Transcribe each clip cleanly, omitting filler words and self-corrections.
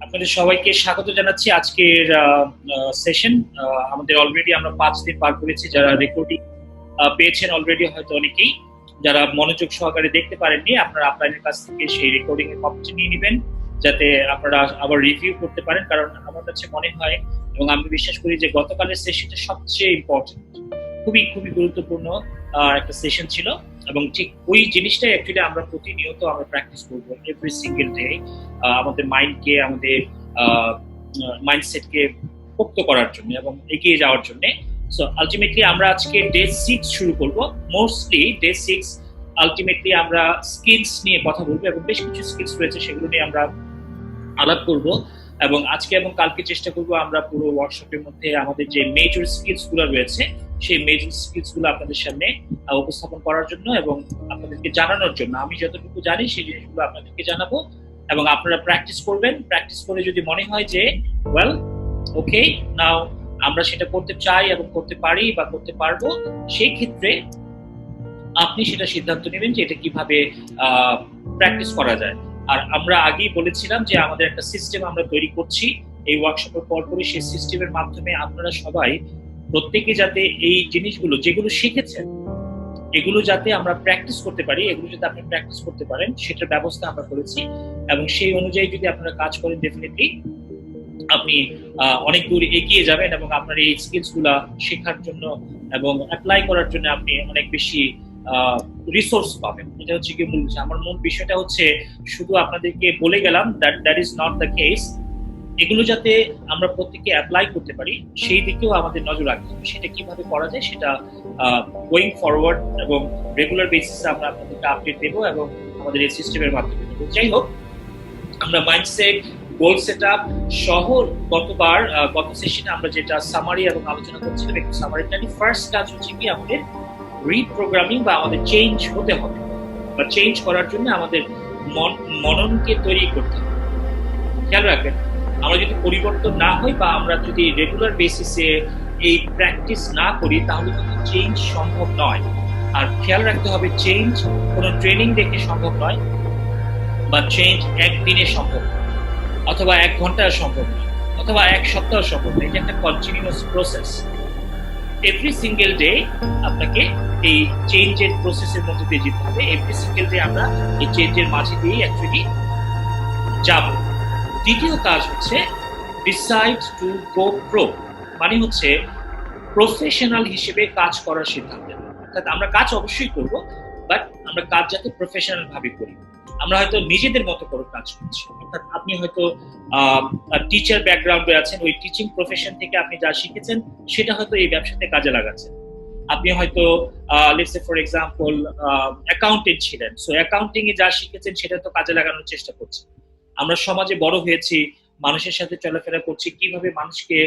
আপনাদের সবাইকে স্বাগত জানাচ্ছি আজকের সেশন। আমাদের অলরেডি আমরা 5 দিন পার করেছি। যারা রেকর্ডিং পেয়েছেন অলরেডি হয়তো অনেকেই, যারা মনোযোগ সহকারে দেখতে পারেননি, আপনারা আপনাদের কাছ থেকে সেই রেকর্ডিং এর কপিটি নিয়ে নেবেন যাতে আপনারা আবার রিভিউ করতে পারেন। কারণ আমার কাছে মনে হয় এবং আমি বিশ্বাস করি যে গতকালের সেশনটা সবচেয়ে ইম্পর্টেন্ট, খুবই খুবই গুরুত্বপূর্ণ একটা সেশন ছিল। এবং ঠিক ওই জিনিসটাই অ্যাকচুয়ালি আমরা প্রতিনিয়ত আমরা প্র্যাকটিস করবো এভরি সিঙ্গেল ডে, আমাদের মাইন্ডকে, আমাদের মাইন্ডসেটকে পোক্ত করার জন্য এবং এগিয়ে যাওয়ার জন্য। সো আলটিমেটলি আমরা আজকে ডে 6 শুরু করব। মোস্টলি ডে 6 আলটিমেটলি আমরা স্কিলস নিয়ে কথা বলবো এবং বেশ কিছু স্কিলস রয়েছে সেগুলো নিয়ে আমরা আলাপ করব। এবং আজকে এবং কালকে চেষ্টা করব আমরা পুরো ওয়ার্কশপের মধ্যে আমাদের যে মেজর স্কিলস গুলো রয়েছে সেই মেজর স্কিলস গুলো আপনাদের সামনে উপস্থাপন করার জন্য এবং আপনাদেরকে জানানোর জন্য। আমি যতটুকু জানি সেই জিনিসগুলো আপনাদেরকে জানাবো এবং আপনারা প্র্যাকটিস করবেন। প্র্যাকটিস করে যদি মনে হয় যে ওয়েল ওকে নাও আমরা সেটা করতে চাই এবং করতে পারি বা করতে পারবো, সেই ক্ষেত্রে আপনি সেটা সিদ্ধান্ত নেবেন যে এটা কিভাবে প্র্যাকটিস করা যায়। আর আমরা আগেই বলেছিলাম যে আমাদের একটা সিস্টেম আমরা তৈরি করছি এই ওয়ার্কশপের পরপরই। সেই সিস্টেমের মাধ্যমে আপনারা সবাই প্রত্যেকে যাতে এই জিনিসগুলো যেগুলো শিখেছেন এগুলো যাতে আমরা প্র্যাকটিস করতে পারি, এগুলো যাতে আপনি প্র্যাকটিস করতে পারেন সেটার ব্যবস্থা আমরা করেছি। এবং সেই অনুযায়ী যদি আপনারা কাজ করেন ডেফিনেটলি আপনি অনেক দূর এগিয়ে যাবেন এবং আপনার এই স্কিলস গুলা শেখার জন্য এবং অ্যাপ্লাই করার জন্য আপনি অনেক বেশি রিসোর্স পাবেন। এটা হচ্ছে কি মূল বিষয়। আমার মূল বিষয়টা হচ্ছে শুধু আপনাদেরকে বলে গেলাম that is not the case. এগুলো যাতে আমরা প্রত্যেকে অ্যাপ্লাই করতে পারি সেই দিকেও আমাদের নজর রাখতে হবে। সেটা কিভাবে করা যায় সেটা গোয়িং ফরওয়ার্ড এবং রেগুলার বেসিসে আমরা আপনাদেরকে আপডেট দেবো এবং আমাদের এই সিস্টেমের মাধ্যমে দেবো। যাই হোক, আমরা মাইন্ডসেট, গোল সেট আপ সহ গত সেশনে আমরা যেটা সামারি এবং আলোচনা করছিলাম, একটু সামারিটা ফার্স্ট কাজ হচ্ছে কি আমাদের রিপ্রোগ্রামিং বা আমাদের চেঞ্জ হতে হবে বা চেঞ্জ করার জন্য আমাদের মননকে তৈরি করতে হবে। খেয়াল রাখবেন, আমরা যদি পরিবর্তন না হই বা আমরা যদি রেগুলার বেসিসে এই প্র্যাকটিস না করি তাহলে কিন্তু চেঞ্জ সম্ভব নয়। আর খেয়াল রাখতে হবে চেঞ্জ কোনো ট্রেনিং দেখে সম্ভব নয় বা চেঞ্জ একদিনে সম্ভব নয় অথবা 1 ঘন্টায় সম্ভব নয় অথবা 1 সপ্তাহ সম্ভব নয়। এটা একটা continuous process. Every single day আপনাকে এই চেঞ্জের প্রসেসের মধ্যে দিয়ে যেতে হবে। এভরি সিঙ্গেল ডে আমরা এই চেঞ্জের মাঝে দিয়েই অ্যাকচুয়ালি যাব। দ্বিতীয় কাজ হচ্ছে ডিসাইড টু গো প্রো, মানে হচ্ছে প্রফেশনাল হিসেবে কাজ করার সিদ্ধান্ত। অর্থাৎ আমরা কাজ অবশ্যই করব, বাট আমরা কাজ যাতে প্রফেশনাল ভাবে করি। আমরা হয়তো নিজেদের মতো করে কাজ করছি। অর্থাৎ আপনি হয়তো টিচার ব্যাকগ্রাউন্ডে আছেন, ওই টিচিং প্রফেশন থেকে আপনি যা শিখেছেন সেটা হয়তো এই ব্যবসাতে কাজে লাগাচ্ছেন। আপনি হয়তো let's say for example accountant ছিলেন, সো অ্যাকাউন্টিং এ যা শিখেছেন সেটা তো কাজে লাগানোর চেষ্টা করছেন। আমরা সমাজে বড় হয়েছি, মানুষের সাথে চলাফেরা করছি, কিভাবে মানুষকে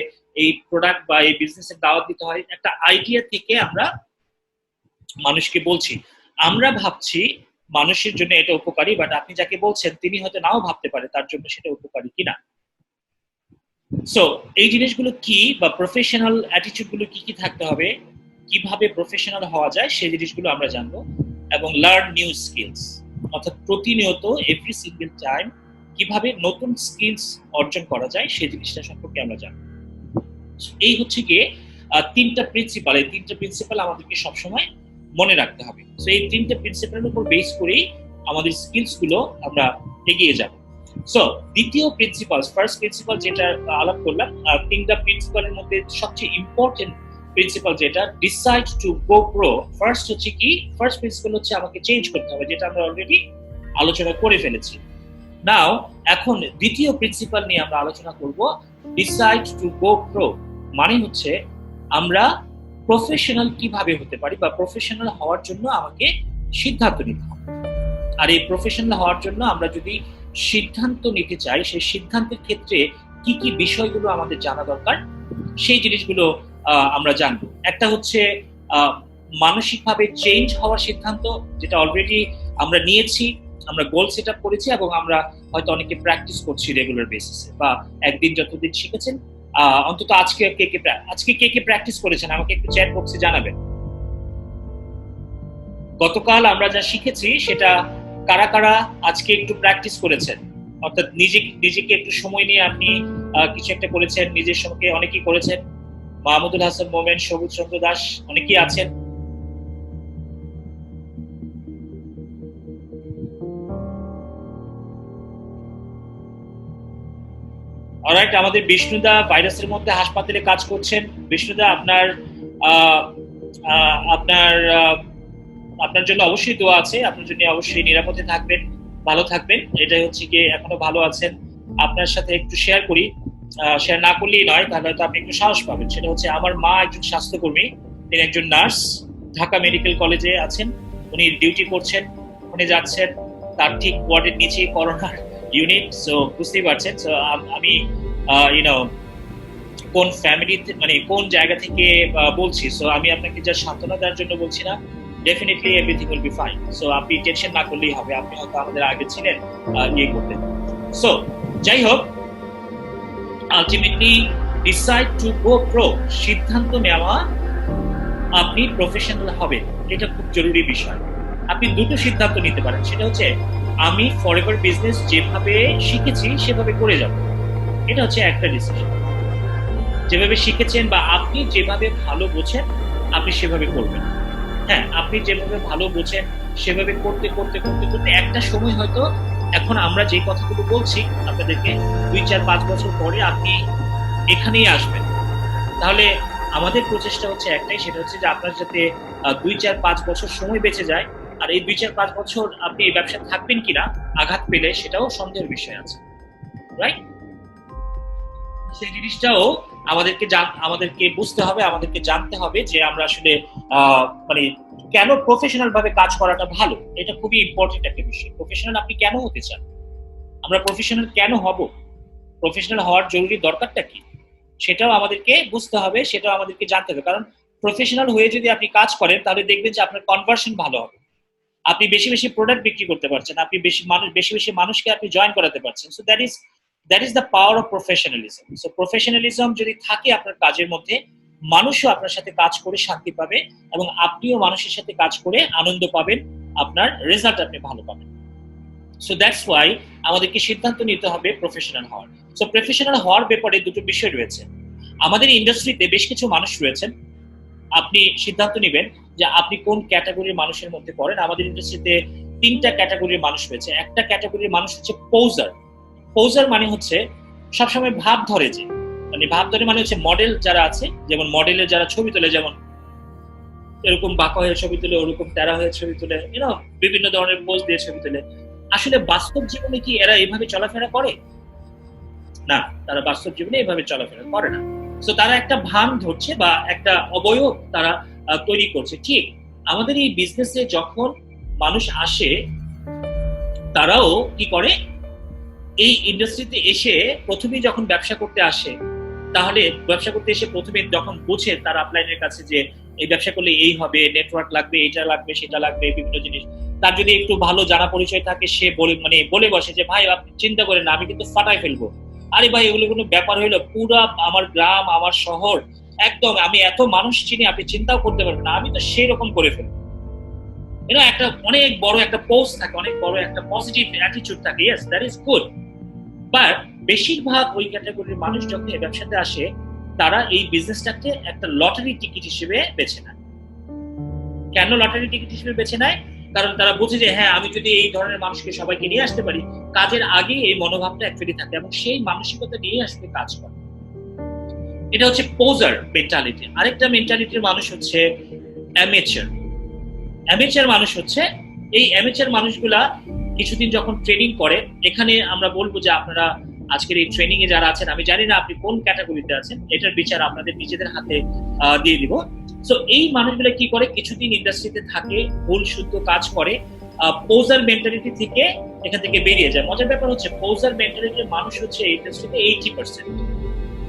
এই প্রোডাক্ট বা এই বিজনেসের দাওয়াত দিতে হয় একটা আইডিয়া থেকে আমরা মানুষকে বলছি। আমরা ভাবছি মানুষের জন্য এটা উপকারী, বাট আপনি যাকে বলছেন তিনি হয়তো নাও ভাবতে পারে তার জন্য সেটা উপকারী কিনা। সো এই জিনিসগুলো কি বা প্রফেশনাল অ্যাটিটিউড গুলো কি কি থাকতে হবে, কিভাবে প্রফেশনাল হওয়া যায় সেই জিনিসগুলো আমরা জানবো। এবং লার্ন নিউ স্কিলস, অর্থাৎ প্রতিনিয়ত এভরি সিঙ্গেল টাইম কিভাবে নতুন স্কিলস অর্জন করা যায় সেই জিনিসটা সম্পর্কে আমরা জানবো। এই হচ্ছে গিয়ে 3টা প্রিন্সিপাল। এই 3টা প্রিন্সিপাল আমাদেরকে সবসময় মনে রাখতে হবে। সো এই 3টা প্রিন্সিপালের উপর বেস করেই আমাদের স্কিলস গুলো আমরা এগিয়ে যাব। সো দ্বিতীয় প্রিন্সিপাল, ফার্স্ট প্রিন্সিপাল যেটা আলাপ করলাম, 3টা প্রিন্সিপালের মধ্যে সবচেয়ে ইম্পর্টেন্ট প্রিন্সিপাল যেটা decide to go pro. First হচ্ছে কি, ফার্স্ট প্রিন্সিপাল হচ্ছে আমাকে চেঞ্জ করতে হবে, যেটা আমরা অলরেডি আলোচনা করে ফেলেছি। নাও এখন দ্বিতীয় প্রিন্সিপাল নিয়ে আমরা আলোচনা করব, ডিসাইড টু গো প্রো, মানে হচ্ছে আমরা প্রফেশনাল কিভাবে হতে পারি বা প্রফেশনাল হওয়ার জন্য আমাকে সিদ্ধান্ত নিতে হবে। আর এই প্রফেশনাল হওয়ার জন্য আমরা যদি সিদ্ধান্ত নিতে চাই সেই সিদ্ধান্তের ক্ষেত্রে কি কি বিষয়গুলো আমাদের জানা দরকার সেই জিনিসগুলো আমরা জানবো। একটা হচ্ছে মানসিকভাবে চেঞ্জ হওয়ার সিদ্ধান্ত, যেটা অলরেডি আমরা নিয়েছি, আমরা গোল সেট আপ করেছি এবং আমরা হয়তো অনেকে প্র্যাকটিস করছি রেগুলার বেসিসে বা একদিন যতদিন শিখেছেন অন্তত আজকে কে কে প্র্যাকটিস করেছেন আমাকে একটু চ্যাট বক্সে জানাবেন। গতকাল আমরা যা শিখেছি সেটা কারা কারা আজকে একটু প্র্যাকটিস করেছেন অর্থাৎ নিজেকে একটু সময় নিয়ে আপনি কিছু একটা করেছেন, নিজের সঙ্গে অনেকেই করেছেন। মাহমুদুল হাসান মোমেন, সবুজ চন্দ্র দাস, অনেকেই আছেন। অলরাইট, আমাদের বিষ্ণুদা ভাইরাসের মধ্যে হাসপাতালে কাজ করছেন। বিষ্ণুদা, আপনার আপনার আপনার জন্য অবশ্যই দোয়া আছে, আপনার জন্য অবশ্যই নিরাপদে থাকবেন, ভালো থাকবেন। এটাই হচ্ছে গিয়ে, এখনো ভালো আছেন। আপনার সাথে একটু শেয়ার করি, শেয়ার না করলেই নয়, তাহলে হয়তো আপনি একটু সাহস পাবেন। সেটা হচ্ছে, আমার মা একজন স্বাস্থ্যকর্মী, তিনি একজন নার্স, ঢাকা মেডিকেল কলেজে আছেন, উনি ডিউটি করছেন, উনি যাচ্ছেন, তার ঠিক ওয়ার্ডের নিচে করোনার ইউনিট। সো বুঝতেই পারছেন। সো আমি ইউনো কোন ফ্যামিলিতে, মানে কোন জায়গা থেকে বলছি। সো আমি আপনাকে যা সান্ত্বনা দেওয়ার জন্য বলছি না, definitely everything will be fine. So আপনি টেনশন না করলেই হবে, আপনি হয়তো আমাদের আগে ছিলেন ইয়ে করতে। সো যাই হোক, ultimately decide to go pro, সিদ্ধান্ত নেওয়া আপনি প্রফেশনাল হবেন, এটা খুব জরুরি বিষয়। আপনি দুটো সিদ্ধান্ত নিতে পারেন, সেটা হচ্ছে আমি ফরএভার বিজনেস যেভাবে শিখেছি সেভাবে করে যাব, এটা হচ্ছে একটা ডিসিশন। যেভাবে শিখেছেন বা আপনি যেভাবে ভালো বোঝেন আপনি সেভাবে করবেন। হ্যাঁ, আপনি যেভাবে ভালো বোঝেন সেভাবে করতে করতে করতে করতে একটা সময় হয়তো, এখন আমরা যে কথাগুলো বলছি আপনাদেরকে, 2, 4, 5 বছর পরে আপনি এখানেই আসবেন। তাহলে আমাদের প্রচেষ্টা হচ্ছে একটাই, সেটা হচ্ছে যে আপনার যাতে 2, 4, 5 বছর সময় বেঁচে যায়। আর এই 2, 4, 5 বছর আপনি এই ব্যবসায় থাকবেন কিনা আঘাত পেলে, সেটাও সন্দেহের বিষয় আছে, রাইট? সেই জিনিসটাও আমাদেরকে বুঝতে হবে, আমাদেরকে জানতে হবে যে আমরা আসলে মানে কেন প্রফেশনাল ভাবে কাজ করাটা ভালো। এটা খুবই ইম্পর্টেন্ট একটা বিষয়। প্রফেশনাল আপনি কেন হতে চান, আমরা প্রফেশনাল কেন হব, প্রফেশনাল হওয়ার জরুরি দরকারটা কি, সেটাও আমাদেরকে বুঝতে হবে, সেটাও আমাদেরকে জানতে হবে। কারণ প্রফেশনাল হয়ে যদি আপনি কাজ করেন, তাহলে দেখবেন যে আপনার কনভার্সন ভালো হবে, আপনি বেশি বেশি প্রোডাক্ট বিক্রি করতে পারছেন, আপনি বেশি বেশি মানুষকে আপনি জয়েন করাতে পারছেন। So that is the power of professionalism. So professionalism যদি থাকে আপনার কাজের মধ্যে, মানুষও আপনার সাথে কাজ করে শান্তি পাবে, এবং আপনিও মানুষের সাথে কাজ করে আনন্দ পাবেন, আপনার রেজাল্ট আপনি ভালো পাবেন। সো দ্যাটস ওয়াই আমাদেরকে সিদ্ধান্ত নিতে হবে প্রফেশনাল হওয়ার। সো প্রফেশনাল হওয়ার ব্যাপারে দুটো বিষয় রয়েছে। আমাদের ইন্ডাস্ট্রিতে বেশ কিছু মানুষ রয়েছেন, আপনি সিদ্ধান্ত নেবেন যে আপনি কোন ক্যাটাগরির মানুষের মধ্যে পড়েন। আমাদের ইন্ডাস্ট্রিতে 3টা ক্যাটাগরির মানুষ রয়েছে। একটা ক্যাটাগরির মানুষ হচ্ছে পোজার। পোজার মানে হচ্ছে সবসময় ভাব ধরে, যে মানে ভাব ধরে মানে হচ্ছে মডেল যারা আছে, যেমন মডেলের যারা ছবি তোলে, যেমন এরকম বাঁকা হয়ে ছবি তুলে, ওরকম তেরা হয়ে ছবি তুলে, বিভিন্ন ধরনের পোজ দিয়ে ছবি তুলে। আসলে বাস্তব জীবনে কি এরা এইভাবে চলাফেরা করে? না, তারা বাস্তব জীবনে এইভাবে চলাফেরা করে না। তো তারা একটা ভান ধরছে বা একটা অবয়ব তারা তৈরি করছে। ঠিক আমাদের এই বিজনেসে যখন মানুষ আসে, তারাও কি করে, এই ইন্ডাস্ট্রিতে এসে প্রথমে যখন ব্যবসা করতে আসে, তাহলে ব্যবসা করতে এসে প্রথমে যখন বোঝে তার আপলাইনের কাছে যে এই ব্যবসা করলে এই হবে, নেটওয়ার্ক লাগবে, এটা লাগবে, সেটা লাগবে, বিভিন্ন জিনিস, তার যদি একটু ভালো জানা পরিচয় থাকে, সে বলে বসে যে ভাই আপনি চিন্তা করেন না, আমি কিন্তু ফাটাই ফেলবো। আরে ভাই, এগুলো কোনো ব্যাপার হইলো? পুরা আমার গ্রাম, আমার শহর, একদম আমি এত মানুষ চিনি, আপনি চিন্তাও করতে পারবেন না, আমি তো সেই রকম করে ফেলবো। একটা অনেক বড় একটা পোস্ট থাকে, অনেক বড় একটা পজিটিভ অ্যাটিটিউড থাকে। Yes, that is good. But বেশিরভাগ ওই ক্যাটাগরির মানুষ যখন এই ব্যবসাতে আসে, তারা এই বিজনেসটাকে একটা লটারি টিকিট হিসেবে বেছে নেয়। কেন লটারি টিকিট হিসেবে বেছে নেয়? কারণ তারা বুঝে যে হ্যাঁ, আমি যদি এই ধরনের মানুষকে সবাইকে নিয়ে আসতে পারি, কাজের আগে এই মনোভাবটা অ্যাকচুয়ালি থাকে, এবং সেই মানসিকতা নিয়ে আসলে কাজ করে। এটা হচ্ছে পোজার মেন্টালিটি। আরেকটা মেন্টালিটির মানুষ হচ্ছে অ্যামেচার। অ্যামেচার মানুষ হচ্ছে, এই অ্যামেচার মানুষগুলা কিছুদিন যখন ট্রেনিং করে, এখানে আমরা বলবো যে আপনারা আজকের এই ট্রেনিং এ যারা আছেন, আমি জানি না আপনি কোন ক্যাটাগরিতে আছেন, এটার বিচার আপনাদের নিজেদের হাতে দিয়ে দিব। সো এই মানুষগুলো কি করে, কিছুদিন ইন্ডাস্ট্রিতে থাকে, ভুল শুদ্ধ কাজ করে, পোজার মেন্টালিটি থেকে এখান থেকে বেরিয়ে যায়। মজার ব্যাপার হচ্ছে, পোজার মেন্টালিটির মানুষ হচ্ছে এই ইন্ডাস্ট্রিতে 80%,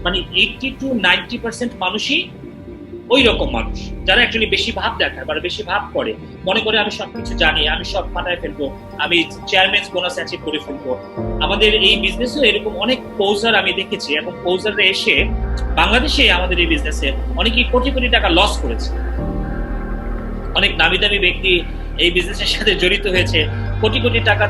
মানে 80 to 90% মানুষই ওই রকম মানুষ, যারা অ্যাকচুয়ালি বেশি ভাব দেখায় বা বেশি ভাব করে, মনে করে আমি সবকিছু জানি, আমি সব ফাটায় ফেলবো, আমি চেয়ারম্যানস বোনাস অ্যাচিভ করে ফেলবো। আমাদের এই বিজনেসেও এরকম অনেক পোজার আমি দেখেছি, এবং পোজাররা এসে বাংলাদেশে আমাদের এই বিজনেসে অনেকেই কোটি কোটি টাকা লস করেছে। অনেক নামি দামি ব্যক্তি এই বিজনেসের সাথে জড়িত হয়েছে, কোটি কোটি টাকা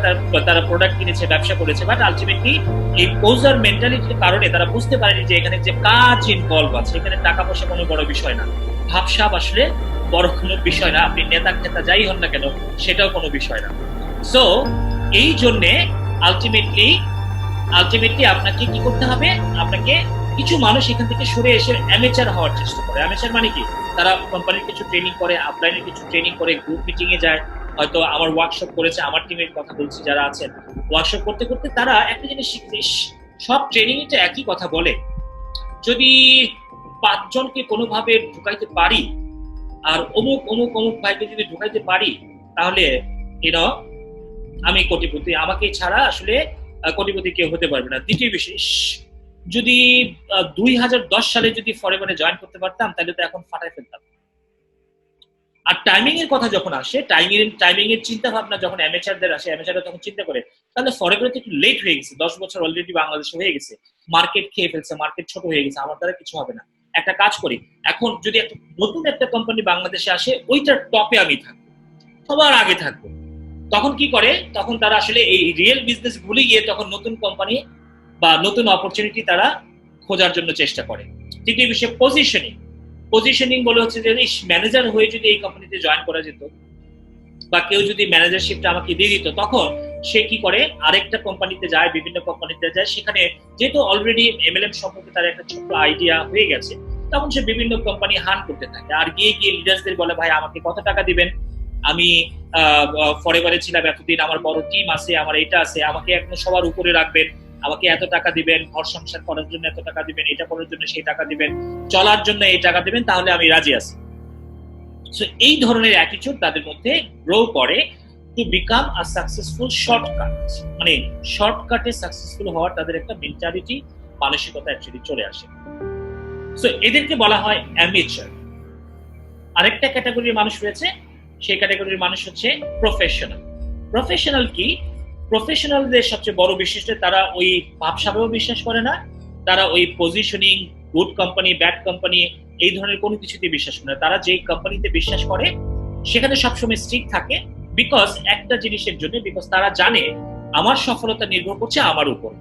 তারা প্রোডাক্ট কিনেছে, ব্যবসা করেছে, বাট আলটিমেটলি এই পোজার মেন্টালিটির কারণে তারা বুঝতে পারেনি যে এখানে যে কাজ ইনভলভ আছে, এখানে টাকা পয়সা কোনো বড় বিষয় না, ভাবসাব আসলে বড় কোনো বিষয় না, আপনি নেতা খেতা যাই হন না কেন সেটাও কোনো বিষয় না। সো এই জন্যে আলটিমেটলি আপনাকে কি করতে হবে, আপনাকে কিছু মানুষ এখান থেকে সরে এসে অ্যামেচার হওয়ার চেষ্টা করে। অ্যামেচার মানে কি, তারা কোম্পানির কিছু ট্রেনিং করে, আপলাইনের কিছু ট্রেনিং করে, গ্রুপ মিটিং এ যায়, হয়তো আমার ওয়ার্কশপ করেছে, আমার টিমের কথা বলছি যারা আছেন, ওয়ার্কশপ করতে করতে তারা একটা জিনিস শিখছে, সব ট্রেনিং এটা একই কথা বলে, যদি 5 জনকে কোনোভাবে ঢুকাইতে পারি আর অমুক অমুক অমুক ভাইকে যদি ঢুকাইতে পারি তাহলে আমি কোটিপতি, আমাকে ছাড়া আসলে কোটিপতি কেউ হতে পারবে না। দ্বিতীয় বিশেষ, যদি 2010 সালে যদি ফরএভারে জয়েন করতে পারতাম তাহলে তো এখন ফাটাই ফেলতাম। আর টাইমিং এর কথা যখন আসে, টাইমিং এর চিন্তা ভাবনা যখন অ্যামেচারদের আসে, অ্যামেচাররা তখন চিন্তা করে তাহলে ফরএভারে তো একটু লেট হয়ে গেছে, 10 বছর অলরেডি বাংলাদেশে হয়ে গেছে, মার্কেট খেয়ে ফেলছে, মার্কেট ছোট হয়ে গেছে, আমার দ্বারা কিছু হবে না। একটা কাজ করি, এখন যদি একটা নতুন একটা কোম্পানি বাংলাদেশে আসে, ওইটার টপে আমি থাকবো, সবার আগে থাকবো। তখন কি করে, তখন তারা আসলে এই রিয়েল বিজনেস ভুলে গিয়ে তখন নতুন কোম্পানি বা নতুন অপরচুনিটি তারা খোঁজার জন্য চেষ্টা করে। তৃতীয় বিষয় পজিশনিং বলে হচ্ছে যে ম্যানেজার হয়ে যদি এই কোম্পানিতে জয়েন করা যেত বা কেউ যদি ম্যানেজারশিপটা আমাকে দিয়ে দিত, তখন সে কি করে আরেকটা কোম্পানিতে যায়, বিভিন্ন কোম্পানিতে যায়, সেখানে যেহেতু অলরেডি এমএলএম সম্পর্কে তার একটা ছোট্ট আইডিয়া হয়ে গেছে, তখন সে বিভিন্ন কোম্পানি হান করতে থাকে, আর গিয়ে লিডার্সদের বলে ভাই আমাকে কত টাকা দিবেন, আমি ফরএভারে ছিলাম এতদিন, আমার বড় টিম আছে, আমার এটা আছে, আমাকে এখন সবার উপরে রাখবেন, আমাকে এত টাকা দিবেন, ঘর সংসার করার জন্য এত টাকা দিবেন, এটা করার জন্য সেই টাকা দিবেন, চলার জন্য এই টাকা দিবেন, তাহলে আমি রাজি আছি। সো এই ধরনের অ্যাটিটিউড তাদের মধ্যে গ্রো করে to become a successful shortcut, মানে শর্টকাটে সাকসেসফুল হওয়ার তাদের একটা মেন্টালিটি, মানসিকতা অ্যাকচুয়ালি চলে আসে। সো এদেরকে বলা হয় অ্যামেচার। আরেকটা ক্যাটাগরির মানুষ রয়েছে, সেই ক্যাটাগরির মানুষ হচ্ছে প্রফেশনাল কি, প্রফেশনালদের সবচেয়ে বড় বৈশিষ্ট্য, তারা ওই ভাবসাবেও বিশ্বাস করে না, তারা ওই positioning, good company bad company এই ধরনের কোনো কিছুতে বিশ্বাস করে না। তারা যেই কোম্পানিতে বিশ্বাস করে সেখানে সবসময় স্ট্রিক্ট থাকে, বিকজ একটা জিনিসের জন্য, বিকজ তারা জানে আমার সফলতা নির্ভর করছে আমার উপর,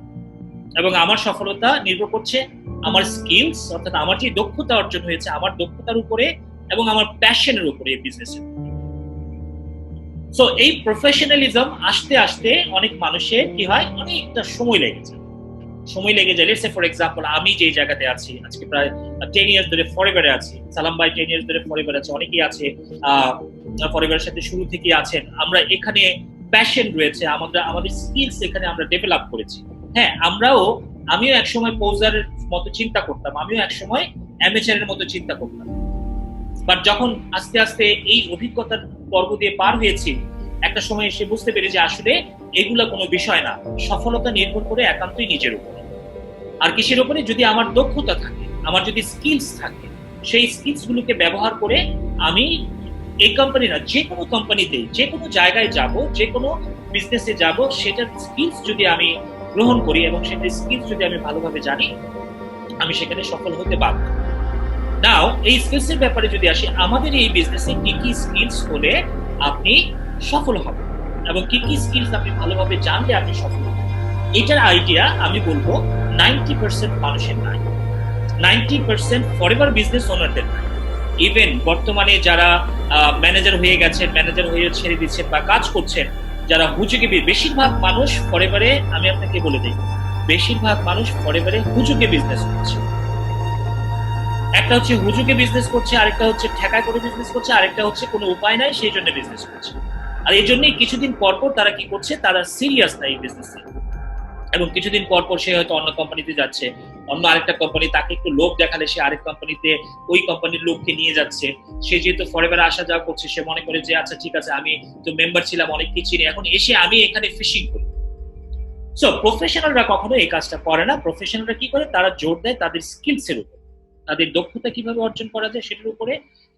এবং আমার সফলতা নির্ভর করছে আমার স্কিলস, অর্থাৎ আমার যে দক্ষতা অর্জন হয়েছে আমার দক্ষতার উপরে এবং আমার প্যাশনের উপরে এই বিজনেসের। সো এই প্রফেশনালিজম আসতে আসতে অনেক মানুষের কি হয়, অনেকটা সময় লেগে যায়। লেটস সে ফর এক্সাম্পল, আমি যে জায়গাতে আছি আজকে প্রায় 10 ইয়ার্স ধরে ফরএভারে আছি, সালাম ভাই 10 ইয়ার্স ধরে ফরএভারে আছে, অনেকেই আছে ফরএভারের সাথে শুরু থেকে আছেন। আমরা এখানে প্যাশন রয়েছে, আমাদের স্কিলস এখানে আমরা ডেভেলপ করেছি। হ্যাঁ, আমিও একসময় পোজারের মতো চিন্তা করতাম, আমিও একসময় অ্যামেচারের মতো চিন্তা করতাম, বাট যখন আস্তে আস্তে এই অভিজ্ঞতার পর্ব দিয়ে পার হয়েছি, একটা সময় এসে বুঝতে পেরে যে আসলে এগুলা কোনো বিষয় না, সফলতা নির্ভর করে একান্তই নিজের উপরে। আর কিসের উপরে, যদি আমার দক্ষতা থাকে, আমার যদি স্কিলস থাকে, সেই স্কিলস গুলোকে ব্যবহার করে আমি এই কোম্পানি না, যে কোনো কোম্পানিতে, যে কোনো জায়গায় যাব, যে কোনো বিজনেসে যাব, সেটার স্কিলস যদি আমি গ্রহণ করি এবং সেটার স্কিলস যদি আমি ভালোভাবে জানি, আমি সেখানে সফল হতে পারবো। নাও এই স্কিলস এর ব্যাপারে যদি আসি, আমাদের এই বিজনেসে কি কি স্কিলস হলে আপনি সফল হবেন এবং কি কি স্কিলস আপনি ভালোভাবে জানলে আপনি সফল হবেন, এটার আইডিয়া আমি বলবো 90% মানুষের নাই, 90% ফরএভার বিজনেস ওনারদের নাই। ইভেন বর্তমানে যারা ম্যানেজার হয়ে গেছেন, ম্যানেজার হয়ে ছেড়ে দিচ্ছেন বা কাজ করছেন, যারা হুজুগে, বেশিরভাগ মানুষ ফরএভারে, আমি আপনাকে বলে দিই, বেশিরভাগ মানুষ ফরএভারে হুজুগে বিজনেস করছে। একটা হচ্ছে হুজুগে বিজনেস করছে, আরেকটা হচ্ছে ঠেকায় করে বিজনেস করছে, আরেকটা হচ্ছে কোনো উপায় নাই সেই জন্য বিজনেস করছে। আর এই জন্যই কিছুদিন পর পর তারা কি করছে, তারা সিরিয়াস না এই বিজনেসে, এবং কিছুদিন পর পর সে হয়তো অন্য কোম্পানিতে যাচ্ছে, অন্য আরেকটা কোম্পানি তাকে একটু লোভ দেখালে সে আরেক কোম্পানিতে ওই কোম্পানির লোককে নিয়ে যাচ্ছে। সে যেহেতু ফরএভার আসা যাওয়া করছে, সে মনে করে যে আচ্ছা ঠিক আছে, আমি তো মেম্বার ছিলাম, অনেক কিছু এখন এসে আমি এখানে ফিশিং করি। সো প্রফেশনালরা কখনো এই কাজটা করে না। প্রফেশনালরা কি করে, তারা জোর দেয় তাদের স্কিলস এর উপর, তাদের দক্ষতা কিভাবে অর্জন করা যায় সেটার উপরে,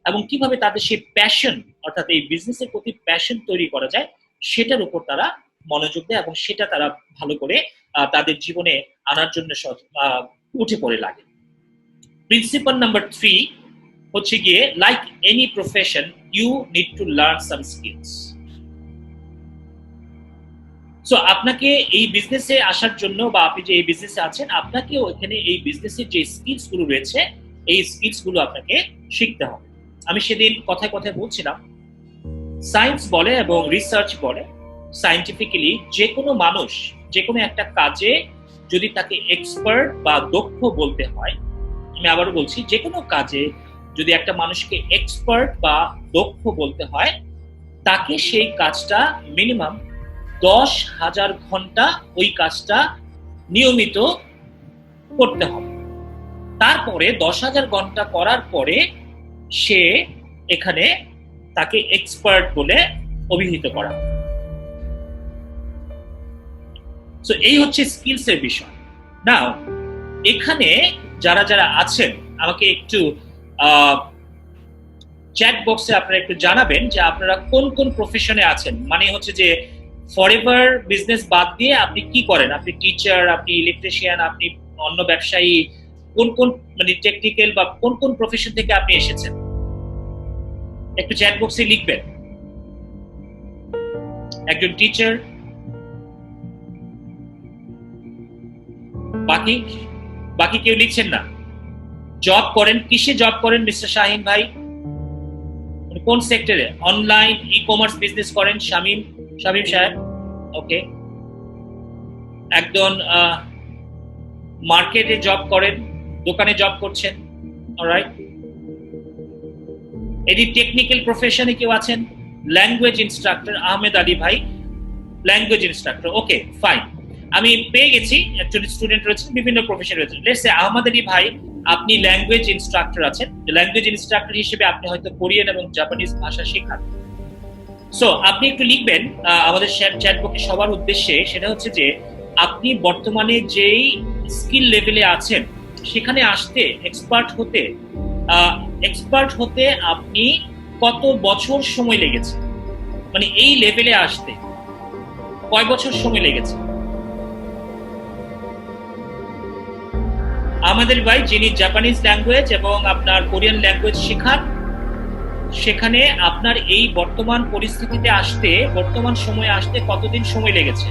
এবং কিভাবে তাদের সেই প্যাশন, অর্থাৎ এই বিজনেসের প্রতি প্যাশন তৈরি করা যায় সেটার উপর তারা মনোযোগ দেয়, এবং সেটা তারা ভালো করে তাদের জীবনে আনার জন্য উঠে পড়ে লাগে। প্রিন্সিপাল নাম্বার 3 হচ্ছে গিয়ে, like any profession you need to learn some skills. So আপনাকে এই বিজনেসে আসার জন্য বা আপনি যে এই বিজনেসে আছেন, আপনাকে ওইখানে এই বিজনেসের যে স্কিলস গুলো রয়েছে এই স্কিলস গুলো আপনাকে শিখতে হবে। আমি সেদিন কথায় কথায় বলছিলাম, সায়েন্স বলে এবং রিসার্চ বলে, সায়েন্টিফিক্যালি যে কোনো মানুষ যে কোনো একটা কাজে যদি তাকে এক্সপার্ট বা দক্ষ বলতে হয়, আমি আবারও বলছি, যে কোনো কাজে যদি একটা মানুষকে এক্সপার্ট বা দক্ষ বলতে হয়, তাকে সেই কাজটা মিনিমাম 10,000 ঘন্টা ওই কাজটা নিয়মিত করতে হবে। তারপরে 10,000 ঘন্টা করার পরে সে এখানে তাকে এক্সপার্ট বলে অভিহিত করা। সো এই হচ্ছে স্কিলস এর বিষয়। নাও এখানে যারা যারা আছেন আমাকে একটু চ্যাট বক্সে আপনারা একটু জানাবেন যে আপনারা কোন কোন প্রফেশনে আছেন, মানে হচ্ছে যে ফরএভার বিজনেস বাদ দিয়ে আপনি কি করেন, আপনি টিচার, আপনি ইলেকট্রিশিয়ান, আপনি অন্য ব্যবসায়ী, কোন কোন মানে টেকনিক্যাল বা কোন কোন প্রফেশন থেকে আপনি এসেছেন, একটু চ্যাট বক্সে লিখবেন। একজন টিচার, বাকি বাকি কেউ লিখছেন না। জব করেন, কিসে জব করেন মিস্টার শাহিন ভাই, কোন সেক্টরে? অনলাইন ই কমার্স বিজনেস করেন শামিম সাহেব? ওকে। একজন মার্কেটে জব করেন, দোকানে জব করছেন, অলরাইট। এটি টেকনিক্যাল প্রফেশনে কেউ আছেন? ল্যাঙ্গুয়েজ ইনস্ট্রাক্টর আহমেদ আলী ভাই, ল্যাঙ্গুয়েজ ইনস্ট্রাক্টর, ওকে ফাইন। আমি পেয়ে গেছি অ্যাকচুয়ালি স্টুডেন্ট রয়েছে, বিভিন্ন প্রফেশন রয়েছে। লেটস সে আহমেদ আলী ভাই আপনি ল্যাঙ্গুয়েজ ইনস্ট্রাক্টর আছেন, ল্যাঙ্গুয়েজ ইনস্ট্রাক্টর হিসেবে আপনি হয়তো কোরিয়ান এবং জাপানিজ ভাষা শেখান। সো আপনি একটু লিখবেন আমাদের চ্যাট বক্সে সবার উদ্দেশ্যে, সেটা হচ্ছে যে আপনি বর্তমানে যেই স্কিল লেভেলে আছেন সেখানে আসতে এক্সপার্ট হতে আপনি কত বছর সময় লেগেছে, মানে এই লেভেলে আসতে কয় বছর সময় লেগেছে? আমাদের ভাই যিনি জাপানিজ ল্যাঙ্গুয়েজ এবং আপনার কোরিয়ান ল্যাঙ্গুয়েজ শেখান, সেখানে আপনার এই বর্তমান পরিস্থিতিতে আসতে, বর্তমান সময়ে আসতে কতদিন সময় লেগেছে?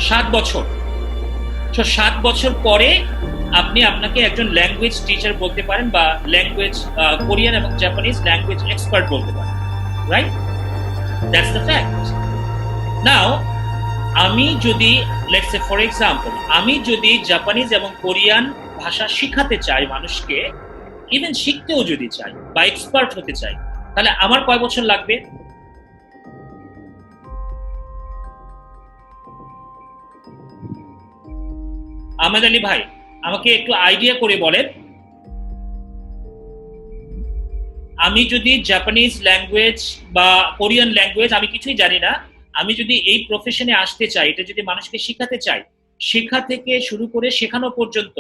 7 বছর। 7 বছর পরে আপনি আপনাকে একজন ল্যাঙ্গুয়েজ টিচার বলতে পারেন বা ল্যাঙ্গুয়েজ কোরিয়ান এবং জাপানিজ ল্যাঙ্গুয়েজ এক্সপার্ট বলতে পারেন, right? That's the fact. Now আমি যদি লেটস সে ফর এক্সাম্পল আমি যদি জাপানিজ এবং কোরিয়ান ভাষা শিখাতে চাই মানুষকে, ইভেন শিখতেও যদি চাই বা এক্সপার্ট হতে চাই, তাহলে আমার কয় বছর লাগবে? আহমেদ আলী ভাই আমাকে একটু আইডিয়া করে বলেন, আমি যদি জাপানিজ ল্যাঙ্গুয়েজ বা কোরিয়ান ল্যাঙ্গুয়েজ আমি কিছুই জানি না, আমি যদি এই প্রফেশনে আসতে চাই, এটা যদি মানুষকে শিখাতে চাই, শেখা থেকে শুরু করে শেখানো পর্যন্ত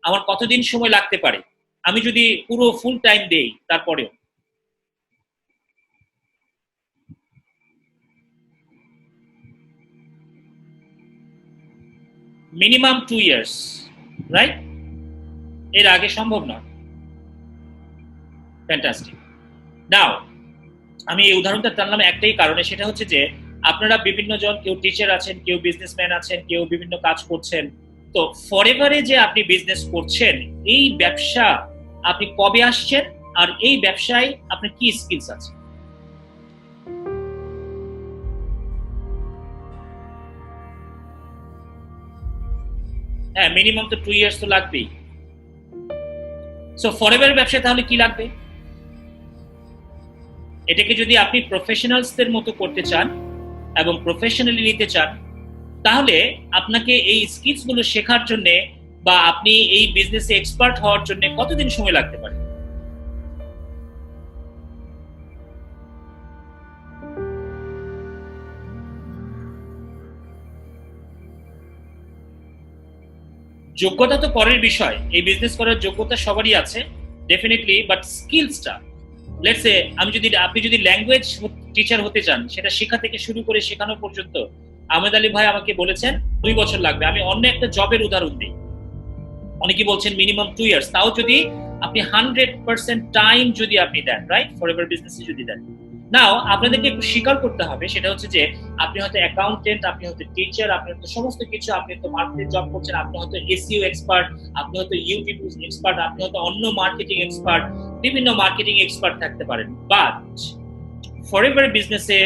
আমার কতদিন সময় লাগতে পারে আমি যদি পুরো ফুল টাইম দেই? তারপরেও মিনিমাম 2 ইয়ার্স, রাইট? এর আগে সম্ভব না। ফ্যান্টাস্টিক। নাও আমি এই উদাহরণটা টানলাম একটাই কারণে, সেটা হচ্ছে যে আপনারা বিভিন্ন জন, কেউ টিচার আছেন, কেউ বিজনেসম্যান আছেন, কেউ বিভিন্ন কাজ করছেন। তো ফরএভারে যে আপনি বিজনেস করছেন, এই ব্যবসা আপনি কবে আসছেন আর এই ব্যবসায় আপনার কি স্কিলস আছে? হ্যাঁ, মিনিমাম তো 2 ইয়ার্স তো লাগবেই। সো ফরএভার ব্যবসায় তাহলে কি লাগবে? এটাকে যদি আপনি প্রফেশনালসদের মতো করতে চান এবং প্রফেশনালি নিতে চান, তাহলে আপনাকে এই স্কিলস গুলো শেখার জন্য বা আপনি এই বিজনেসে এক্সপার্ট হওয়ার জন্য কতদিন সময় লাগতে পারে? যোগ্যতা তো পরের বিষয়, এই বিজনেস করার যোগ্যতা সবারই আছে ডেফিনেটলি, বাট স্কিলসটা লেটস সে আপনি যদি ল্যাঙ্গুয়েজ টিচার হতে চান, সেটা শেখা থেকে শুরু করে শেখানো পর্যন্ত আহমেদ আলী ভাই আমাকে বলেছেন 2 বছর লাগবে। আমি অন্য একটা জবের উদাহরণ দিই, অনেকে বলছেন মিনিমাম 2 ইয়ার্স। তাও যদি আপনি 100% টাইম যদি আপনি দেন, রাইট, ফরএভার বিজনেসে যদি দেন, নাও আপনাদেরকে একটু স্বীকার করতে হবে, সেটা হচ্ছে যে আপনি হয়তো অ্যাকাউন্টেন্ট, আপনি হয়তো টিচার, আপনি হয়তো সমস্ত কিছু, আপনি হয়তো মার্কেটিং জব করছেন, আপনি হয়তো এসইও এক্সপার্ট, আপনি হয়তো ইউটিউব এক্সপার্ট, আপনি হয়তো অন্য মার্কেটিং এক্সপার্ট, বিভিন্ন মার্কেটিং এক্সপার্ট থাকতে পারেন, বাট ফরএভার বিজনেসে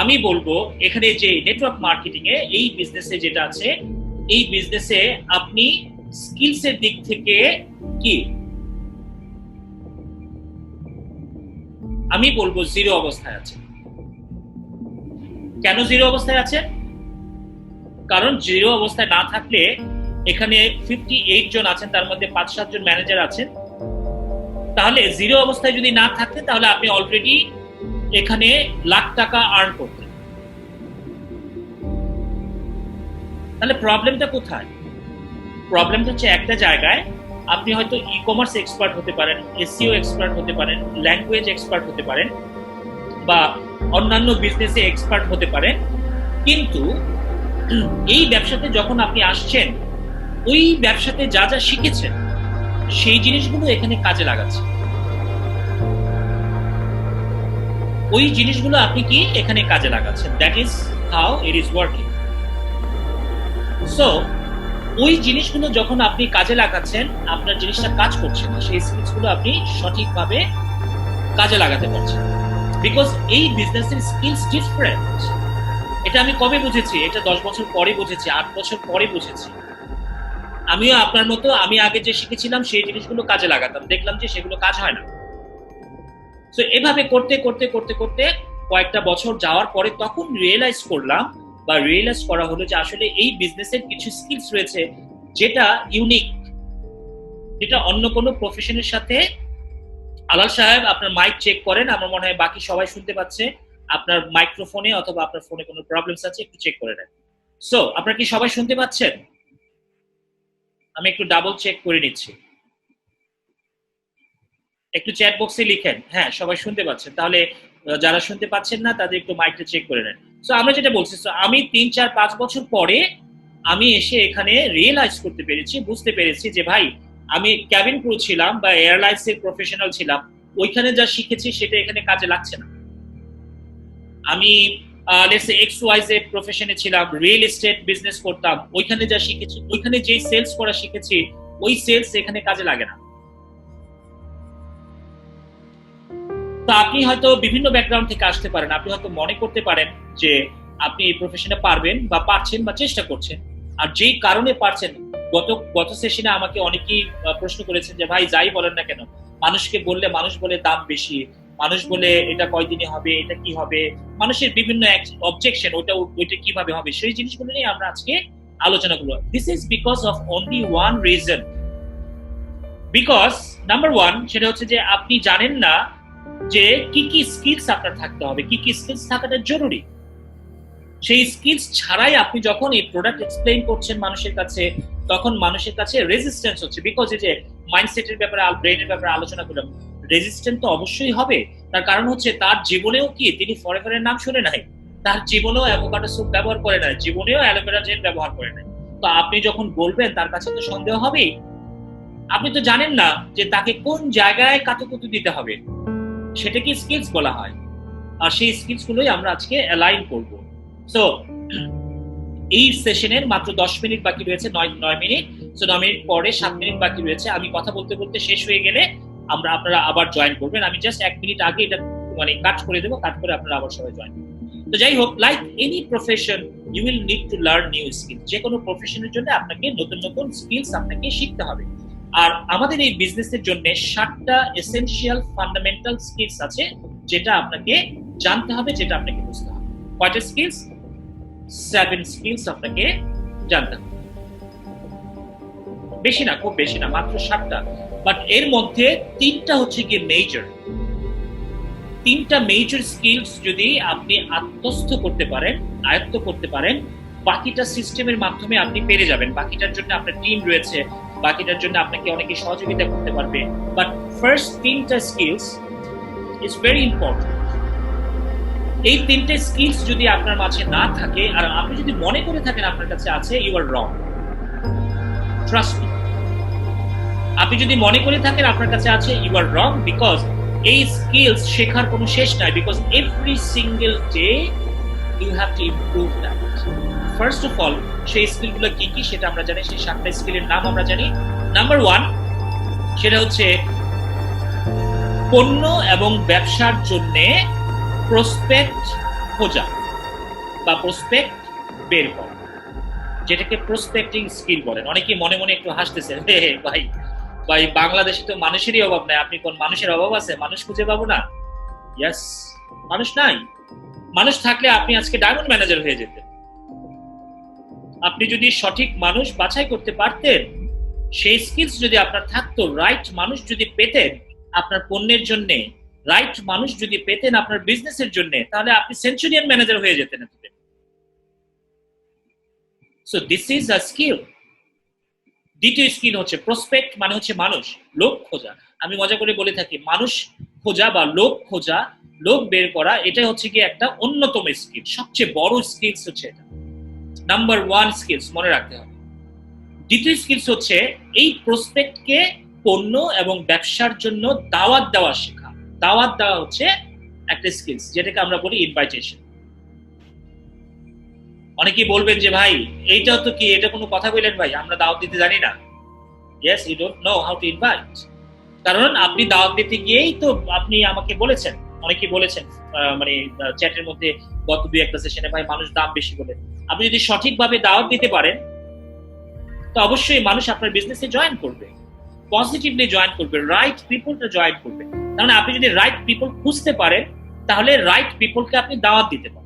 আমি বলবো এখানে যে নেটওয়ার্ক মার্কেটিং এ এই বিজনেসে যেটা আছে, এই বিজনেসে আপনি স্কিলস এর দিক থেকে কি আমি বলবো জিরো অবস্থায় আছে। কেন জিরো অবস্থায় আছে? কারণ জিরো অবস্থায় না থাকলে এখানে 58 জন আছেন, তার মধ্যে 5-7 জন ম্যানেজার আছেন, তাহলে জিরো অবস্থায় যদি না থাকতেন তাহলে আপনি অলরেডি এখানে লাখ টাকা আর্ন করতেন। তাহলে প্রবলেমটা কোথায়? প্রবলেমটা হচ্ছে একটা জায়গায়, আপনি হয়তো ই কমার্স এক্সপার্ট হতে পারেন, এসইও এক্সপার্ট হতে পারেন, ল্যাঙ্গুয়েজ এক্সপার্ট হতে পারেন, বা অন্যান্য বিজনেসে এক্সপার্ট হতে পারেন, কিন্তু এই ব্যবসাতে যখন আপনি আসছেন, ওই ব্যবসাতে যা যা শিখেছেন সেই জিনিসগুলো এখানে কাজে লাগাচ্ছেন। ওই জিনিসগুলো আপনি কি এখানে কাজে লাগাচ্ছেন, that is how it is working. So ওই জিনিসগুলো যখন আপনি কাজে লাগাচ্ছেন, আপনার জিনিসটা কাজ করছে না, সেই স্কিলসগুলো আপনি সঠিকভাবে কাজে লাগাতে পারছেন, বিকজ এই বিজনেসের স্কিলস ডিফারেন্ট। এটা আমি কবে বুঝেছি? এটা 10 বছর পরে বুঝেছি, 8 বছর পরে বুঝেছি। আমিও আপনার মতো, আমি আগে যে শিখেছিলাম সেই জিনিসগুলো কাজে লাগাতাম, দেখলাম যে সেগুলো কাজ হয় না। তো এভাবে করতে করতে করতে করতে কয়েকটা বছর যাওয়ার পরে তখন রিয়েলাইজ করলাম, বা রিয়েলাইজ করা হলো যে আসলে এই বিজনেসের কিছু স্কিলস রয়েছে যেটা ইউনিক, যেটা অন্য কোনো প্রফেশনের সাথে। আলাল সাহেব, আপনার মাইক চেক করেন, আমার মনে হয় বাকি সবাই শুনতে পাচ্ছে। আপনার মাইক্রোফোনে অথবা আপনার ফোনে কোনো প্রবলেমস আছে, একটু চেক করে নেন। সো আপনারা কি সবাই শুনতে পাচ্ছেন? আমি একটু ডাবল চেক করে নিচ্ছি, একটু চ্যাট বক্সে লিখেন হ্যাঁ সবাই শুনতে পাচ্ছেন। তাহলে যারা শুনতে পাচ্ছেন না তাদের একটু মাইকটা চেক করে নেন। সো আমরা যেটা বলছি, আমি 3-4-5 বছর পরে আমি এসে এখানে রিয়েলাইজ করতে পেরেছি, বুঝতে পেরেছি যে ভাই আমি ক্যাবিন ক্রু ছিলাম বা এয়ারলাইন্স এর প্রফেশনাল ছিলাম, ওইখানে যা শিখেছি সেটা এখানে কাজে লাগছে না। আমি লেটস সে XYZ প্রফেশনে ছিলাম, রিয়েল এস্টেট বিজনেস করতাম, ওইখানে যা শিখেছি, ওইখানে যেই সেলস করা শিখেছি, ওই সেলস এখানে কাজে লাগে না। তো আপনি হয়তো বিভিন্ন ব্যাকগ্রাউন্ড থেকে আসতে পারেন, আপনি হয়তো মনে করতে পারেন যে আপনি এই প্রফেশনে পারবেন বা পারছেন বা চেষ্টা করছেন, আর যেই কারণে পারছেন, গত সেশনে আমাকে অনেকেই প্রশ্ন করেছেন যে ভাই যাই বলেন না কেন, মানুষকে বললে মানুষ বলে দাম বেশি, মানুষ বলে এটা কয়দিনে হবে, এটা কি হবে, মানুষের বিভিন্ন অবজেকশন, ওইটা কিভাবে হবে, সেই জিনিসগুলো নিয়ে আমরা আজকে আলোচনা করব। This is because of only one reason, because number one, সেটা হচ্ছে যে আপনি জানেন না যে কি কি স্কিলস আপনার থাকতে হবে, কি কি স্কিলস থাকাটা জরুরি। সেই স্কিলস ছাড়াই আপনি যখন এই প্রোডাক্ট এক্সপ্লেইন করছেন মানুষের কাছে, তখন মানুষের কাছে রেজিস্ট্যান্স হচ্ছে, বিকজ এই যে মাইন্ডসেটের ব্যাপারে, ব্রেনের ব্যাপারে আলোচনা করলাম, রেজিস্ট্যান্ট তো অবশ্যই হবে। তার কারণ হচ্ছে তার জীবনেও কি তিনি ফরএভারের নাম শুনে নাই, তার জীবনেও অ্যাভোকাডো স্যুপ ব্যবহার করে নাই, জীবনেও অ্যালোভেরা জেল ব্যবহার করে নাই। তো আপনি যখন বলবেন তার কাছে তো সন্দেহ হবেই। আপনি তো জানেন না যে তাকে কোন জায়গায় কাতুকুতু দিতে হবে, সেটা কি স্কিলস বলা হয়। আর সেই স্কিলস গুলোই আমরা আজকে অ্যালাইন করব। সো এই সেশনের মাত্র 10 মিনিট বাকি রয়েছে, 9 মিনিট। সো 9 মিনিট পরে 7 মিনিট বাকি রয়েছে। আমি কথা বলতে বলতে শেষ হয়ে গেলে আপনারা আবার জয়েন করবেন। আমি জাস্ট 1 মিনিট আগে এটা মানে কাট করে দেবো, কাট করে আপনারা আবার সবাই জয়েন করবেন। তো যাই হোক, like any profession you will need to learn new skill. যে কোনো প্রফেশনের জন্য আপনাকে নতুন নতুন স্কিলস আপনাকে শিখতে হবে। আর আমাদের এই বিজনেসের জন্য 7টা এসেনশিয়াল ফান্ডামেন্টাল স্কিলস আছে, যেটা আপনাকে জানতে হবে, যেটা আপনাকে বুঝতে হবে। কয়টা স্কিলস? 7 স্কিলস আপনাকে জানতে হবে। বেশি না, খুব বেশি না, মাত্র 7টা। বাট এর মধ্যে 3টা হচ্ছে কি মেজর। 3টা মেজর স্কিলস যদি আপনি আত্মস্থ করতে পারেন, আয়ত্ত করতে পারেন, বাকিটা সিস্টেমের মাধ্যমে আপনি পেরে যাবেন। বাকিটার জন্য আপনার টিম রয়েছে, বাকিটার জন্য আপনাকে অনেকে সহযোগিতা করতে পারবে। বাট ফার্স্ট 3টা স্কিলস ইজ ভেরি ইম্পর্টেন্ট। এই 3টে স্কিলস যদি আপনার মাঝে না থাকে, আর আপনি যদি মনে করে থাকেন আপনার কাছে আছে, you are wrong. Trust me. আপনি যদি মনে করে থাকেন আপনার কাছে আছে, ইউ আর রং, বিকজ এই স্কিলস শেখার কোনো শেষ নাই, because every single day you have to improve that. First of all সেই স্কিলগুলো কি কি সেটা আমরা জানি, সেই 7টা স্কিলের নাম আমরা জানি। নাম্বার 1 সেটা হচ্ছে পণ্য এবং ব্যবসার জন্য প্রসপেক্ট খোঁজা বা প্রসপেক্ট বের করা, যেটাকে প্রসপেক্টিং স্কিল বলেন। অনেকে মনে মনে একটু হাসতেছেন, ভাই ভাই বাংলাদেশে তো মানুষেরই অভাব নাই, আপনি কোন মানুষের অভাব আছে? মানুষ খুঁজে পাবো না? ইয়েস, মানুষ নাই। মানুষ থাকলে আপনি আজকে ডায়মন্ড ম্যানেজার হয়ে যেতেন। আপনি যদি সঠিক মানুষ বাছাই করতে পারতেন, সেই স্কিলস যদি আপনার থাকতো, রাইট মানুষ যদি পেতেন আপনার পণ্যের জন্য, রাইট মানুষ যদি পেতেন আপনার বিজনেসের জন্য, তাহলে আপনি সেঞ্চুরিয়ান ম্যানেজার হয়ে যেতেন। So this is a skill. দ্বিতীয় স্কিল হচ্ছে প্রসপেক্ট, মানে হচ্ছে মানুষ, লোক খোঁজা। আমি মজা করে বলে থাকি মানুষ খোঁজা বা লোক খোঁজা, লোক বের করা, এটা হচ্ছে কি একটা অন্যতম স্কিল, সবচেয়ে বড় স্কিলস হচ্ছে এটা। নাম্বার 1 স্কিলস মনে রাখতে হবে। দ্বিতীয় স্কিলস হচ্ছে এই প্রসপেক্টকে পণ্য এবং ব্যবসার জন্য দাওয়াত দেওয়া শেখা। দাওয়াত দেওয়া হচ্ছে একটা স্কিলস, যেটাকে আমরা বলি ইনভাইটেশন। অনেকেই বলবেন যে ভাই এইটাও তো কি, এটা কোনো কথা বললেন ভাই, আমরা দাওয়াত দিতে জানি না। Yes, you don't know how to invite. কারণ আপনি দাওয়াত দিতে গিয়েই তো আপনি আমাকে বলেছেন, অনেকেই বলেছেন মানে চ্যাটের মধ্যে গত 2-1টা সেশনে, ভাই মানুষ দাম বেশি বলে। আপনি যদি সঠিকভাবে দাওয়াত দিতে পারেন তো অবশ্যই মানুষ আপনার বিজনেসে জয়েন করবে, পজিটিভলি জয়েন করবে, রাইট পিপলটা জয়েন করবে। তাহলে আপনি যদি রাইট পিপল খুঁজতে পারেন তাহলে রাইট পিপলকে আপনি দাওয়াত দিতে পারেন,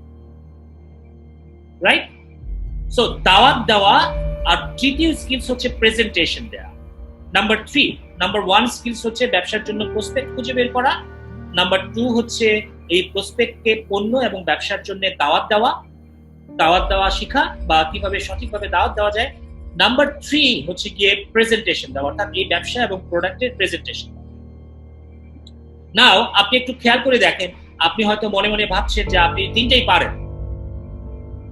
রাইট? সো দাওয়াত দেওয়া। আর তৃতীয় স্কিলস হচ্ছে প্রেজেন্টেশন দেওয়া। নাম্বার 1 স্কিলস হচ্ছে ব্যবসার জন্য প্রসপেক্ট খুঁজে বের করা। নাম্বার 2 হচ্ছে এই প্রসপেক্টকে পণ্য এবং ব্যবসার জন্য দাওয়াত দেওয়া শেখা, বা কিভাবে সঠিকভাবে দাওয়াত দেওয়া যায়। নাম্বার 3 হচ্ছে গিয়ে প্রেজেন্টেশন দেওয়া, অর্থাৎ এই ব্যবসা এবং প্রোডাক্টের প্রেজেন্টেশন। নাও আপনি একটু খেয়াল করে দেখেন, আপনি হয়তো মনে মনে ভাবছেন যে আপনি তিনটেই পারেন।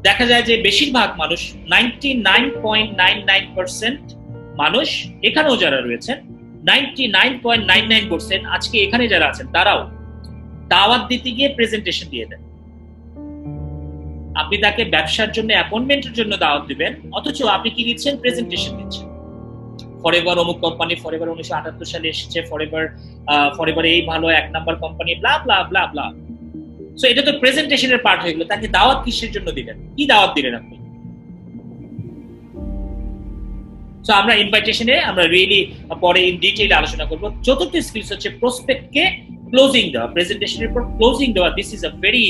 দেখা যায় যে বেশিরভাগ মানুষ, 99.99% মানুষ, এখানেও যারা রয়েছেন 99.99% আজকে এখানে যারা আছেন তারাও দাওয়াত দিতে গিয়ে প্রেজেন্টেশন দিয়ে দেন। আপনি তাকে ব্যবসার জন্য, অ্যাপয়েন্টমেন্টের জন্য দাওয়াত দিবেন, অথচ আপনি কি দিচ্ছেন? প্রেজেন্টেশন দিচ্ছেন। ফরএভার অমুক কোম্পানি, ফরএভার 1978 সালে এসেছে, ফরএভার এই ভালো 1 নাম্বার কোম্পানি, ব্লা ব্লা ব্লা ব্লা। সো এটা তো প্রেজেন্টেশনের পার্ট হয়ে গেল। তাকে দাওয়াত কিসের জন্য দিলেন? কি দাওয়াত দিলেন আপনি? সো আমরা ইনভাইটেশনে আমরা রিয়েলি পরে ইন ডিটেইলে আলোচনা করব। চতুর্থ স্কিলস হচ্ছে প্রসপেক্টকে ক্লোজিং দেওয়া, প্রেজেন্টেশনের পর ক্লোজিং দেওয়া। This is a very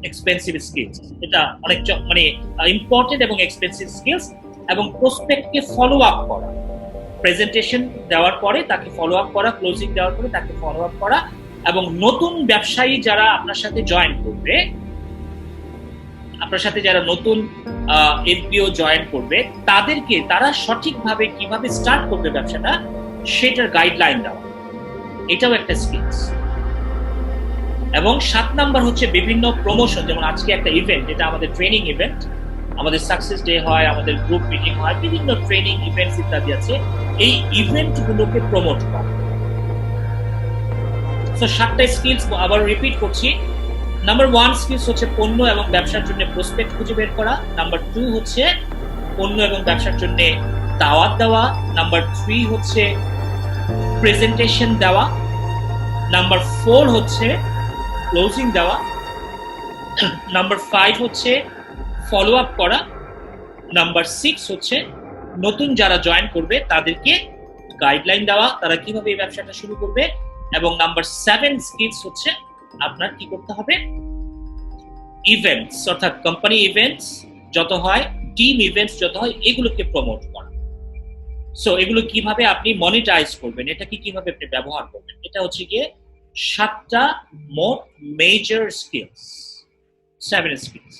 expensive skills. এটা অনেক মানে ইম্পর্টেন্ট এবং এক্সপেন্সিভ স্কিলস। এবং প্রসপেক্টকে ফলো আপ করা, প্রেজেন্টেশন দেওয়ার পরে তাকে ফলো আপ করা, ক্লোজিং দেওয়ার পরে তাকে ফলো আপ করা। এবং নতুন ব্যবসায়ী যারা আপনার সাথে জয়েন করবে, আপনার সাথে যারা নতুন এলপিও জয়েন করবে, তাদেরকে তারা সঠিকভাবে কিভাবে স্টার্ট করবে ব্যবসাটা, সেটার গাইডলাইন দেওয়া, এটাও একটা স্কিলস। এবং 7 নাম্বার হচ্ছে বিভিন্ন প্রমোশন। যেমন আজকে একটা ইভেন্ট, এটা আমাদের ট্রেনিং ইভেন্ট, আমাদের সাকসেস ডে হয়, আমাদের গ্রুপ মিটিং হয়, বিভিন্ন ট্রেনিং ইভেন্টস ইত্যাদি আছে। এই ইভেন্ট গুলোকে প্রমোট করা। সো 7টা স্কিলস আবার রিপিট করছি। নাম্বার 1 স্কিলস হচ্ছে পণ্য এবং ব্যবসার জন্য প্রসপেক্ট খুঁজে বের করা। নাম্বার 2 হচ্ছে পণ্য এবং ব্যবসার জন্য দাওয়াত দেওয়া। নাম্বার 3 হচ্ছে প্রেজেন্টেশন দেওয়া। নাম্বার 4 হচ্ছে ক্লোজিং দেওয়া। নাম্বার 5 হচ্ছে ফলো আপ করা। নাম্বার 6 হচ্ছে নতুন যারা জয়েন করবে তাদেরকে গাইডলাইন দেওয়া, তারা কিভাবে এই ব্যবসাটা শুরু করবে। এবং নাম্বার 7 স্কিলস হচ্ছে আপনার কি করতে হবে? ইভেন্টস, অর্থাৎ কোম্পানি ইভেন্টস যত হয়, টিম ইভেন্টস যত হয়, এগুলোকে প্রমোট করা। সো এগুলো কিভাবে আপনি মনিটাইজ করবেন, এটাকে কিভাবে আপনি ব্যবহার করবেন, এটা হচ্ছে গিয়ে 7টা মোট মেজর স্কিলস, 7 স্কিলস।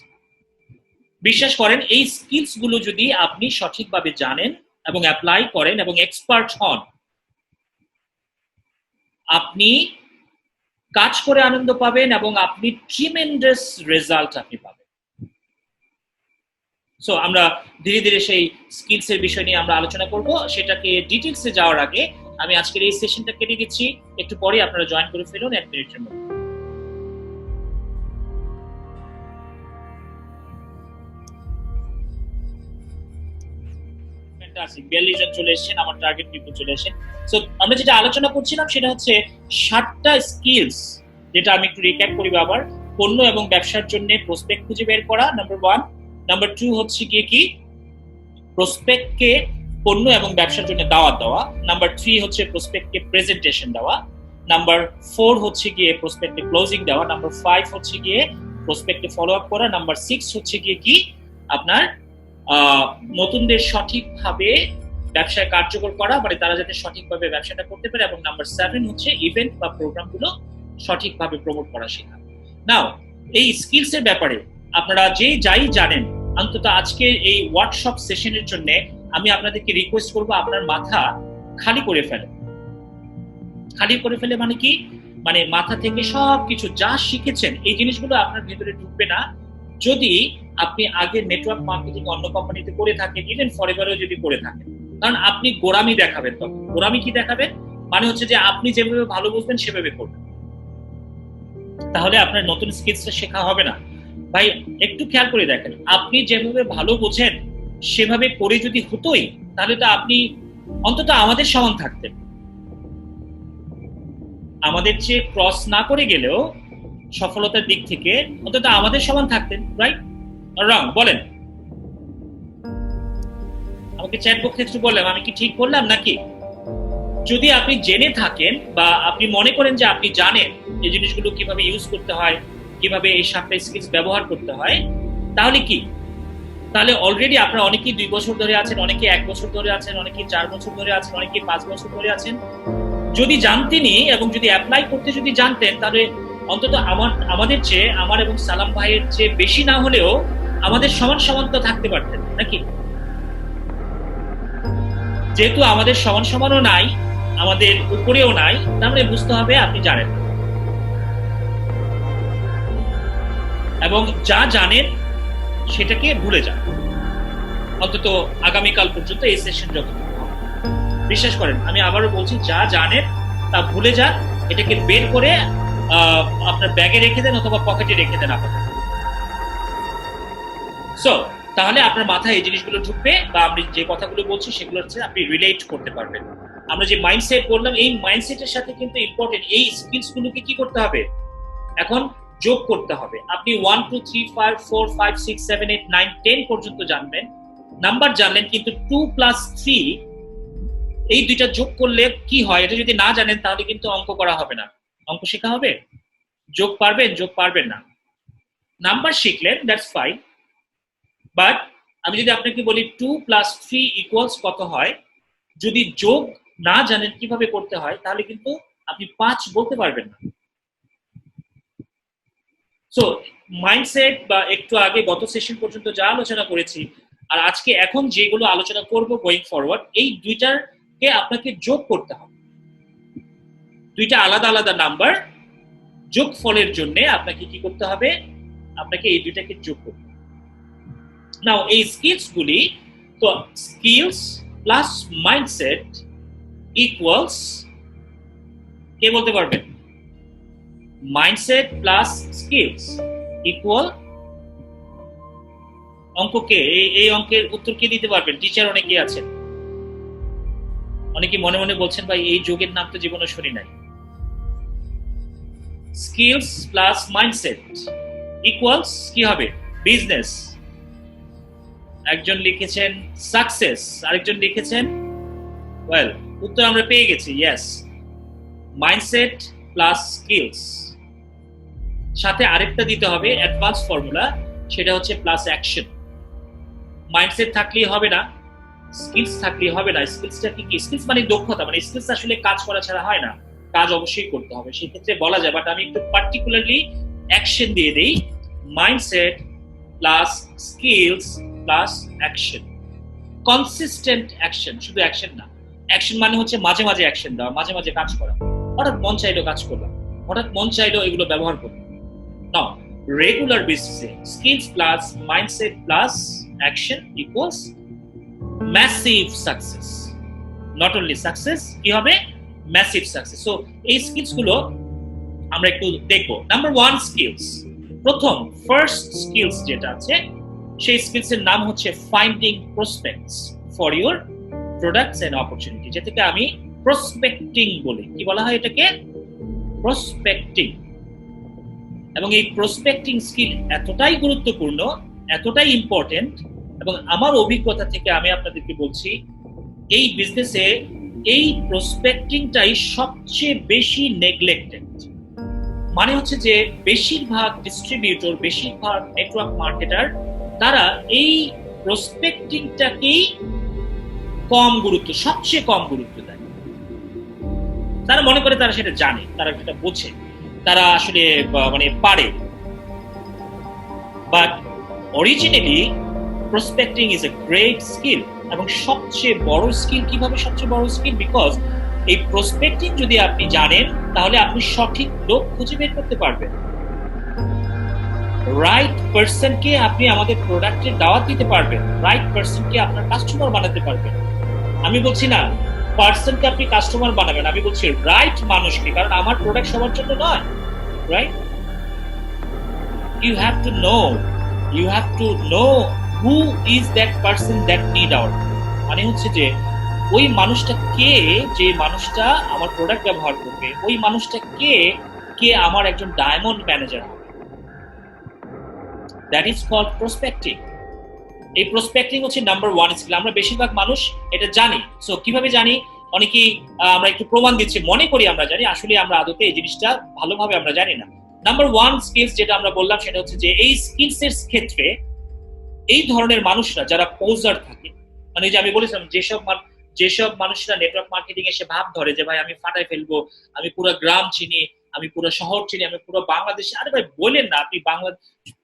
বিশ্বাস করেন এই স্কিলস গুলো যদি আপনি সঠিকভাবে জানেন এবং অ্যাপ্লাই করেন এবং এক্সপার্ট হন, আপনি কাজ করে আনন্দ পাবেন এবং আপনি ট্রিমেন্ডাস রেজাল্ট আপনি পাবেন। সো আমরা ধীরে ধীরে সেই স্কিলস এর বিষয় নিয়ে আমরা আলোচনা করব। সেটাকে ডিটেইলসে যাওয়ার আগে আমি আজকের এই সেশনটা কেটে দিচ্ছি, একটু পরে আপনারা জয়েন করে ফেলুন 1 মিনিটের মধ্যে। ফ্যান্টাস্টিক, 42 জন চলে এসেছেন, আমার টার্গেট পিপল চলে এসেছেন। সো আমরা যেটা আলোচনা করছিলাম সেটা হচ্ছে 7টা স্কিলস, যেটা আমি একটু রিক্যাপ করি আবার। পণ্য এবং ব্যবসার জন্য প্রসপেক্ট খুঁজে বের করা, নাম্বার 1। নাম্বার 2 হচ্ছে গিয়ে কি প্রসপেক্টকে পণ্য এবং ব্যবসার জন্য দাওয়াত দেওয়া। নাম্বার 3 হচ্ছে প্রসপেক্টকে প্রেজেন্টেশন দেওয়া। নাম্বার 4 হচ্ছে গিয়ে প্রসপেক্টে ক্লোজিং দেওয়া। নাম্বার 5 হচ্ছে গিয়ে প্রসপেক্টে ফলো আপ করা। নাম্বার 6 হচ্ছে গিয়ে কি আপনার নতুনদের সঠিকভাবে ব্যবসায় কার্যকর করা, মানে তারা যাতে সঠিকভাবে ব্যবসাটা করতে পারে। এবং নাম্বার 7 হচ্ছে ইভেন্ট বা প্রোগ্রামগুলো সঠিকভাবে প্রমোট করা শেখা। নাও এই স্কিলস এর ব্যাপারে আপনারা যাই জানেন, অন্তত আজকে এই ওয়ার্কশপ সেশনের জন্য আমি আপনাদেরকে রিকোয়েস্ট করব আপনার মাথা খালি করে ফেলে। খালি করে ফেলে মানে কি, মানে মাথা থেকে সবকিছু যা শিখেছেন এই জিনিসগুলো আপনার ভেতরে ঢুকবে না যদি আপনি আগে নেটওয়ার্ক মার্কেটিং অন্য কোম্পানিতে করে থাকেন, ইভেন ফরএভারও যদি করে থাকেন। কারণ আপনি গোড়ামি দেখাবেন। তখন গোড়ামি কি দেখাবেন মানে হচ্ছে যে আপনি যেভাবে ভালো বুঝবেন সেভাবে করবেন, তাহলে আপনার নতুন স্কিলসটা শেখা হবে না। ভাই একটু খেয়াল করে দেখেন, আপনি যেভাবে ভালো বোঝেন সেভাবে করে যদি হতোই, তাহলে তো আপনি অন্তত আমাদের সমান থাকতেন। আমাদের চেয়ে ক্রস না করে গেলেও সফলতার দিক থেকে অন্তত আমাদের সমান থাকতেন, রাইট রং বলেন? আমাকে চ্যাট বক্সে একটু বললাম, আমি কি ঠিক বললাম নাকি? যদি আপনি জেনে থাকেন বা আপনি মনে করেন যে আপনি জানেন এই জিনিসগুলো কিভাবে ইউজ করতে হয়, কিভাবে এই 7টা স্কিলস ব্যবহার করতে হয়, তাহলে কি, তাহলে অলরেডি আপনারা অনেকেই 2 বছর ধরে আছেন, অনেকে 1 বছর ধরে আছেন, অনেকে 4 বছর ধরে আছেন, অনেকে 5 বছর ধরে আছেন। যদি জানতেনই এবং যদি অ্যাপ্লাই করতে যদি জানতেন, তাহলে অন্তত আমাদের চেয়ে, আমার এবং সালাম ভাইয়ের চেয়ে বেশি না হলেও আমাদের সমান সমান তো থাকতে পারতেন নাকি? যেহেতু আমাদের সমান সমানও নাই, আমাদের উপরেও নাই, তার মানে বুঝতে হবে আপনি জানেন এবং যা জানেন সেটাকে ভুলে যান, অন্তত আগামীকাল পর্যন্ত এই সেশন যতটুকু হবে। বিশ্বাস করেন, আমি আবারও বলছি, যা জানেন তা ভুলে যান, এটাকে বের করে আপনার ব্যাগে রেখে দেন অথবা পকেটে রেখে দেন আপাতত। সো তাহলে আপনার মাথায় এই জিনিসগুলো ঢুকবে বা আমি যে কথাগুলো বলছি সেগুলো হচ্ছে আপনি রিলেট করতে পারবেন। আমরা যে মাইন্ডসেট বললাম, এই মাইন্ডসেটের সাথে কিন্তু ইম্পর্টেন্ট এই স্কিলস গুলোকে কি করতে হবে, এখন যোগ করতে হবে। আপনি 1 2 3 5 4 5 6 7 8 9 10 পর্যন্ত জানবেন, নাম্বার জানলেন, কিন্তু 2 + 3 এই দুইটা যোগ করলে কি হয় এটা যদি না জানেন তাহলে কিন্তু অঙ্ক করা হবে না। অঙ্ক শেখা হবে, যোগ পারবেন, যোগ পারবেন না। নাম্বার শিখলেন, দ্যাটস ফাইন, বাট আমি যদি আপনাকে বলি 2 + 3 = কত হয়, যদি যোগ না জানেন কিভাবে করতে হয় তাহলে কিন্তু আপনি 5 বলতে পারবেন না। সো মাইন্ডসেট বা একটু আগে গত সেশন পর্যন্ত যা আলোচনা করেছি আর আজকে এখন যেগুলো আলোচনা করব গোয়িং ফরওয়ার্ড, এই দুইটাকে আপনাকে যোগ করতে হবে। দুইটা আলাদা আলাদা নাম্বার, যোগফলের জন্য আপনাকে কি করতে হবে, আপনাকে এই দুইটাকে যোগ করতে হবে। নাও এই স্কিলস গুলি, তো স্কিলস প্লাস মাইন্ডসেট ইকুয়ালস, কে বলতে পারবেন? মাইন্ডসেট প্লাস স্কিলস ইকুয়াল অঙ্ককে, এই অঙ্কের উত্তর কে দিতে পারবেন? টিচার অনেকে আছেন, অনেকে মনে মনে বলছেন ভাই এই যোগের নাম তো জীবনে শুনি নাই। স্কিলস প্লাস মাইন্ডসেট ইকুয়ালস কি হবে? বিজনেস। একজন লিখেছেন সাকসেস, আরেকজন লিখেছেন ওয়েল। উত্তর আমরা পেয়ে গেছি, ইয়েস, মাইন্ডসেট প্লাস স্কিলস। সাথে আরেকটা দিতে হবে অ্যাডভান্স ফর্মুলা, সেটা হচ্ছে প্লাস অ্যাকশন। মাইন্ডসেট থাকলেই হবে না, স্কিলস থাকলেই হবে না। স্কিলসটা কি? স্কিলস মানে দক্ষতা, মানে স্কিলস আসলে কাজ করা ছাড়া হয় না, কাজ অবশ্যই করতে হবে, সেক্ষেত্রে বলা যায়। বাট আমি একটু পার্টিকুলারলি অ্যাকশন দিয়ে দিই, mindset plus skills plus action, consistent action, শুধু অ্যাকশন না। অ্যাকশন মানে হচ্ছে মাঝে মাঝে অ্যাকশন দেওয়া, মাঝে মাঝে কাজ করা। হঠাৎ মন চাইলো কাজ করলাম, হঠাৎ মন চাইলো এগুলো ব্যবহার করলাম। নাও রেগুলার বেসিসে skills plus mindset plus action equals massive success. Not only success, কি হবে, ম্যাসিভ সাকসেস। সো এই স্কিলস গুলো আমরা একটু দেখবো। নাম্বার 1 স্কিলস, প্রথম ফার্স্ট স্কিলস যেটা আছে সেই স্কিলস এর নাম হচ্ছে finding prospects for your products and opportunity, যেটাকে আমি প্রসপেক্টিং বলি। কি বলা হয় এটাকে? প্রসপেক্টিং। এবং এই প্রসপেক্টিং স্কিল এতটাই গুরুত্বপূর্ণ, এতটাই ইম্পর্টেন্ট, এবং আমার অভিজ্ঞতা থেকে আমি আপনাদেরকে বলছি এই বিজনেসে এই প্রসপেক্টিংটাই সবচেয়ে বেশি নেগলেক্টেড। মানে হচ্ছে যে বেশিরভাগ ডিস্ট্রিবিউটর, বেশিরভাগ নেটওয়ার্ক মার্কেটার তারা এই প্রসপেক্টিংটাকেই কম গুরুত্ব, সবচেয়ে কম গুরুত্ব দেয়। তারা মনে করে তারা সেটা জানে, তারা সেটা বোঝে, তারা আসলে মানে পারে। But originally prospecting is a great skill, এবং সবচেয়ে বড় স্কিল। কিভাবে সবচেয়ে বড় স্কিল? বিকজ এই প্রসপেক্টিং যদি আপনি জানেন তাহলে আপনি সঠিক লোক খুঁজে বের করতে পারবেন। রাইট পারসনকে আপনি আমাদের প্রোডাক্টের দাওয়াত দিতে পারবেন, রাইট পারসনকে আপনার কাস্টমার বানাতে পারবেন। আমি বলছি না পারসনকে আপনি কাস্টমার বানাবেন, আমি বলছি রাইট মানুষকে, কারণ আমার প্রোডাক্ট সবার জন্য নয়। Right? you have to know who is that person that need our, মানে হচ্ছে যে ওই মানুষটা কে, যে মানুষটা আমার প্রোডাক্ট ব্যবহার করবে, ওই মানুষটা কে, কে আমার একজন ডায়মন্ড ম্যানেজার হবে। That is called prospecting. এই প্রসপেক্টিং হচ্ছে নাম্বার 1 স্কিল। আমরা বেশিরভাগ মানুষ এটা জানি। সো কিভাবে জানি? অনেকেই আমরা একটু প্রমাণ দিচ্ছি, মনে করি আমরা জানি, আসলে আমরা আদতে এই জিনিসটা ভালোভাবে আমরা জানি না। নাম্বার 1 স্কিলস যেটা আমরা বললাম সেটা হচ্ছে যে এই স্কিলস এর ক্ষেত্রে এই ধরনের মানুষরা যারা পোজার থাকে, মানে যে আমি বলেছিলাম যেসব মানুষরা নেটওয়ার্ক মার্কেটিং এসে ভাব ধরে যে ভাই আমি ফাটাই ফেলবো, আমি পুরো গ্রাম চিনি, আমি পুরো শহর চিনি, আমি পুরো বাংলাদেশ। আরে ভাই বলেন না, আপনি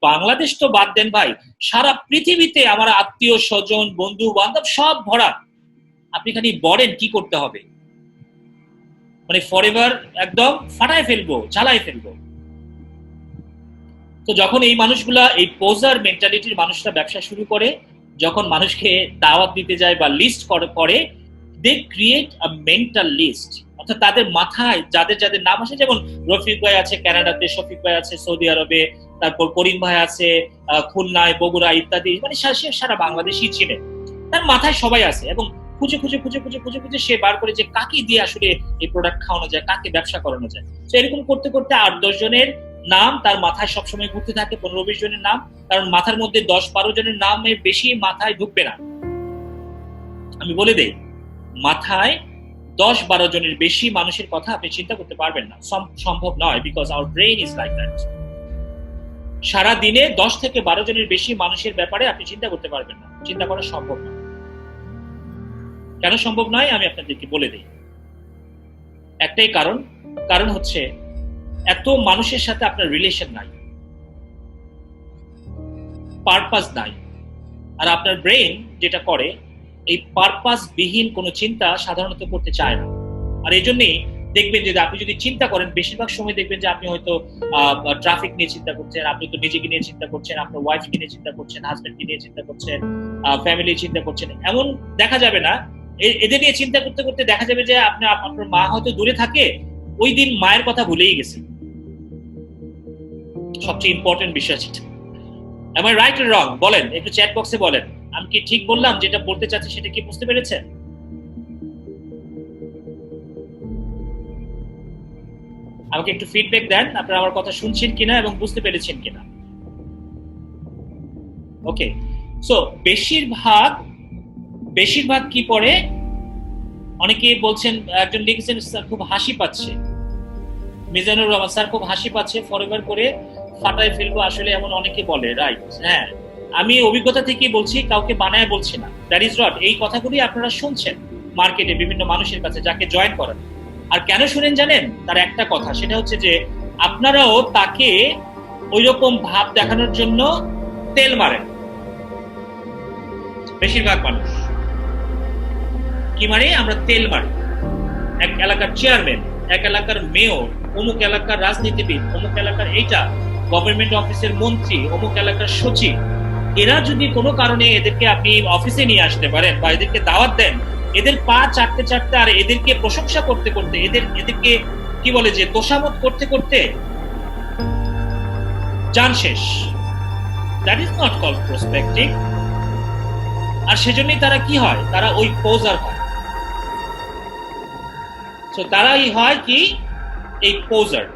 বাংলাদেশ তো বাদ দেন ভাই, সারা পৃথিবীতে আমার আত্মীয় স্বজন, বন্ধু বান্ধব সব ভরা। আপনি খালি বলেন কি করতে হবে, মানে ফরএভার একদম ফাটাই ফেলবো, চালাই ফেলবো। তো যখন এই মানুষগুলা, এই পোজার মেন্টালিটির মানুষরা ব্যবসা শুরু করে, যখন মানুষকে দাওয়াত দিতে যায় বা লিস্ট করে, they create a mental list. অর্থাৎ তাদের মাথায় যাদের যাদের নাম আসে, যেমন রফিক ভাই আছে কানাডাতে, শফিক ভাই আছে সৌদি আরবে, তারপর করিম ভাই আছে খুলনায়, বগুড়া ইত্যাদি, মানে সারা বাংলাদেশই চিনে, তার মাথায় সবাই আছে। এবং খুঁজে খুঁজে খুঁজে খুঁজে খুঁজে খুঁজে সে বার করে যে কাকে দিয়ে আসলে এই প্রোডাক্ট খাওয়ানো যায়, কাকে ব্যবসা করানো যায়। তো এরকম করতে করতে 8-10 জনের নাম তার মাথায় সবসময় ঘুরতে থাকে, 15-20 জনের নাম, কারণ মাথার মধ্যে 10-12 জনের নামের বেশি মাথায় ঢুকবে না। আমি বলে দেই, মাথায় 10-12 জনের বেশি মানুষের কথা আপনি চিন্তা করতে পারবেন না, সম্ভব নয়, because our brain is like that. সারা দিনে 10 থেকে 12 জনের বেশি মানুষের ব্যাপারে আপনি চিন্তা করতে পারবেন না, চিন্তা করা সম্ভব না। কেন সম্ভব নয় আমি আপনাদেরকে বলে দিই। একটাই কারণ হচ্ছে এত মানুষের সাথে আপনার রিলেশন নাই, পারপাস নাই। আর আপনার ব্রেইন যেটা করে, এই পারপাস বিহীন কোনো চিন্তা সাধারণত করতে চায় না। আর এই জন্যই দেখবেন যে আপনি যদি চিন্তা করেন, বেশিরভাগ সময় দেখবেন যে আপনি হয়তো ট্রাফিক নিয়ে চিন্তা করছেন, আপনি তো নিজেকে নিয়ে চিন্তা করছেন, আপনার ওয়াইফকে নিয়ে চিন্তা করছেন, হাজবেন্ডকে নিয়ে চিন্তা করছেন, ফ্যামিলি চিন্তা করছেন। এমন দেখা যাবে না, এদের নিয়ে চিন্তা করতে করতে দেখা যাবে যে আপনার মা হয়তো দূরে থাকে, ওই দিন মায়ের কথা ভুলেই গেছে। সবচেয়ে ইম্পর্টেন্ট বিষয় সেটা। Am I right or wrong? বলেন একটু চ্যাট বক্সে বলেন, আমি কি ঠিক বললাম? যেটা বলতে চাচ্ছি সেটা কি বুঝতে পেরেছেন? আমাকে একটু ফিডব্যাক দেন, আপনারা আমার কথা শুনছেন কিনা এবং বুঝতে পেরেছেন কিনা। ওকে, সো বেশিরভাগ কি পড়ে, অনেকে বলছেন, একজন লিখেছেন স্যার খুব হাসি পাচ্ছে, মিজানুর রহমান স্যার খুব হাসি পাচ্ছে, ফরএভার করে ফাটায় ফেলবো, আসলে এমন অনেকে বলে। রাইট, হ্যাঁ, আমি অভিজ্ঞতা থেকে বলছি, কাউকে বানায় বলছি না। দ্যাট ইজ নট, এই কথাগুলি আপনারা শুনছেন মার্কেটে বিভিন্ন মানুষের কাছে যাকে জয়েন করেন। আর কেন শুনেন জানেন? তার একটা কথা, সেটা হচ্ছে যে আপনারাও তাকে ওই রকম ভাব দেখানোর জন্য তেল মারেন। বেশিরভাগ মানুষ কি মানে, আমরা তেল মারি। এক এলাকার চেয়ারম্যান, এক এলাকার মেয়র, অমুক এলাকার রাজনীতিবিদ, অমুক এলাকার এইটা গভর্নমেন্ট অফিসের মন্ত্রী, অমুক এলাকার সচিব, এরা যদি কোনো কারণে এদেরকে আপনি অফিসে নিয়ে আসতে পারেন বা এদেরকে দাওয়াত দেন, এদের পা চাটতে চাটতে আর এদেরকে প্রশংসা করতে করতে এদেরকে কি বলে যে তোষামত করতে করতে জান শেষ। That is not called prospecting. আর সেজন্যই তারা কি হয়, তারা ওই পোজার হয়। তো তারাই হয় কি এই পোজার।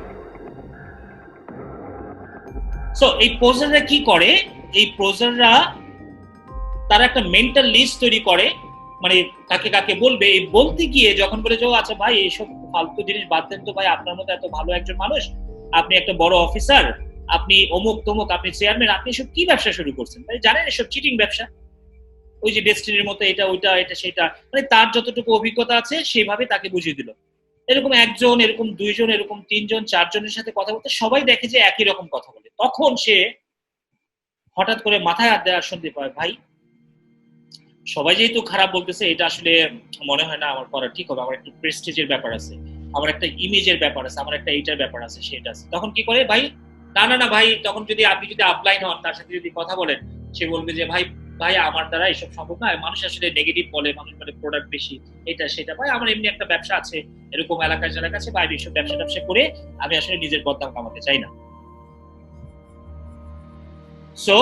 সো এই পোজাররা কি করে, এই পোজাররা তারা একটা মেন্টাল লিস্ট তৈরি করে, মানে কাকে কাকে বলবে। এই বলতে গিয়ে যখন বলে যে আচ্ছা ভাই এইসব ফালতু জিনিস বাদ দেন তো ভাই, আপনার মতো এত ভালো একজন মানুষ, আপনি একটা বড় অফিসার, আপনি অমুক তমুক, আপনি চেয়ারম্যান, আপনি এসব কি ব্যবসা শুরু করছেন ভাই? জানেন এসব চিটিং ব্যবসা, ওই যে ডেস্টিনির মতো এটা ওইটা এটা সেটা, মানে তার যতটুকু অভিজ্ঞতা আছে সেইভাবে তাকে বুঝিয়ে দিল। এরকম একজন, এরকম দুইজন, এরকম তিনজন, চারজনের সাথে কথা বলতে সবাই দেখে যে একই রকম কথা বলে। তখন সে হঠাৎ করে মাথায় হাত দেওয়ার শুনতে পায়, ভাই সবাই যেহেতু খারাপ বলতেছে, এটা আসলে মনে হয় না আমার করা ঠিক হবে, আমার একটু প্রেস্টিজের ব্যাপার আছে, আমার একটা ইমেজের ব্যাপার আছে, আমার একটা এইটার ব্যাপার আছে, সেটা আছে। তখন কি করে ভাই, না না না ভাই, তখন যদি আপনি যদি আপলাইন হন, তার সাথে যদি কথা বলেন, সে বলবে যে ভাই ভাই আমার দ্বারা এসব সম্ভব না। মানুষ আসলে নেগেটিভ বলে, মানুষ বলে প্রোডাক্ট বেশি, এটা সেটা। ভাই আমার এমনি একটা ব্যবসা আছে, এরকম এলাকায় যারা কাছে বাইরে এইসব ব্যবসা ট্যাবসা করে আমি আসলে নিজের বদনাম কামাতে চাই না। সো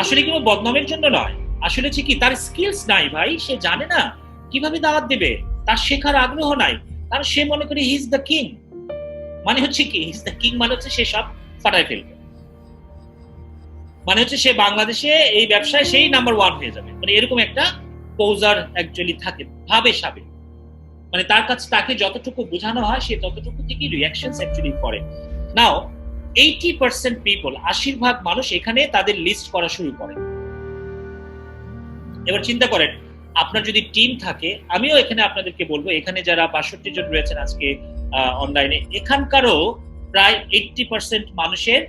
আসলে কোনো বদনামের জন্য নয়, আসলে হচ্ছে কি তার স্কিলস নাই ভাই, সে জানে না কিভাবে দাওয়াত দেবে, তার শেখার আগ্রহ নাই, কারণ সে মনে করে হি ইজ দ্য কিং। মানে হচ্ছে কি হি ইজ দ্য কিং, মানে হচ্ছে সে সব ফাটায় ফেলবে, মানে হচ্ছে সে বাংলাদেশে এই ব্যবসায় সেই নাম্বার ওয়ান হয়ে যাবে, মানে এরকম একটা পোজার অ্যাকচুয়ালি থাকে, ভাবে সাবে। মানে তার কাছে তাকে যতটুকু বোঝানো হয় সে ততটুকু থেকে রিঅ্যাকশনস অ্যাকচুয়ালি করে। নাও 80% পিপল, 80% মানুষ এখানে তাদের লিস্ট করা শুরু করে। এবার চিন্তা করেন, আপনার যদি টিম থাকে, আমিও এখানে আপনাদেরকে বলবো, এখানে যারা ৬২ জন রয়েছেন আজকে অনলাইনে, এখানকারও প্রায় 80% মানুষের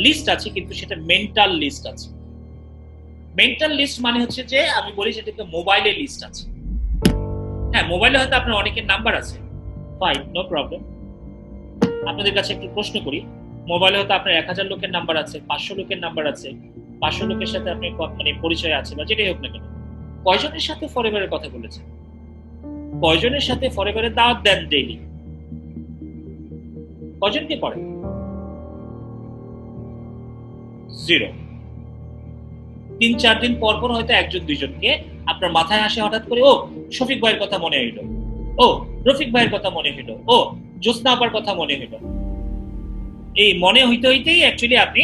লিস্ট আছে, কিন্তু সেটা মেন্টাল লিস্ট আছে। মেন্টাল লিস্ট মানে হচ্ছে যে আমি বলি সেটাকে মোবাইলে লিস্ট আছে। হ্যাঁ, মোবাইলে হয়তো আপনার অনেকের নাম্বার আছে, ফাইন, নো প্রবলেম। আপনাদের কাছে একটু প্রশ্ন করি, মোবাইলে হয়তো আপনার ১০০০ লোকের নাম্বার আছে, ৫০০ লোকের নাম্বার আছে, ৫০০ লোকের সাথে আপনি মানে পরিচয় আছে বা যেটাই হোক না কেন, কয়জনের সাথে ফরএভারের কথা বলেছেন? কয়জনের সাথে ফরএভারের দাওয়াত দেন ডেইলি? কয়জনকে করেন? জিরো। ৩-৪ দিন পর পর হয়তো একজন দুইজনকে আপনার মাথায় আসে হঠাৎ করে, ও শফিক ভাইয়ের কথা মনে হইল, ও রফিক ভাইয়ের কথা মনে হইল, ও জ্যোৎস্না আপার কথা মনে হইল। এই মনে হইতে হইতেই অ্যাকচুয়ালি আপনি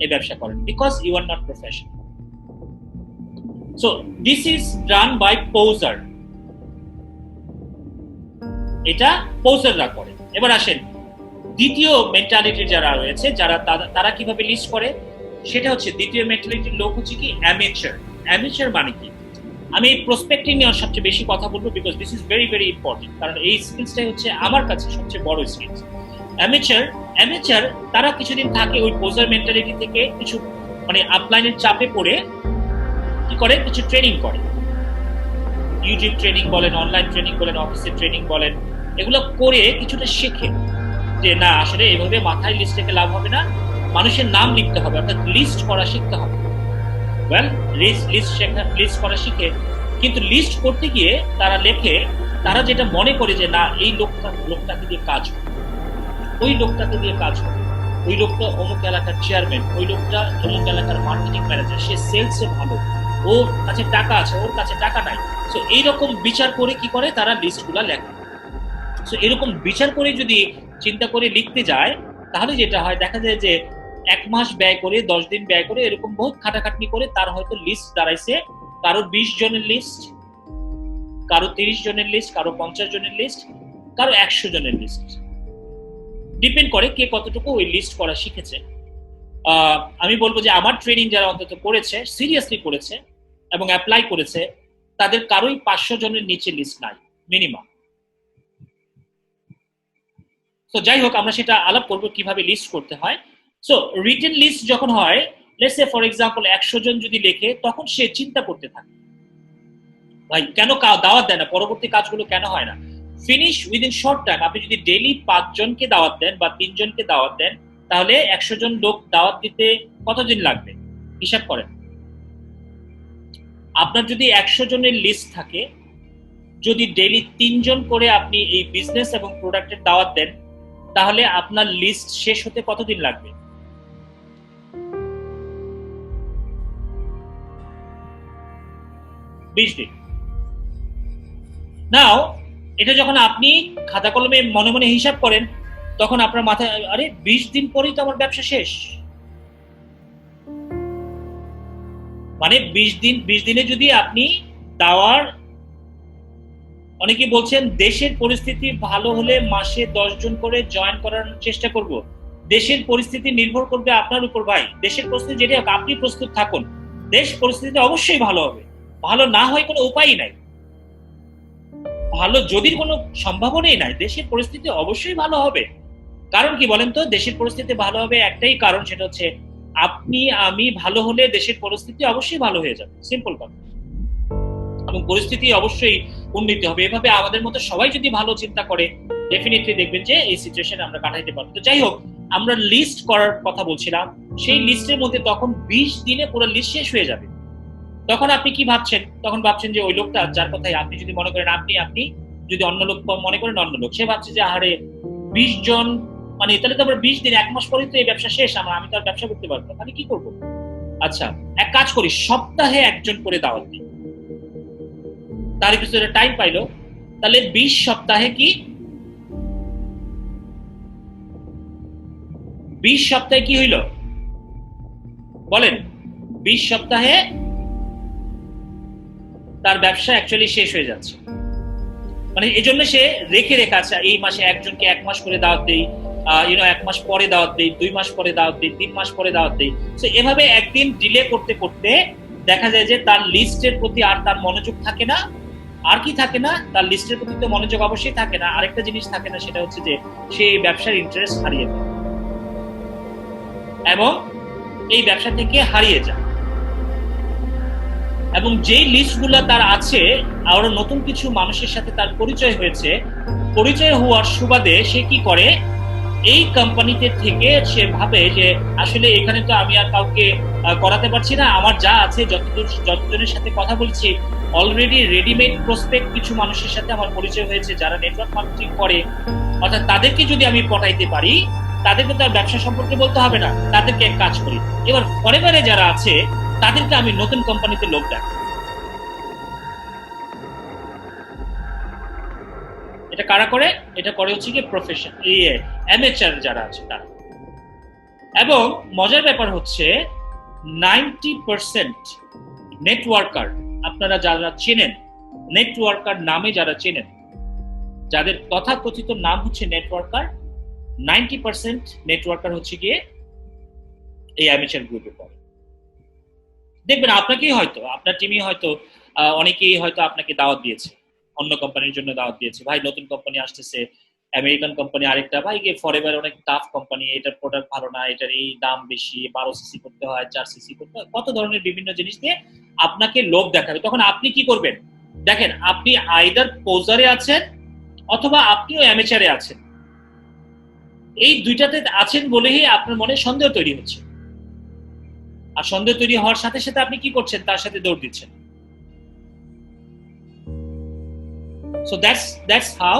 এই ব্যবসা করেন, because you are not professional. So this is done by poser, এটা পোজাররা করে। এবার আসেন দ্বিতীয় মেন্টালিটির যারা রয়েছে, যারা তারা কিভাবে লিস্ট করে, সেটা হচ্ছে দ্বিতীয় মেন্টালিটির লোক হচ্ছে কি অ্যামেচার। অ্যামেচার মানে কি? আমি এই প্রসপেক্টিং নিয়ে সবচেয়ে বেশি কথা বলবো, because this is very very important, কারণ এই স্কিলসটাই হচ্ছে আমার কাছে সবচেয়ে বড় স্কিলস। অ্যামেচার তারা কিছুদিন থাকে ওই পোজার মেন্টালিটি থেকে, কিছু মানে আপলাইনের চাপে পড়ে কি করে, কিছু ট্রেনিং করে, ইউটিউব ট্রেনিং বলেন, অনলাইন ট্রেনিং বলেন, অফিসের ট্রেনিং বলেন, এগুলো করে কিছুটা শেখে যে না আসলে এভাবে মাথায় লিস্ট থেকে লাভ হবে না, মানুষের নাম লিখতে হবে, অর্থাৎ লিস্ট করা শিখতে হবে। ওয়েল, লিস্ট করা শিখে, কিন্তু লিস্ট করতে গিয়ে তারা লেখে, তারা যেটা মনে করে যে না এই লোকটাকে দিয়ে কাজ হবে, ওই লোকটাকে দিয়ে কাজ হবে, ওই লোকটা অমুক এলাকার চেয়ারম্যান, ওই লোকটা অমুক এলাকার মার্কেটিং ম্যানেজার, সে সেলসে ভালো, ওর কাছে টাকা আছে, ওর কাছে টাকা নাই। সো এইরকম বিচার করে কি করে তারা লিস্টগুলা লেখে। সো এরকম বিচার করে যদি চিন্তা করে লিখতে যায়, তাহলে যেটা হয় দেখা যায় যে ১ মাস ব্যয় করে, ১০ দিন ব্যয় করে, এরকম বহুত খাটাখাটনি করে তার হয়তো লিস্ট দাঁড়াইছে কারো ২০ জনের লিস্ট, কারো ৩০ জনের লিস্ট, কারো ৫০ জনের লিস্ট, কারো ১০০ জনের লিস্ট। ডিপেন্ড করে কে কতটুকু ওই লিস্ট করা শিখেছে। আমি বলবো যে আমার ট্রেনিং যারা অন্তত করেছে, সিরিয়াসলি করেছে এবং অ্যাপ্লাই করেছে, তাদের কারোই ৫০০ জনের নিচে লিস্ট নাই মিনিমাম। তো যাই হোক, আমরা সেটা আলাপ করবো কিভাবে লিস্ট করতে হয়। সো রিটেন লিস্ট যখন হয়, লেটস সে ফর এক্সাম্পল ১০০ জন যদি লেখে, তখন সে চিন্তা করতে থাকে, ভাই কেন দাওয়াত দেয় না, পরবর্তী কাজগুলো কেন হয় না, ফিনিশ উইদিন শর্ট টাইম। আপনি যদি ডেইলি ৫ জনকে দাওয়াত দেন বা ৩ জনকে দাওয়াত দেন, তাহলে ১০০ জন লোক দাওয়াত দিতে কতদিন লাগবে হিসাব করেন। আপনার যদি ১০০ জনের লিস্ট থাকে, যদি ডেইলি 3 জন করে আপনি এই বিজনেস এবং প্রোডাক্টের দাওয়াত দেন, তাহলে আপনার লিস্ট শেষ হতে কতদিন লাগবে? 20 দিন। নাও এটা যখন আপনি খাতা কলমে মনে মনে হিসাব করেন, তখন আপনার মাথায় আরে 20 দিন পরেই তো আমার ব্যবসা শেষ। মানে 20 দিনে যদি আপনি দাওয়ার, অনেকে বলছেন দেশের পরিস্থিতি ভালো হলে মাসে 10 জন করে জয়েন করার চেষ্টা করব। দেশের পরিস্থিতি নির্ভর করবে আপনার উপর ভাই। দেশের পরিস্থিতি যেটা হোক, আপনি প্রস্তুত থাকুন। দেশ পরিস্থিতি অবশ্যই ভালো হবে, ভালো না হয় কোনো উপায়ই নাই। ভালো যদি কোনো সম্ভাবনাই নাই, দেশের পরিস্থিতি অবশ্যই ভালো হবে। কারণ কি বলেন তো? দেশের পরিস্থিতি ভালো হবে একটাই কারণ, সেটা হচ্ছে আপনি আমি ভালো হলে দেশের পরিস্থিতি অবশ্যই ভালো হয়ে যাবে। সিম্পল কথা। এবং পরিস্থিতি অবশ্যই উন্নতি হবে। এভাবে আমাদের মতো সবাই যদি ভালো চিন্তা করে, ডেফিনেটলি দেখবেন যে এই সিচুয়েশন আমরা কাটাইতে পারবো। তো যাই হোক, আমরা লিস্ট করার কথা বলছিলাম। সেই লিস্টের মধ্যে তখন 20 দিনে পুরো লিস্ট শেষ হয়ে যাবে। তখন আপনি কি ভাবছেন? তখন ভাবছেন যে ওই লোকটা যার কথাই আপনি যদি মনে করেন আপনি যদি অন্য লোক মনে করেন অন্য লোক, সে ভাবছে যে আরে 20 জন, মানে তাহলে তো আমরা 20 দিন, 1 মাস পরেই তো এই ব্যবসা শেষ, আমি তো আর ব্যবসা করতে পারবো না, তাহলে কি করবো? আচ্ছা, এক কাজ করি, সপ্তাহে 1 জন করে দাওয়াত দিই। তার পিছনে টাইম পাইলো, তাহলে 20 সপ্তাহে কি 20 সপ্তাহে কি হইল বলেন? 20 সপ্তাহে তার ব্যবসা অ্যাকচুয়ালি শেষ হয়ে যাচ্ছে। মানে এই জন্য সে রেখে আছে, এই মাসে 1 জনকে 1 মাস করে দাওয়াত দেই, 1 মাস পরে দাওয়াত দেই, 2 মাস পরে দাওয়াত দেই, 3 মাস পরে দাওয়াত দেই। তো এভাবে একদিন ডিলে করতে করতে দেখা যায় যে তার লিস্টের প্রতি আর তার মনোযোগ থাকে না। আর কি থাকে না? তার লিস্টের প্রতি তো মনোযোগ অবশ্যই থাকে না, আরেকটা জিনিস থাকে না, সেটা হচ্ছে যে সে ব্যবসার ইন্টারেস্ট হারিয়ে ফেলে এবং এই ব্যবসা থেকে হারিয়ে যায়। এবং যেই লিস্টগুলো তার আছে, আরো নতুন কিছু মানুষের সাথে তার পরিচয় হয়েছে, পরিচয় হওয়ার সুবাদে সে কি করে, এই কোম্পানিতে থেকে সে ভাবে যে আসলে এখানে তো আমি আর কাউকে করাতে পারছি না, আমার যা আছে যতজনের সাথে কথা বলছি অলরেডি রেডিমেড প্রসপেক্ট কিছু মানুষের সাথে আমার পরিচয় হয়েছে যারা নেটওয়ার্ক মার্কেটিং করে, অর্থাৎ তাদেরকে যদি আমি পটাইতে পারি, তাদেরকে তার ব্যবসা সম্পর্কে বলতে হবে না, তাদেরকে এক কাজ করি, এবার ফরেভারে যারা আছে তাদেরকে আমি নতুন কোম্পানিতে লোক ডাকি। এটা কারা করে? এটা করে হচ্ছে কি প্রফেশন, অ্যামেচার যারা আছে তারা। এবং মজার ব্যাপার হচ্ছে 90% নেটওয়ার্কার, আপনারা যারা চেনেন, নেটওয়ার্কার নামে যারা চেনেন, যাদের তথাকথিত নাম হচ্ছে নেটওয়ার্কার, 90% নেটওয়ার্কার হচ্ছে গিয়ে এই অ্যামেচার গ্রুপে পড়ে। দেখবেন আপনাকেই হয়তো, আপনার টিমই হয়তো অনেকেই হয়তো আপনাকে দাওয়াত দিয়েছে, অন্য কোম্পানির জন্য দাওয়াত দিয়েছে, ভাই নতুন কোম্পানি আসতেছে, আমেরিকান কোম্পানি, আরেকটা ভাই গিয়ে ফরএভার অনেক টাফ কোম্পানি, এটার প্রোডাক্ট ভালো না, এটার এই দাম বেশি, 12 সিসি করতে হয়, 4 সিসি করতে হয়, কত ধরনের বিভিন্ন জিনিস দিয়ে আপনাকে লোভ দেখাবে। তখন আপনি কি করবেন? দেখেন, আপনি আইদার পোজারে আছেন অথবা আপনিও অ্যামেচারে আছেন। এই দুইটাতে আছেন বলেই আপনার মনে সন্দেহ তৈরি হচ্ছে, আর সন্দেহ তৈরি হওয়ার সাথে সাথে আপনি কি করছেন? তার সাথে দৌড় দিচ্ছেন। So that's how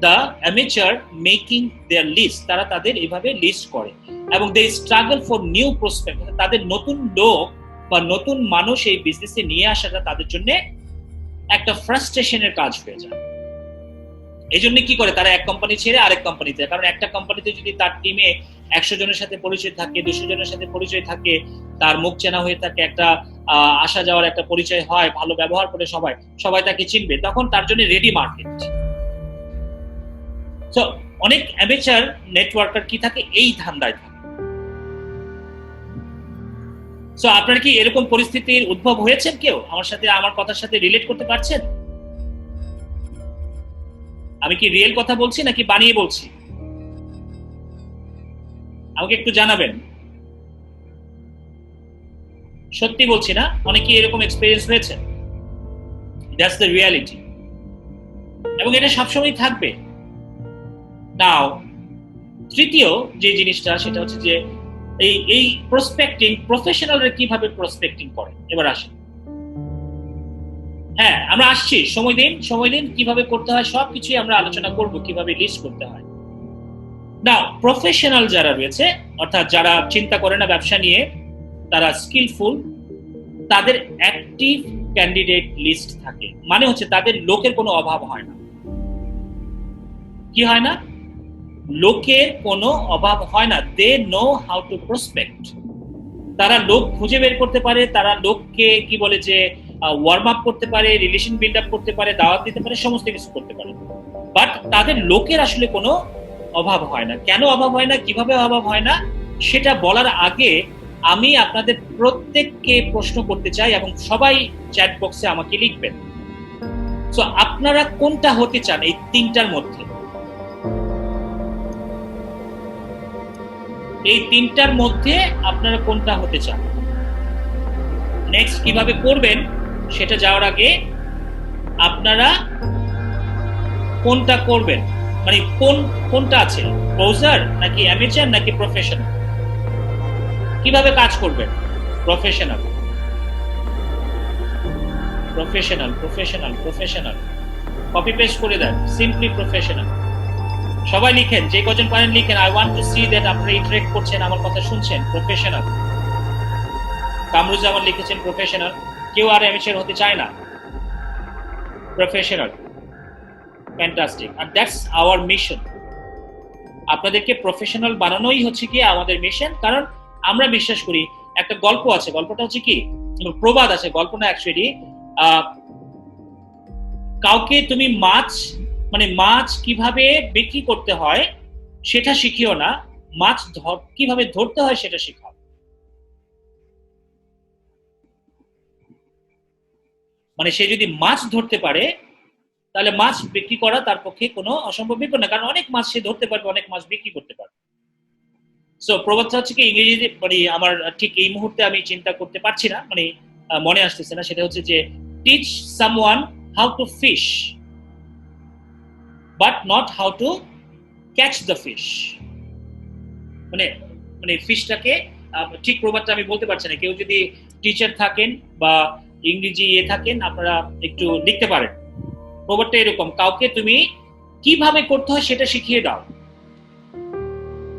the amateur making their list, তারা তাদের এইভাবে লিস্ট করে এবং they struggle for new prospect, তাদের নতুন লোক বা নতুন মানুষ এই বিজনেসে নিয়ে আসাটা তাদের জন্য একটা ফ্রাস্ট্রেশনের কাজ হয়ে যায়। এই জন্য কি করে? তারা এক কোম্পানি ছেড়ে আরেক কোম্পানিতে, কারণ একটা কোম্পানিতে যদি তার টিমে 100 জনের সাথে পরিচয় থাকে, 200 জনের সাথে পরিচয় থাকে, তার মুখ চেনা হয়ে থাকে, একটা আসা যাওয়ার একটা পরিচয় হয়, ভালো ব্যবহার করে সবাই তাকে চিনবে, তখন তার জন্য রেডি মার্কেট। সো অনেক অ্যামেচার নেটওয়ার্কার কি থাকে? এই ধান্দায় থাকে। সো আপনার কি এরকম পরিস্থিতির উদ্ভব হয়েছেন? কেউ আমার সাথে, আমার কথার সাথে রিলেট করতে পারছেন? আমি কি রিয়েল কথা বলছি নাকি বানিয়ে বলছি? আমাকে একটু জানাবেন। সত্যি বলছি না? অনেকে এরকম এক্সপেরিয়েন্স হয়েছে। দ্যাটস দ্য রিয়ালিটি, এবং এটা সবসময় থাকবে। নাও তৃতীয় যে জিনিসটা, সেটা হচ্ছে যে এই প্রসপেক্টিং, প্রফেশনালরা কিভাবে প্রসপেক্টিং করে। এবার আসেন, হ্যাঁ, আমরা আসছি, সময় দিন, কিভাবে করতে হয় সবকিছুই আমরা আলোচনা করব, কিভাবে লিস্ট করতে হয়। নাও প্রফেশনাল যারা রয়েছে, অর্থাৎ যারা চিন্তা করে না ব্যবসা নিয়ে, তারা স্কিলফুল, তাদের অ্যাক্টিভ ক্যান্ডিডেট লিস্ট থাকে, মানে হচ্ছে তাদের লোকের কোনো অভাব হয় না। কি হয় না? লোকের কোনো অভাব হয় না। They know how to prospect. তারা লোক খুঁজে বের করতে পারে, তারা লোককে কি বলে যে ওয়ার্ম আপ করতে পারে, রিলেশন বিল্ড আপ করতে পারে, দাওয়াত দিতে পারে, সমস্ত কিছু করতে পারে। বাট তাদের লোকের আসলে কোনো অভাব হয় না। কেন অভাব হয় না, কিভাবে অভাব হয় না, সেটা বলার আগে আমি আপনাদের প্রত্যেককে প্রশ্ন করতে চাই, এবং সবাই চ্যাট বক্সে আমাকে লিখবেন। সো আপনারা কোনটা হতে চান এই তিনটার মধ্যে? এই তিনটার মধ্যে আপনারা কোনটা হতে চান? নেক্সট কিভাবে করবেন সেটা যাওয়ার আগে আপনারা কোনটা করবেন, মানে কোনটা আছে, ক্লোজার নাকি অ্যামেচার নাকি প্রফেশনাল? কিভাবে কাজ করবেন? Professional, professional, professional, professional. Copy paste করে দেন, সিম্পলি প্রফেশনাল। সবাই লিখেন, যে কজন পারেন লিখেন। I want to see that আপনারা ইন্টারেক্ট করছেন, আমার কথা শুনছেন। প্রফেশনাল। কামরুজ্জামান লিখেছেন প্রফেশনাল। কেউ আর অ্যামেচার হতে চায় না, প্রফেশনাল। ফ্যান্টাস্টিক। আর দ্যাটস আওয়ার মিশন। আপনাদেরকে প্রফেশনাল বানানোই হচ্ছে কি আমাদের মিশন। কারণ আমরা বিশ্বাস করি, একটা গল্প আছে, গল্পটা হচ্ছে কি, প্রবাদ আছে, গল্প না অ্যাকচুয়ালি। কাউকে তুমি মাছ কিভাবে বিক্রি করতে হয় সেটা শিখিও না, মাছ কিভাবে ধরতে হয় সেটা শিখাও। মানে সে যদি মাছ ধরতে পারে, তাহলে মাছ বিক্রি করা তার পক্ষে কোনো অসম্ভব ব্যাপার না, কারণ অনেক মাছ সে ধরতে পারবে, অনেক মাছ বিক্রি করতে পারবে। সো প্রবাদটা হচ্ছে কি, ইংরেজিতে মানে আমার ঠিক এই মুহূর্তে আমি চিন্তা করতে পারছি না, মানে মনে আসতেছে না। সেটা হচ্ছে যে teach someone how to fish but not how to catch the fish. মানে মানে ফিশটাকে, ঠিক প্রবাদটা আমি বলতে পারছি না। কেউ যদি টিচার থাকেন বা ইংরেজি থাকেন, আপনারা একটু লিখতে পারেন। প্রবাদটা এরকম, কাউকে তুমি কিভাবে করতে হয় সেটা শিখিয়ে দাও,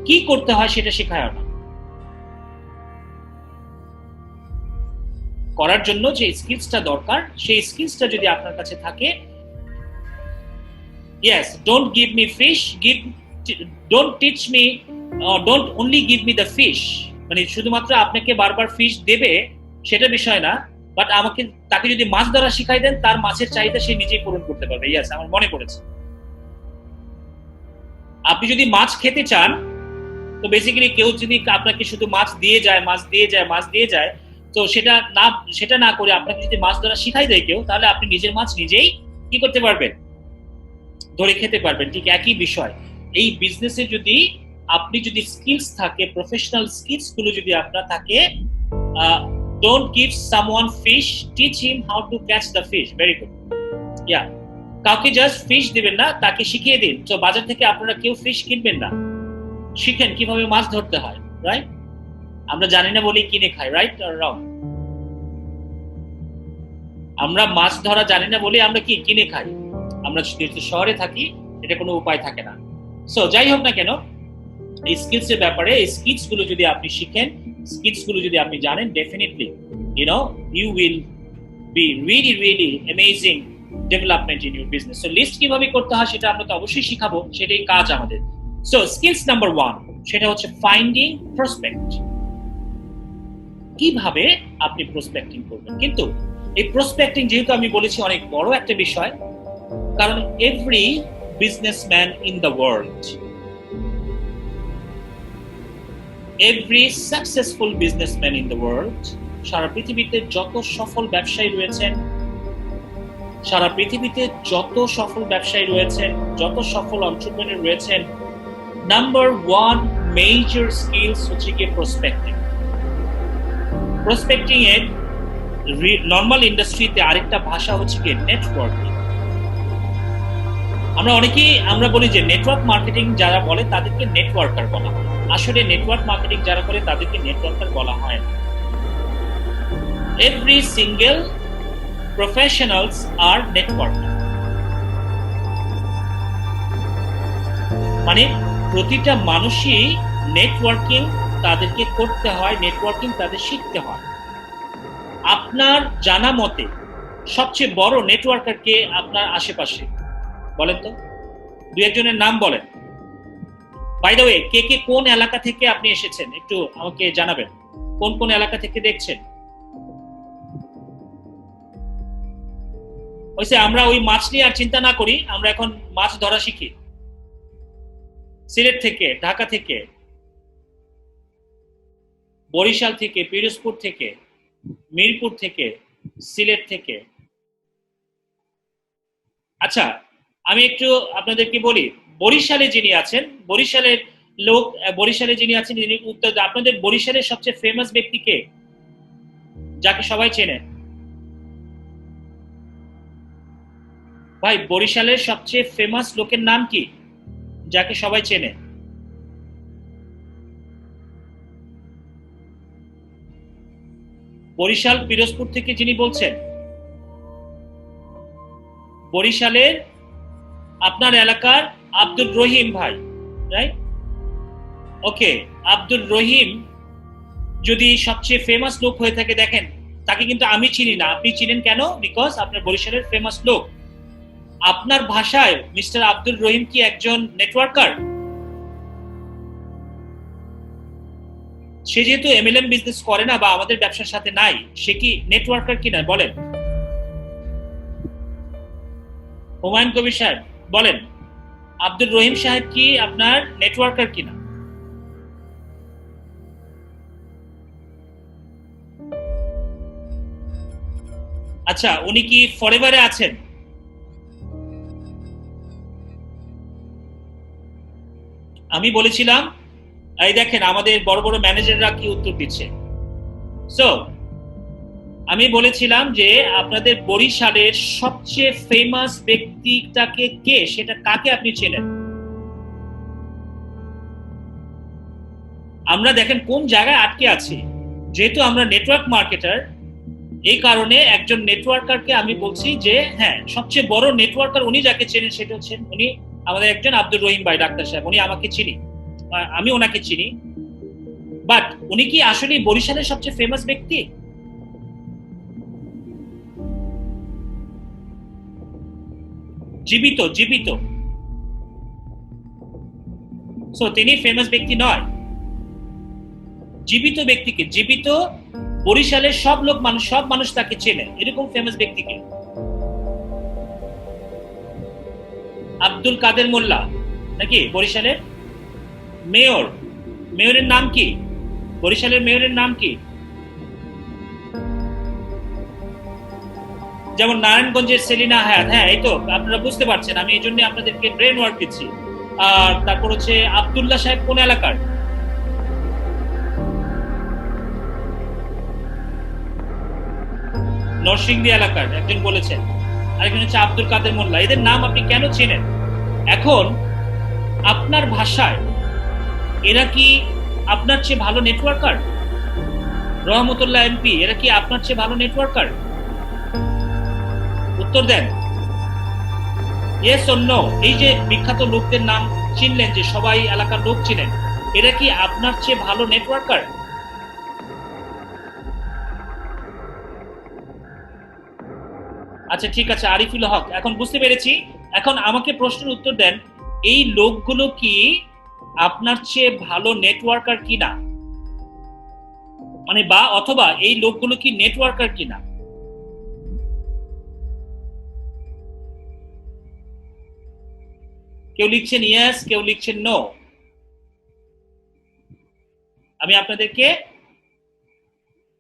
কি করতে হয় সেটা শেখায় না। করার জন্য যে স্কিলসটা দরকার, সেই স্কিলসটা যদি আপনার কাছে থাকে, yes, don't give me fish, don't teach me, don't only give me the fish। মানে শুধুমাত্র আপনাকে বারবার ফিশ দেবে সেটা বিষয় না, বাট তাকে যদি মাছ ধরা শিখাই দেন, তার মাছের চাহিদা সে নিজেই পূরণ করতে পারবে। ইয়েস, আমার মনে পড়েছে। আপনি যদি মাছ খেতে চান, তো বেসিক্যালি কেউ যদি আপনাকে শুধু মাছ দিয়ে যায়, তো সেটা না করে আপনাকে যদি মাছ ধরা শিখাই দেয় কেউ, তাহলে আপনি নিজের মাছ নিজেই কি করতে পারবেন, ধরে খেতে পারবেন। ঠিক একই বিষয় এই বিজনেসে, আপনি যদি স্কিলস থাকে, প্রফেশনাল স্কিলস গুলো যদি আপনার থাকে, don't give someone fish, teach him how to catch the fish. Very good. Yeah, কাউকে জাস্ট ফিশ দিবেন না, তাকে শিখিয়ে দিন। তো বাজার থেকে আপনারা কেউ ফিশ কিনবেন না, শিখেন কিভাবে মাছ ধরতে হয়। রাইট? আমরা জানি না বলে কিনে খাই, রাইট অর রং? আমরা মাছ ধরা জানি না বলে আমরা কি কিনে খাই। আমরা যেহেতু শহরে থাকি, এটা কোনো উপায় থাকে না। সো যাই হোক না কেন, এই স্কিলস এর ব্যাপারে, এই স্কিলস গুলো যদি আপনি শিখেন, স্কিলস গুলো যদি আপনি জানেন, definitely you will be really amazing development in your business. So list কিভাবে করতে হয় সেটা আমরা তো অবশ্যই শিখাবো, সেটাই কাজ আমাদের। সো স্কিলস নাম্বার 1, সেটা হচ্ছে ফাইন্ডিং প্রসপেক্ট। কিভাবে আপনি প্রসপেক্টিং করবেন। কিন্তু এই প্রসপেক্টিং যেহেতু আমি বলেছি অনেক বড় একটা বিষয়, কারণ every businessman in the world, every successful businessman in the world, সারা পৃথিবীতে যত সফল ব্যবসায়ী রয়েছেন, যত সফল এন্টারপ্রেনার রয়েছেন, নাম্বার 1 মেজর স্কিলস হচ্ছে কি প্রসপেক্টিং। প্রসপেক্টিং এর নর্মাল ইন্ডাস্ট্রিতে আরেকটা ভাষা হচ্ছে কি নেটওয়ার্কিং। আমরা বলি যে নেটওয়ার্ক মার্কেটিং যারা বলে তাদেরকে নেটওয়ার্কার বলা হয়। আসলে নেটওয়ার্ক মার্কেটিং যারা করে তাদেরকে নেটওয়ার্কার বলা হয় না। এভরি সিঙ্গেল প্রফেশনালস আর নেটওয়ার্কার। মানে প্রতিটা মানুষই নেটওয়ার্কিং তাদেরকে করতে হয়, নেটওয়ার্কিং তাদের শিখতে হয়। আপনার জানা মতে সবচেয়ে বড় নেটওয়ার্কার কে আপনার আশেপাশে? বলেন তো, দু একজনের নাম বলেন। বাই দ্য ওয়ে, কে কে কোন এলাকা থেকে আপনি এসেছেন একটু আমাকে জানাবেন, কোন কোন এলাকা থেকে দেখছেন। ওইসে আমরা ওই মাছ নিয়ে আর চিন্তা না করি, আমরা এখন মাছ ধরা শিখি। সিলেট থেকে, ঢাকা থেকে, বরিশাল থেকে, পিরোজপুর থেকে, মিরপুর থেকে, সিলেট থেকে। আচ্ছা, আমি একটু আপনাদেরকে বলি, বরিশালে যিনি আছেন, বরিশালের লোক, বরিশালে যিনি আছেন যিনি উত্তর, আপনাদের বরিশালের সবচেয়ে ফেমাস ব্যক্তি কে, যাকে সবাই চেনে? ভাই, বরিশালের সবচেয়ে ফেমাস লোকের নাম কি, যাকে সবাই চেনে? বরিশাল পিরোজপুর থেকে যিনি বলছেন, বরিশালের আপনার এলাকার আব্দুর রহিম ভাই, রাইট? ওকে, আব্দুর রহিম যদি সবচেয়ে ফেমাস লোক হয়ে থাকে, দেখেন তাকে কিন্তু আমি চিনি না, আপনি চিনেন কেন? বিকজ আপনার বরিশালের ফেমাস লোক। আপনার ভাষায় মিস্টার আব্দুর রহিম কি একজন নেটওয়ার্কার? সে যেহেতু এমএলএম বিজনেস করে না বা আমাদের ব্যবসার সাথে নাই, সে কি নেটওয়ার্কার কিনা বলেন? হুমায়ুন কবির সাহেব বলেন, আব্দুর রহিম সাহেব কি আপনার নেটওয়ার্কার কিনা? আচ্ছা, উনি কি ফরএভারে আছেন? আমি বলেছিলাম, এই দেখেন আমাদের বড় বড় ম্যানেজাররা কি উত্তর দিচ্ছে। সো আমি বলেছিলাম যে আপনাদের বরিশালের সবচেয়ে ফেমাস ব্যক্তিটাকে কে, সেটা কাকে আপনি চেনেন? আমরা দেখেন কোন জায়গায় আটকে আছি। যেহেতু আমরা নেটওয়ার্ক মার্কেটার, এই কারণে একজন নেটওয়ার্কারকে আমি বলছি যে হ্যাঁ, সবচেয়ে বড় নেটওয়ার্কার উনি যাকে চেনেন সেটা হচ্ছেন উনি আমাদের একজন আব্দুর রহিম ভাই, ডাক্তার সাহেব। উনি আমাকে চিনি, আমি ওনাকে চিনি, বাট উনি কি আসলে বরিশালের সবচেয়ে ফেমাস ব্যক্তি? জীবিত, জীবিত। সো তিনি ফেমাস ব্যক্তি নয়। জীবিত ব্যক্তিকে, জীবিত বরিশালের সব লোক, মানুষ, সব মানুষ তাকে চেনে, এরকম ফেমাস ব্যক্তিকে? আব্দুল কাদের মোল্লা নাকি বরিশালের মেয়র? মেয়রের নাম কি? বরিশালের মেয়রের নাম কি? যেমন নারায়ণগঞ্জের সেলিনা হায়াত, হ্যাঁ এই তো, আপনারা বুঝতে পারছেন, আমি এই জন্য আপনাদেরকে ব্রেন ওয়ার্ক দিচ্ছি। আর তারপর হচ্ছে আব্দুল্লাহ সাহেব কোন এলাকার? নরসিংদী এলাকার একজন বলেছেন, আরেকজন হচ্ছে আব্দুল কাদের মোল্লা। এদের নাম আপনি কেন চেনেন? এখন আপনার ভাষায় এরা কি আপনার চেয়ে ভালো নেটওয়ার্কার? রহমতুল্লাহ এমপি, এরা কি আপনার চেয়ে ভালো নেটওয়ার্কার? উত্তর দেন, ইয়েস অর নো। এই যে বিখ্যাত লোকদের নাম চিনলেন, যে সবাই এলাকার লোক চিনেন, এরা কি আপনার চেয়ে ভালো নেটওয়ার্কার? আচ্ছা ঠিক আছে, আরিফুল হক, এখন বুঝতে পেরেছি। এখন আমাকে প্রশ্নের উত্তর দেন, এই লোকগুলো কি আপনার চেয়ে ভালো নেটওয়ার্কার কিনা, মানে বা অথবা এই লোকগুলো কি নেটওয়ার্কার কিনা? কেউ লিখছেন ইয়েস, কেউ লিখছেন নো। আমি আপনাদেরকে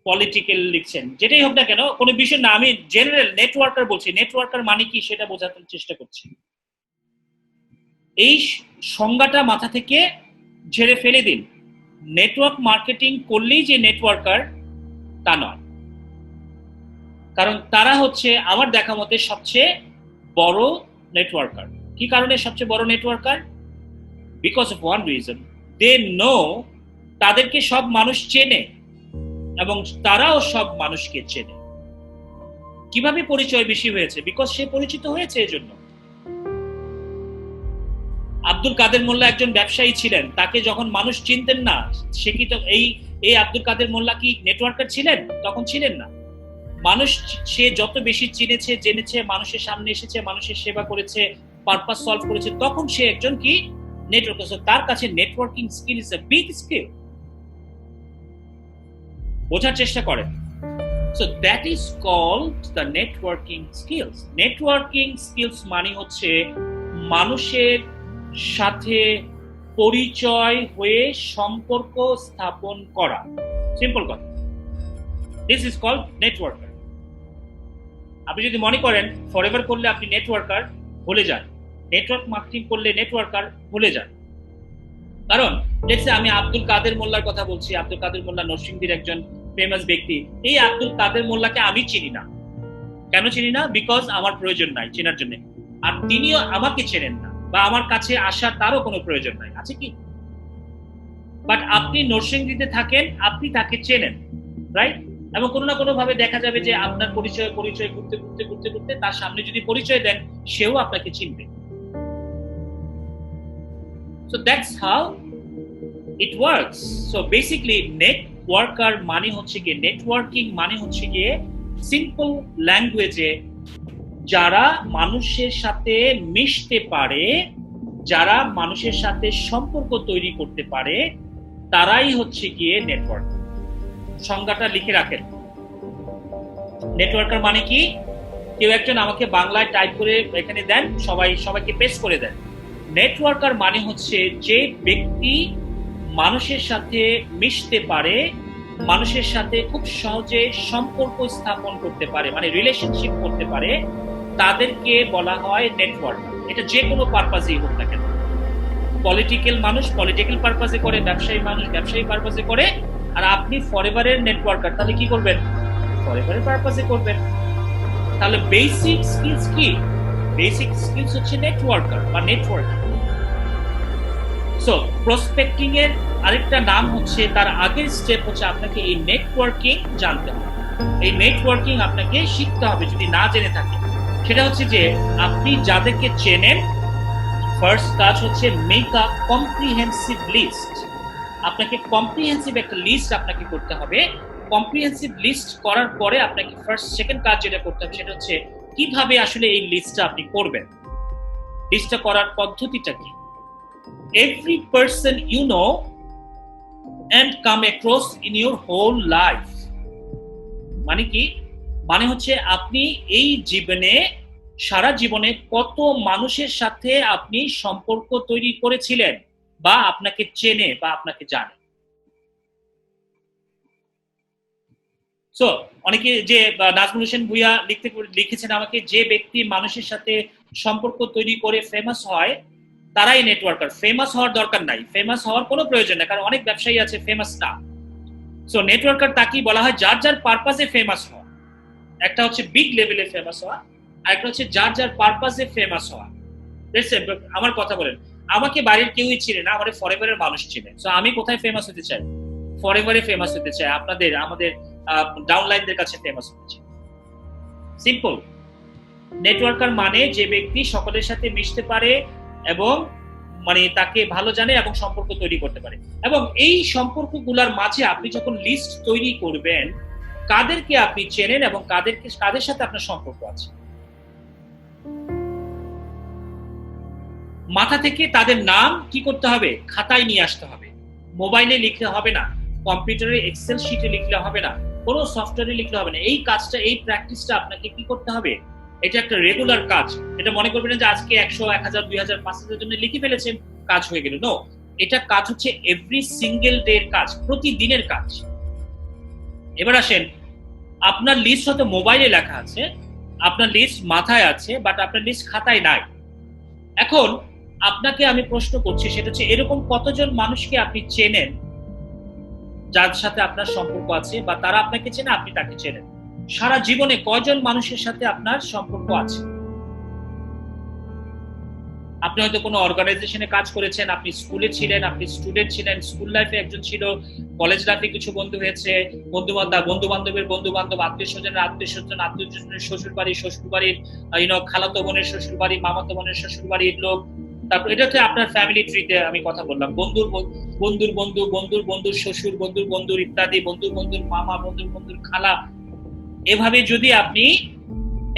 পলিটিক্যাল লিখছেন, যেটাই হোক না কেন, কোনো বিষয় না, আমি জেনারেল নেটওয়ার্কার বলছি। নেটওয়ার্কার মানে কি সেটা বোঝাতে চেষ্টা করছি। এই সংজ্ঞাটা মাথা থেকে ঝেড়ে ফেলে দিন। নেটওয়ার্ক মার্কেটিং করলেই যে নেটওয়ার্কার তা নয়, কারণ তারা হচ্ছে আমার দেখা মতে সবচেয়ে বড় নেটওয়ার্কার। কি কারণে সবচেয়ে বড় networker? Because of one reason, they know, তাদেরকে সব মানুষ চেনে এবং তারাও সব মানুষকে চেনে। কিভাবে পরিচয় বেশি হয়েছে? বিকজ সে পরিচিত হয়েছে এজন্য। আব্দুল কাদের মোল্লা একজন ব্যবসায়ী ছিলেন, তাকে যখন মানুষ চিনতেন না, সে কি তো এই আব্দুল কাদের মোল্লা কি নেটওয়ার্কার ছিলেন? তখন ছিলেন না। মানুষ সে যত বেশি চিনেছে, জেনেছে, মানুষের সামনে এসেছে, মানুষের সেবা করেছে, পারপাস সলভ করেছে, তখন সে একজন কি নেটওয়ার্কার। তার কাছে networking skill is a big skill. বোঝার চেষ্টা করেন। So that is called the networking skills. Networking skills মানে হচ্ছে মানুষের সাথে পরিচয় হয়ে সম্পর্ক স্থাপন করা। সিম্পল কথা। This is called networker. আপনি যদি মনে করেন ফরএভার করলে আপনি নেটওয়ার্কার, ভুলে যান। নেটওয়ার্ক মার্কেটিং করলে নেটওয়ার্কার, ভুলে যান। কারণ লেটস সে আমি আব্দুল কাদের মোল্লার কথা বলছি। আব্দুল কাদের মোল্লা নরসিংদীর একজন ফেমাস ব্যক্তি। এই আব্দুল কাদের মোল্লাকে আমি চিনি না। কেন চিনি না? বিকজ আমার প্রয়োজন নাই চেনার জন্য, আর তিনিও আমাকে চেনেন না, বা আমার কাছে আসার তারও কোনো প্রয়োজন নাই। আছে কি? বাট আপনি নরসিংদীতে থাকেন, আপনি তাকে চেনেন, রাইট? এবং কোনো না কোনো ভাবে দেখা যাবে যে আপনার পরিচয় ঘুরতে ঘুরতে ঘুরতে ঘুরতে তার সামনে যদি পরিচয় দেন, সেও আপনাকে চিনবে। So that's how it works. So basically networker মানে হচ্ছে গিয়ে, নেটওয়ার্কিং মানে হচ্ছে গিয়ে সিম্পল ল্যাঙ্গুয়েজে যারা মানুষের সাথে মিশতে পারে, যারা মানুষের সাথে সম্পর্ক তৈরি করতে পারে, তারাই হচ্ছে গিয়ে নেটওয়ার্ক। সংজ্ঞাটা লিখে রাখেন। নেটওয়ার্কার মানে কি? কেউ একজন আমাকে বাংলায় টাইপ করে এখানে দেন, সবাইকে পেস্ট করে দেন। নেটওয়ার্কার মানে হচ্ছে যে ব্যক্তি মানুষের সাথে মিশতে পারে, মানুষের সাথে খুব সহজে সম্পর্ক স্থাপন করতে পারে, মানে রিলেশনশিপ করতে পারে, তাদেরকে বলা হয় নেটওয়ার্কার। এটা যে কোনো পারপাজেই হোক না কেন। পলিটিক্যাল মানুষ পলিটিক্যাল পারপাজে করে, ব্যবসায়ী মানুষ ব্যবসায়ী পারপাজে করে, আর আপনি ফরএভারের নেটওয়ার্কার, তাহলে কি করবেন? ফরএভারের পারপাজে করবেন। তাহলে বেসিক স্কিলস কি? বেসিক স্কিলস হচ্ছে নেটওয়ার্কার বা নেটওয়ার্কিং। সো প্রসপেক্টিং এর আরেকটা নাম হচ্ছে, তার আগের স্টেপ হচ্ছে আপনাকে এই নেটওয়ার্কিং জানতে হবে। এই নেটওয়ার্কিং আপনাকে শিখতে হবে যদি না জেনে থাকেন। সেটা হচ্ছে যে আপনি যাদেরকে চেনেন, ফার্স্ট কাজ হচ্ছে মেক আ কম্প্রিহেন্সিভ লিস্ট। আপনাকে কম্প্রিহেন্সিভ একটা লিস্ট আপনাকে করতে হবে। কম্প্রিহেন্সিভ লিস্ট করার পরে আপনাকে সেকেন্ড কাজ যেটা করতে হবে সেটা হচ্ছে কিভাবে আসলে এই লিস্টটা আপনি করবেন। লিস্টটা করার পদ্ধতিটা কি? Every person you know and come across in your whole life মানে কি? মানে হচ্ছে আপনি এই জীবনে, সারা জীবনে কত মানুষের সাথে আপনি সম্পর্ক তৈরি করেছিলেন, বা আপনাকে চেনে বা আপনাকে জানে। সো অনেকে যে নাজমুল হোসেন ভুইয়া লিখেছেন আমাকে, যে ব্যক্তি মানুষের সাথে সম্পর্ক তৈরি করে ফেমাস হয় তারাই নেটওয়ার্কার। ফেমাস হওয়ার দরকার নাই, ফেমাস হওয়ার কোনো প্রয়োজন নেই, কারণ অনেক ব্যবসায়ী আছে ফেমাস না। সো নেটওয়ার্কার তাকেই বলা হয় যার যার পারপাসে ফেমাস হওয়া। একটা হচ্ছে বিগ লেভেলে ফেমাস হওয়া, আর একটা হচ্ছে যার যার পারপাসে ফেমাস হওয়া। আমার কথা বলেন, আমাকে বাড়ির কেউই চিনে না, আমাদের ফরএভারের মানুষ চিনে। সো আমি কোথায় ফেমাস হতে চাই? ফরএভারে ফেমাস হতে চাই, আমাদের ডাউনলাইনদের কাছে ফেমাস হতে চাই। সিম্পল। নেটওয়ার্কার মানে যে ব্যক্তি সকলের সাথে মিশতে পারে এবং মানে তাকে ভালো জানে এবং সম্পর্ক তৈরি করতে পারে। এবং এই সম্পর্কগুলোর মাঝে আপনি যখন লিস্ট তৈরি করবেন, কাদেরকে আপনি চেনেন এবং কাদের সাথে আপনার সম্পর্ক আছে, মাথা থেকে তাদের নাম কি করতে হবে? খাতায় নিয়ে আসতে হবে। মোবাইলে লিখলে হবে না, কম্পিউটারে এক্সেল শিটে লিখলে হবে না, কোনো সফটওয়্যারে লিখলে হবে না। এই কাজটা, এই প্র্যাকটিসটা আপনাকে কি করতে হবে? এটা একটা রেগুলার কাজ। এটা মনে করবেন যে আজকে 100, 1000, 2000, 5000 জন্য লিখে ফেলেছেন, কাজ হয়ে গেল। নো, এটা কাজ হচ্ছে এভরি সিঙ্গেল ডে এর কাজ, প্রতিদিনের কাজ। এবার আসেন, আপনার লিস্ট হয়তো মোবাইলে লেখা আছে, আপনার লিস্ট মাথায় আছে, বাট আপনার লিস্ট খাতায় নাই। এখন আপনাকে আমি প্রশ্ন করছি, সেটা হচ্ছে এরকম কতজন মানুষকে আপনি চেনেন যার সাথে আপনার সম্পর্ক আছে, বা তারা আপনাকে চেনে, আপনি তাকে চেনেন? সারা জীবনে কয়জন মানুষের সাথে আপনার সম্পর্ক আছে? আপনি হয়তো কোনো অর্গানাইজেশনে কাজ করেছেন, আপনি স্কুলে ছিলেন, আপনি স্টুডেন্ট ছিলেন, স্কুল লাইফে একজন ছিল, কলেজ লাইফে কিছু বন্ধু হয়েছে, বন্ধু বান্ধবের বন্ধু বান্ধব, আত্মীয় স্বজনের আত্মীয় স্বজন, আত্মীয় স্বজনের শ্বশুর বাড়ির খালাতো বোনের শ্বশুর বাড়ি, মামাতো বোনের শ্বশুর বাড়ির লোক। তারপর এটা হচ্ছে আপনার ফ্যামিলি ট্রিতে আমি কথা বললাম, বন্ধুর বন্ধুর শ্বশুর, বন্ধুর ইত্যাদি, বন্ধুর মামা, বন্ধুর খালা। এভাবে যদি আপনি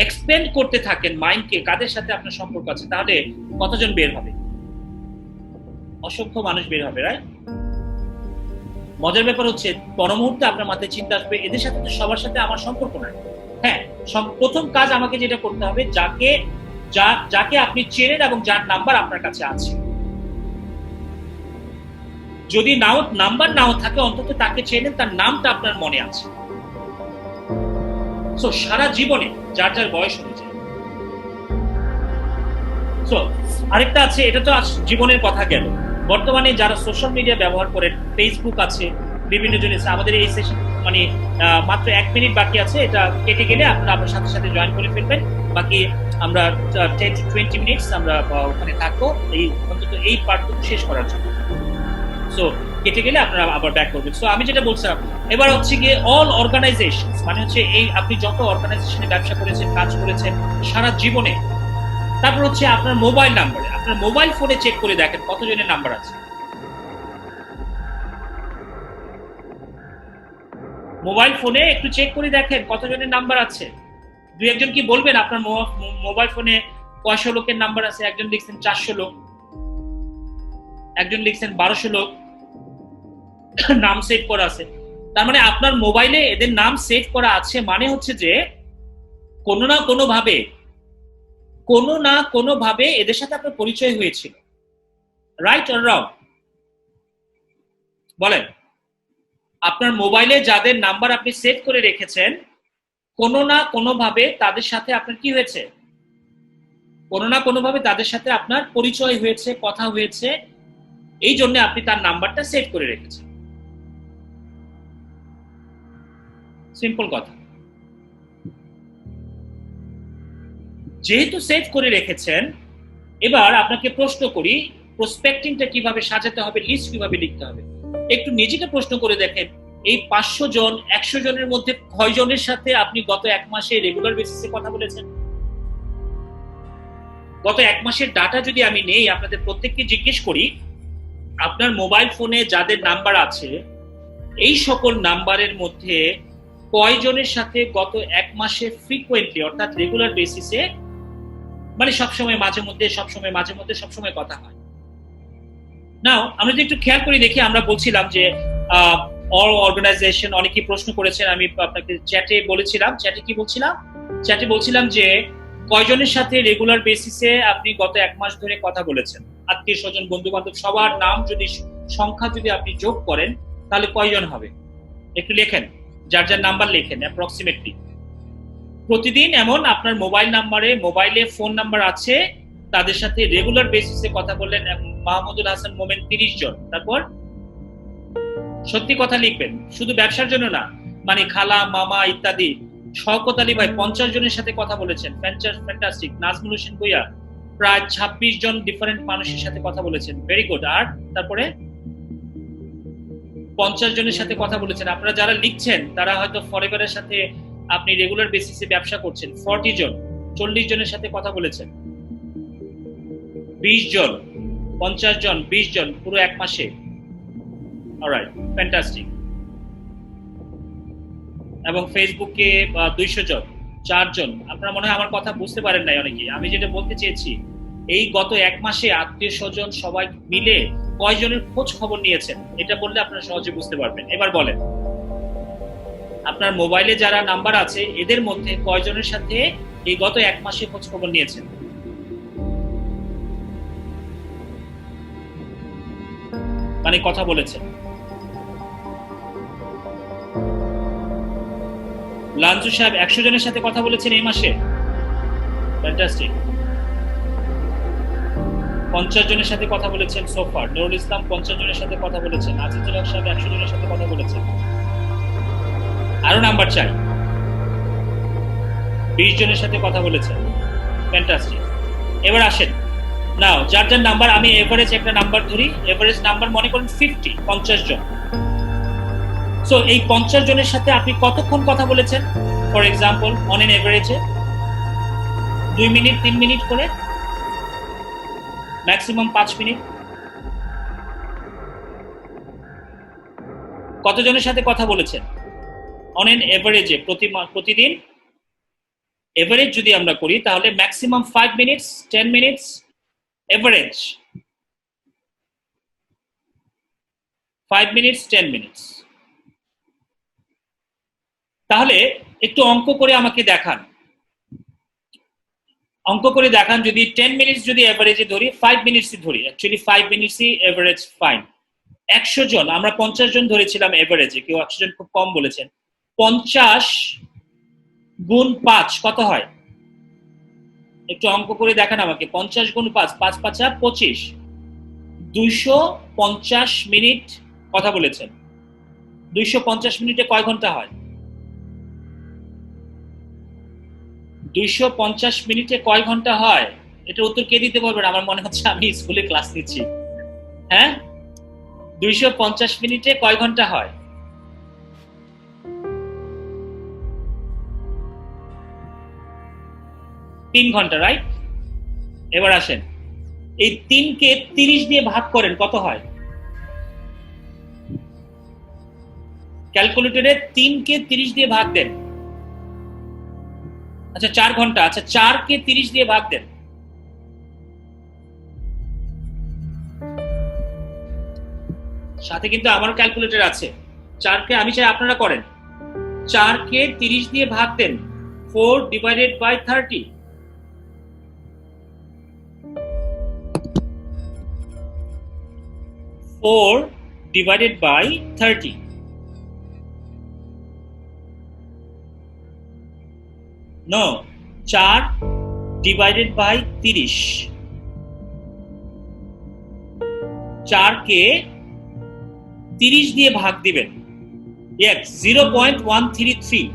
এক্সপেন্ড করতে থাকেন মাইন্ডকে, কাদের সাথে আপনার সম্পর্ক আছে, তাহলে কতজন বের হবে? অসংখ্য মানুষ বের হবে, রাইট? মজার ব্যাপার হচ্ছে পরমুহূর্তে আপনার মাথায় চিন্তা আসবে, এদের সাথে তো সবার সাথে আমার সম্পর্ক নাই। হ্যাঁ, প্রথম কাজ আমাকে যেটা করতে হবে, যাকে আপনি চেনেন এবং যার নাম্বার আপনার কাছে আছে, যদি নাম্বার নাও থাকে অন্তত তাকে চেনেন, তার নামটা আপনার মনে আছে। সো সারা জীবনে যার যার বয়স অনুযায়ী। সো আরেকটা আছে, এটা তো জীবনের কথা গেল। বর্তমানে যারা সোশ্যাল মিডিয়া ব্যবহার করেন, ফেসবুক আছে, বিভিন্ন জিনিস, আমাদের এই সেশন মানে মাত্র 1 মিনিট বাকি আছে, এটা কেটে গেলে আপনারা আমার সাথে সাথে জয়েন করে ফেলবেন। বাকি আমরা 10 to 20 মিনিটস আমরা ওখানে থাকবো, এই অন্তত এই পার্টটুকু শেষ করার জন্য। সো কেটে গেলে আপনারা আবার ব্যাক করবেন। সো আমি যেটা বলছিলাম, এবার হচ্ছে গিয়ে অল অর্গানাইজেশন, মানে হচ্ছে এই আপনি যত অর্গানাইজেশনে ব্যবসা করেছেন, কাজ করেছেন সারা জীবনে, তারপর হচ্ছে আপনার মোবাইল নাম্বারে, আপনার মোবাইল ফোনে চেক করে দেখেন কতজনের নাম্বার আছে। মোবাইল ফোনে একটু চেক করে দেখেন কতজনের নাম্বার আছে। দুই একজন কি বলবেন আপনার মোবাইল ফোনে কয়শো লোকের নাম্বার আছে? একজন লিখছেন 400 লোক, একজন লিখছেন 1200 লোক নাম সেভ করা আছে। তার মানে আপনার মোবাইলে এদের নাম সেভ করা আছে, মানে হচ্ছে যে কোনো না কোনো ভাবে এদের সাথে আপনার পরিচয় হয়েছিল, রাইট অর রং? বলেন, আপনার মোবাইলে যাদের নাম্বার আপনি সেভ করে রেখেছেন, কোনো না কোনো ভাবে তাদের সাথে আপনার কি হয়েছে? কোনো না কোনো ভাবে তাদের সাথে আপনার পরিচয় হয়েছে, কথা হয়েছে, এই জন্য আপনি তার নাম্বারটা সেভ করে রেখেছেন। সিম্পল কথা। যেহেতু সেভ করে রেখেছেন, এবার আপনাকে প্রশ্ন করি, প্রসপেক্টিংটা কিভাবে সাজাতে হবে, লিস্ট কিভাবে লিখতে হবে। একটু নিজেকে প্রশ্ন করে দেখেন, এই 500 জন 100 জনের মধ্যে কয়জনের সাথে আপনি গত 1 মাসে রেগুলার বেসিসে কথা বলেছেন? গত 1 মাসের ডাটা যদি আমি নেই, আপনাদের প্রত্যেককে জিজ্ঞেস করি, আপনার মোবাইল ফোনে যাদের নাম্বার আছে, এই সকল নাম্বারের মধ্যে কয়জনের সাথে গত 1 মাসে ফ্রিকোয়েন্টলি, অর্থাৎ রেগুলার বেসিসে, মানে সবসময় মাঝে মধ্যে সবসময় কথা হয়? নাও আমরা যদি একটু খেয়াল করে দেখি, আমরা বলছিলাম যে অল অর্গানাইজেশন, অনেকেই প্রশ্ন করেছেন, আমি আপনাকে চ্যাটে বলছিলাম যে কয়জনের সাথে রেগুলার বেসিসে আপনি গত 1 মাস ধরে কথা বলেছেন, আত্মীয় স্বজন, বন্ধু বান্ধব, সবার নাম যদি সংখ্যা যদি আপনি যোগ করেন তাহলে কয়জন হবে? একটু লেখেন, যার যার নাম্বার লেখেন অ্যাপ্রক্সিমেটলি। প্রতিদিন এমন আপনার মোবাইলে ফোন নাম্বার আছে, তাদের সাথে রেগুলার বেসিসে কথা বললেন মাহমুদুল হাসান মোমেন 30 জন। তারপর সত্যি কথা লিখবেন, শুধু ব্যবসার জন্য না, মানে খালা, মামা ইত্যাদি। শওকত আলী ভাই 50 জনের সাথে কথা বলেছেন, ফ্যান্টাস্টিক। নাজমুল হোসেন ভুইয়া প্রায় 26 জন ডিফারেন্ট মানুষের সাথে কথা বলেছেন, ভেরি গুড। আর তারপরে 50 জনের সাথে কথা বলেছেন। আপনারা যারা লিখছেন তারা হয়তো ফরএভারের সাথে আপনি রেগুলার বেসিসে ব্যবসা করছেন, 40 জন। 40 জনের সাথে কথা বলেছেন, 20 জন, 50 জন, 20 জন, পুরো 1 মাসে। Alright, fantastic. এবং ফেসবুকে 200 জন, 4 জন। আপনারা মনে হয় আমার কথা বুঝতে পারেন নাই অনেকে। আমি যেটা বলতে চেয়েছি, এই গত 1 মাসে আত্মীয় স্বজন সবাই মিলে কয়জনের খোঁজ খবর নিয়েছেন, এটা বললে আপনারা সহজে বুঝতে পারবেন। এবার বলেন, আপনার মোবাইলে যারা নাম্বার আছে এদের মধ্যে কয়জনের সাথে এই গত 1 মাসে খোঁজ খবর নিয়েছেন, মানে কথা বলেছেন? লাঞ্জু সাহেব 100 জনের সাথে কথা বলেছেন এই মাসে, ফ্যান্টাস্টিক। 50 জনের সাথে কথা বলেছেন সোফার। নুরুল ইসলাম 50 জনের সাথে কথা বলেছেন। আজিজুল হক সাহেব 100 জনের সাথে কথা বলেছেন। আরো নাম্বার চাই। 20 জনের সাথে কথা বলেছেন, ফ্যান্টাস্টিক। এবার আসেন, নাও যার যার নাম্বার, আমি এভারেজ একটা নাম্বার ধরি, এভারেজ নাম্বার মনে করেন 50 জন। সো এই 50 জনের সাথে আপনি কতক্ষণ কথা বলেছেন? ফর এক্সাম্পল অন এন এভারেজে 2 মিনিট 3 মিনিট করে, ম্যাক্সিমাম 5 মিনিট। কতজনের সাথে কথা বলেছেন অন এন এভারেজে প্রতিদিন? এভারেজ যদি আমরা করি তাহলে maximum 5 minutes, 10 minutes, average 5 minutes, 10 minutes. তাহলে একটু অঙ্ক করে আমাকে দেখান, অঙ্ক করে দেখান। যদি 10 মিনিটস যদি এভারেজে ধরি, 5 মিনিটসই ধরি, অ্যাকচুয়ালি 5 মিনিটসই এভারেজ ফাইন। 100 জন, আমরা 50 জন ধরেছিলাম এভারেজে, কেউ 100 জন খুব কম বলেছেন। 50 গুণ 5 কত হয়? একটু অঙ্ক করে দেখান আমাকে। 50 গুণ 5, 5 5 25, 250 মিনিট কথা বলেছেন। 250 মিনিটে কয় ঘন্টা হয়? 250 মিনিটে কয় ঘন্টা হয়? এটার উত্তর কে দিতে পারবেন? আমার মনে হচ্ছে আমি স্কুলে ক্লাস নিচ্ছি। হ্যাঁ, 250 মিনিটে কয় ঘন্টা হয়? 3 ঘন্টা, রাইট? এবার আসেন, এই 3 কে 30 দিয়ে ভাগ করেন, কত হয়? ক্যালকুলেটরে 3 কে 30 দিয়ে ভাগ দেন। আচ্ছা 4 ঘন্টা। আচ্ছা 4 কে 30 দিয়ে ভাগ দেন। সাথে কিন্তু আমার ক্যালকুলেটর আছে। 4 কে, আমি চাই আপনারা করেন, 4 কে 30 দিয়ে ভাগ দেন। 4 divided by 30। 4 divided by 30। No, 4 divided by 30। 4 কে 30 দিয়ে ভাগ দিবেন। 0.133।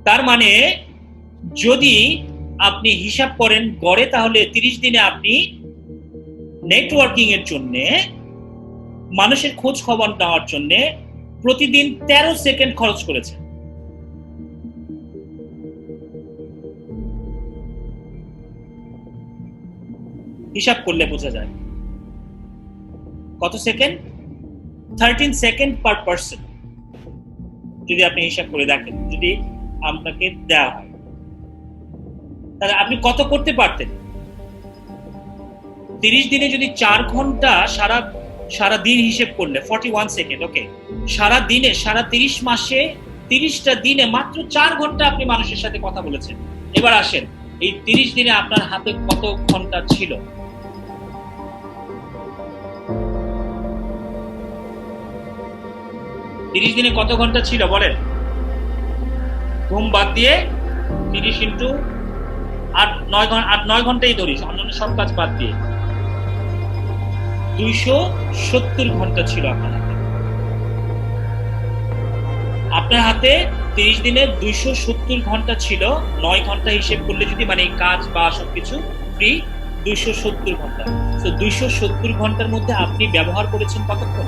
তার মানে যদি আপনি হিসাব করেন গড়ে, তাহলে 30 দিনে আপনি নেটওয়ার্কিং এর জন্য, মানুষের খোঁজ খবর নেওয়ার জন্য প্রতিদিন 13 সেকেন্ড খরচ করেছেন। হিসাব করলে বোঝা যায় কত সেকেন্ড? 13 second per person. যদি আপনি হিসাব করে দেখেন, যদি আপনাকে দেওয়া হয়, তাহলে আপনি কত করতে পারতেন? 30 দিনে যদি 4 ঘন্টা, সারা দিন হিসেব করলে 41 সেকেন্ড। ওকে, সারা দিনে, সারা 30 মাসে 30টা দিনে মাত্র 4 ঘন্টা আপনি মানুষের সাথে কথা বলেছেন। এবার আসেন, এই 30 দিনে আপনার হাতে কত ঘন্টা ছিল? তিরিশ দিনে কত ঘন্টা ছিল বলেন? ঘুম বাদ দিয়ে 30 ইন্টু 8 9 ঘন্টাই ধরিস, অন্যান্য সব কাজ বাদ দিয়ে 270 ঘন্টা ছিল আপনার হাতে। আপনার হাতে 30 দিনে 270 ঘন্টা ছিল। 9 ঘন্টা হিসেব করলে যদি, মানে কাজ বা সবকিছু ফ্রি, 270 ঘন্টা। তো 270 ঘন্টার মধ্যে আপনি ব্যবহার করেছেন কতক্ষণ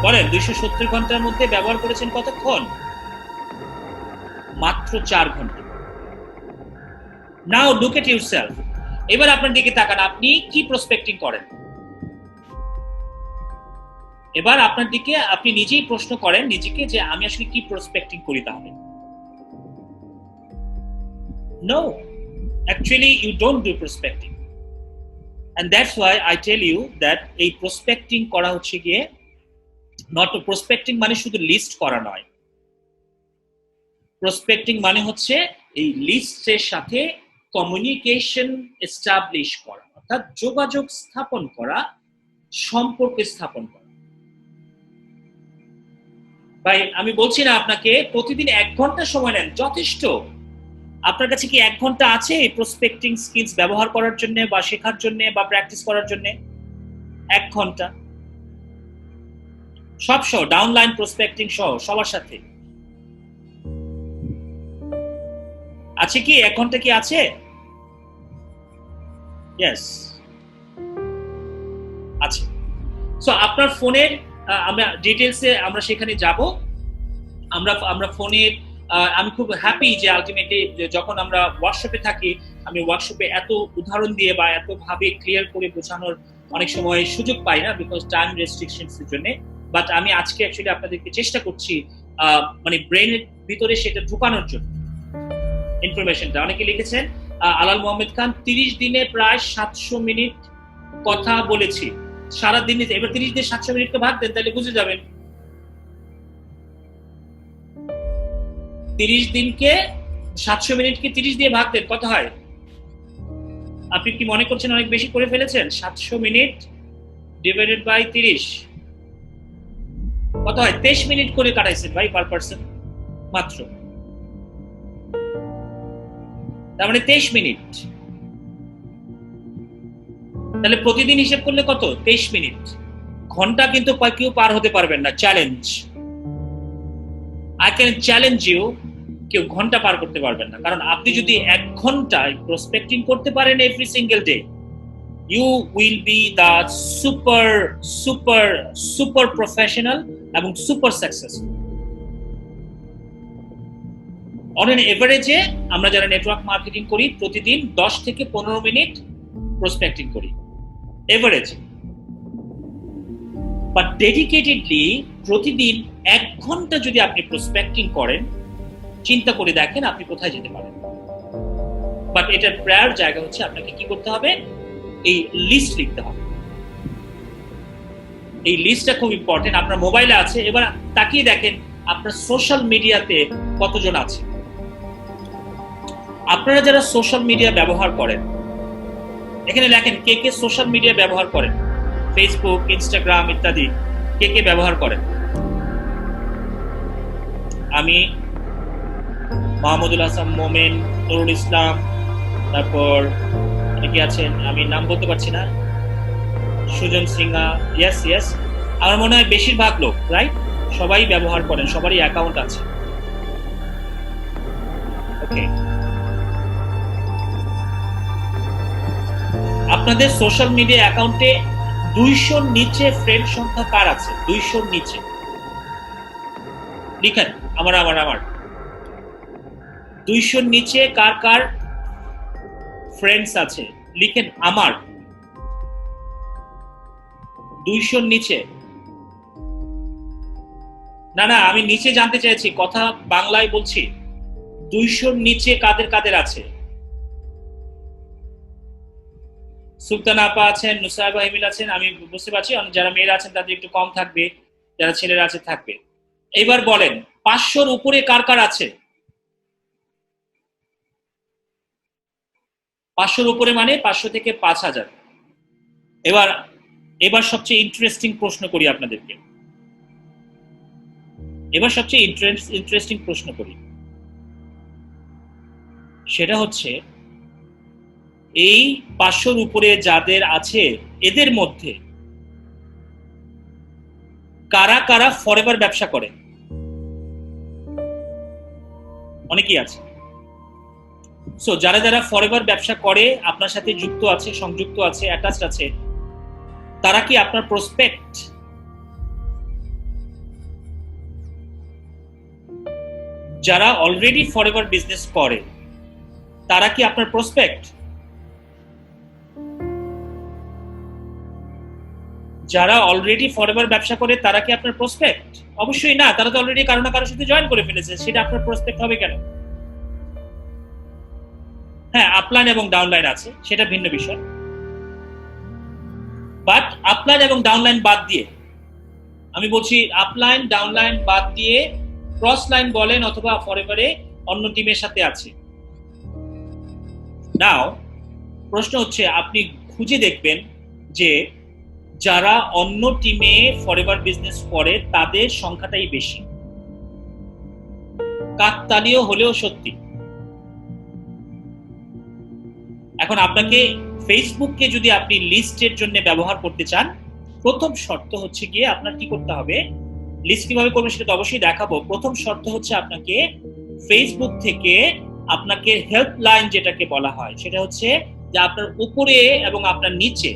বলেন? 270 ঘন্টার মধ্যে ব্যবহার করেছেন কতক্ষণ? মাত্র 4 ঘন্টা। নাও লুক এট ইউরসেলফ। এবার আপনার দিকে তাকান, আপনি কি প্রসপেক্টিং করেন? এবার আপনার দিকে আপনি নিজেই প্রশ্ন করেন নিজেকে যে আমি আসলে কি প্রসপেক্টিং করি। তাহলে no, actually you don't do prospecting, and that's why I tell you that এই prospecting করা হচ্ছে গিয়ে, not prospecting মানে শুধু লিস্ট করা নয়। prospecting মানে হচ্ছে এই লিস্টের সাথে কমিউনিকেশন এস্টাবলিশ করা, অর্থাৎ যোগাযোগ স্থাপন করা, সম্পর্ক স্থাপন করা। ভাই আমি বলছি না আপনাকে প্রতিদিন 1 ঘন্টা সময় নেন, যথেষ্ট। আপনার কাছে কি 1 ঘন্টা আছে এই প্রসপেক্টিং স্কিলস ব্যবহার করার জন্য বা শেখার জন্য বা প্র্যাকটিস করার জন্য? 1 ঘন্টা সব সহ, ডাউনলাইন প্রসপেক্টিং সহ, সবার সাথে। আছে কি 1 ঘন্টা কি আছে? ইয়েস আছে। সো আপনার ফোনের আমরা ডিটেলসে আমরা সেখানে যাব। আমরা ফোনের আমি খুব হ্যাপি যে আলটিমেটলি যখন আমরা ওয়ার্কশপে থাকি, আমি ওয়ার্কশপে এত উদাহরণ দিয়ে বা এত ভাবে ক্লিয়ার করে বোঝানোর অনেক সময় সুযোগ পাই না, বিকজ টাইম রেস্ট্রিকশনস এর জন্য। বাট আমি আজকে অ্যাকচুয়ালি আপনাদেরকে চেষ্টা করছি মানে ব্রেনের ভিতরে সেটা ঢুকানোর জন্য ইনফরমেশনটা। অনেকে লিখেছেন আলাল মোহাম্মদ খান 30 দিনে প্রায় 700 মিনিট কথা বলেছি সারা দিনে। এবার 30 দিনে 700 মিনিটকে ভাগ দেন, তাহলে বুঝে যাবেন। 30 দিনকে 700 মিনিটকে 30 দিয়ে ভাগ দেন, কত হয়? আপনি কি মনে করছেন অনেক বেশি করে ফেলেছেন? 700 মিনিট ডিভাইডেড বাই 30 কত হয়? 23 মিনিট করে কাটাইছেন ভাই পার পারসন মাত্র। তার মানে 23 মিনিট। তাহলে প্রতিদিন হিসেব করলে কত? 23 মিনিট। ঘন্টা কিন্তু কেউ পার হতে পারবেন না। Challenge, I can challenge you, কেউ ঘন্টা পার করতে পারবেন না। কারণ আপনি যদি 1 ঘন্টায় প্রসপেক্টিং করতে পারেন every single day, you will be the super super super professional এবং সুপার সাকসেসফুল। অন এন এভারেজে আমরা যারা নেটওয়ার্ক মার্কেটিং করি প্রতিদিন 10 থেকে 15 মিনিট প্রসপেক্টিং করি এভারেজ। বাট ডেডিকেটেডলি প্রতিদিন 1 ঘন্টা যদি আপনি প্রসপেক্টিং করেন, চিন্তা করে দেখেন আপনি কোথায় যেতে পারেন। বাট এটার প্রায়োর জায়গা হচ্ছে আপনাকে কি করতে হবে? এই লিস্ট লিখতে হবে। এই লিস্টটা খুব ইম্পর্টেন্ট। আপনার মোবাইলে আছে, এবার তাকিয়ে দেখেন আপনার সোশ্যাল মিডিয়াতে কতজন আছে। আপনারা যারা সোশ্যাল মিডিয়া ব্যবহার করেন, এখানে লেখেন কে কে সোশ্যাল মিডিয়া ব্যবহার করেন, ফেসবুক, ইনস্টাগ্রাম ইত্যাদি কে কে ব্যবহার করেন। আমি, মাহমুদুল হাসান মোমেন, নুরুল ইসলাম, তারপর অনেকে আছেন আমি নাম বলতে পারছি না, সুজন সিংহা, ইয়েস ইয়েস, আমার মনে হয় বেশিরভাগ লোক, রাইট, সবাই ব্যবহার করেন, সবারই অ্যাকাউন্ট আছে। ওকে, আপনাদের সোশ্যাল মিডিয়া অ্যাকাউন্টে 200 নিচে ফ্রেন্ড সংখ্যা কার আছে? 200 নিচে লিখেন। আমার 200 নিচে কার কার ফ্রেন্ডস আছে লিখেন। আমার 200 নিচে না, আমি নিচে জানতে চাইছি, কথা বাংলায় বলছি। 200 নিচে কাদের কাদের আছে? সুলতান আপা আছেন, নুসাইবা হিমিল আছেন, আমি বুঝতে পারছি যারা মেয়েরা আছেন তাদের একটু কম থাকবে, যারা ছেলেরা আছে থাকবে। এবার বলেন 500-র উপরে কার কার আছে? 500-র উপরে মানে 500 থেকে 5000। এবার সবচেয়ে ইন্টারেস্টিং প্রশ্ন করি আপনাদেরকে। সেটা হচ্ছে এই 500-র উপরে যাদের আছে এদের মধ্যে কারা কারা ফরএভার ব্যবসা করে? অনেকেই আছে। সো যারা যারা ফরএভার ব্যবসা করে, আপনার সাথে যুক্ত আছে, সংযুক্ত আছে, অ্যাটাচড আছে, তারা কি আপনার প্রসপেক্ট? যারা অলরেডি ফরএভার বিজনেস করে তারা কি আপনার প্রসপেক্ট? যারা অলরেডি ফরএভার ব্যবসা করে তারা কি আপনার প্রসপেক্ট? অবশ্যই না, তারা তো অলরেডি কারো না কারোর সাথে জয়েন করে ফেলেছে, সেটা আপনার প্রসপেক্ট হবে কেন? হ্যাঁ, আপলাইন এবং ডাউনলাইন আছে, সেটা ভিন্ন বিষয়। বাট আপলাইন এবং ডাউনলাইন বাদ দিয়ে, আমি বলছি আপলাইন ডাউনলাইন বাদ দিয়ে ক্রস লাইন বলেন অথবা ফরএভারে অন্য টিমের সাথে আছে। নাও প্রশ্ন হচ্ছে, আপনি খুঁজে দেখবেন যে যারা অন্য টিমে ফরএভার বিজনেস করে তাদের সংখ্যাটাই বেশি। কাকতালীয় হলেও সত্যি। এখন আপনাকে ফেসবুককে যদি আপনি লিস্টের জন্য ব্যবহার করতে চান, প্রথম শর্ত হচ্ছে গিয়ে আপনার কি করতে হবে, লিস্ট কিভাবে করবেন সেটা তো অবশ্যই দেখাবো। প্রথম শর্ত হচ্ছে আপনাকে ফেসবুক থেকে আপনাকে হেল্পলাইন যেটাকে বলা হয় সেটা হচ্ছে যে আপনার উপরে এবং আপনার নিচে,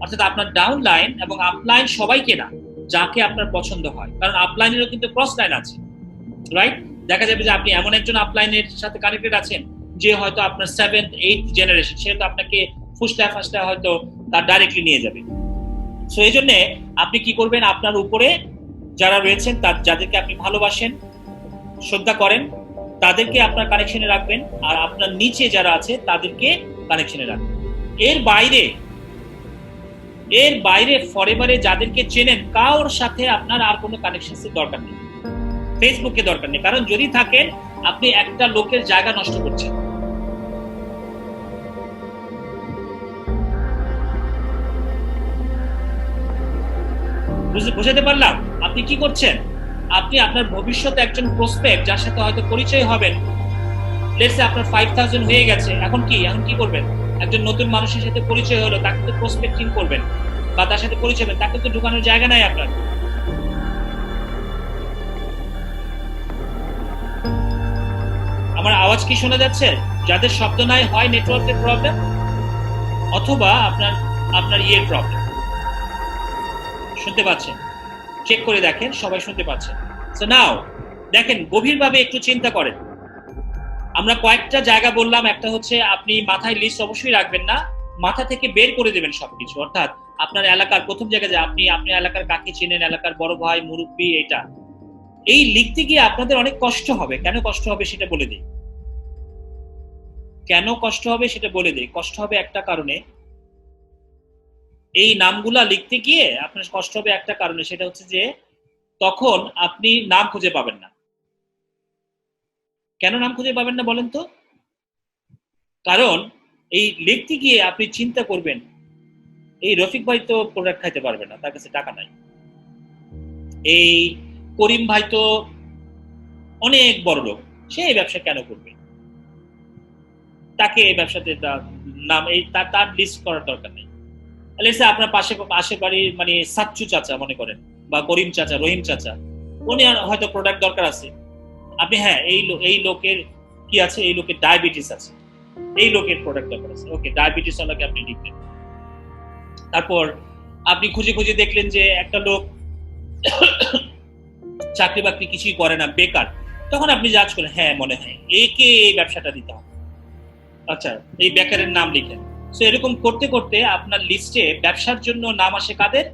অর্থাৎ আপনার ডাউন লাইন এবং আপলাইন সবাইকে না, যাকে আপনার পছন্দ হয়, কারণ আপলাইনেরও কিন্তু ক্রস লাইন আছে, রাইট? দেখা যাবে যে আপনি এমন একজন আপলাইনের সাথে কানেক্টেড আছেন যে হয়তো আপনার 7th 8th জেনারেশন, সে তো আপনাকে ফুসটা ফাসটা হয়তো তার ডাইরেক্টলি নিয়ে যাবে। সো এই জন্য আপনি কি করবেন, আপনার উপরে যারা রয়েছেন তার যাদেরকে আপনি ভালোবাসেন শ্রদ্ধা করেন তাদেরকে আপনার কানেকশনে রাখবেন, আর আপনার নিচে যারা আছে তাদেরকে কানেকশনে রাখবেন। এর বাইরে ফরএভারে যাদেরকে চেনেন কারোর সাথে আপনার আর কোনো কানেকশনের দরকার নেই, ফেসবুকে দরকার নেই, কারণ যদি থাকেন আপনি একটা লোকের জায়গা নষ্ট করছেন। বুঝাতে পারলাম? আপনি কি করছেন, আপনি আপনার ভবিষ্যতে একজন প্রসপেক্ট যার সাথে হয়তো পরিচয় হবেন, লেটস সে আপনার 5000 হয়ে গেছে, এখন কি করবেন? একজন নতুন মানুষের সাথে পরিচয় হলো, তাকে তো প্রসপেক্টিং করবেন বা তার সাথে পরিচয় হবেন, তাকে তো ঢুকানোর জায়গা নাই আপনার। আমার আওয়াজ কি শোনা যাচ্ছে? যাদের শব্দ নাই, হয় নেটওয়ার্কের প্রবলেম অথবা আপনার ইয়ের প্রবলেম। শুনতে পাচ্ছেন? চেক করে দেখেন সবাই শুনতে পাচ্ছেন। সো নাও দেখেন, গভীরভাবে একটু চিন্তা করেন। আমরা কয়েকটা জায়গা বললাম, একটা হচ্ছে আপনি মাথায় লিস্ট অবশ্যই রাখবেন না, মাথা থেকে বের করে দেবেন সবকিছু, অর্থাৎ আপনার এলাকার প্রথম জায়গায় যে আপনি আপনার এলাকার কাকে চেনেন, এলাকার বড় ভাই মুরব্বী, এটা এই লিখতে গিয়ে আপনাদের অনেক কষ্ট হবে। কেন কষ্ট হবে সেটা বলে দিই। কষ্ট হবে একটা কারণে, এই নামগুলা লিখতে গিয়ে আপনার কষ্ট হবে একটা কারণে, সেটা হচ্ছে যে তখন আপনি নাম খুঁজে পাবেন না। কেন নাম খুঁজে পাবেন না বলেন তো? কারণ এই লিখতে গিয়ে আপনি চিন্তা করবেন, এই রফিক ভাই তো প্রোডাক্ট খাইতে পারবে না, তার কাছে টাকা নাই। এই করিম ভাই তো অনেক বড় লোক, সে এই ব্যবসা কেন করবে, তাকে এই ব্যবসাতে নাম তার লিস্ট করার দরকার নেই। আপনার পাশে বাড়ির মানে সাচ্চু চাচা মনে করেন, বা করিম চাচা, রহিম চাচা, উনি হয়তো প্রোডাক্ট দরকার আছে, আপনি হ্যাঁ এই লোকের কি আছে, এই লোকের ডায়াবেটিস আছে, এই লোকের প্রোডাক্ট দরকার আছে, ওকে ডায়াবেটিস ওয়ালাকে আপনি লিখবেন। তারপর আপনি খুঁজে খুঁজে দেখলেন যে একটা লোক চাকরি বাকরি কিছুই করে না, বেকার, তখন আপনি জাজ করেন হ্যাঁ মনে হয় একে এই ব্যবসাটা দিতে হবে, আচ্ছা এই বেকারের নাম লিখেন। সো এরকম করতে করতে আপনার লিস্টে ব্যবসার জন্য নাম আসে কাদের?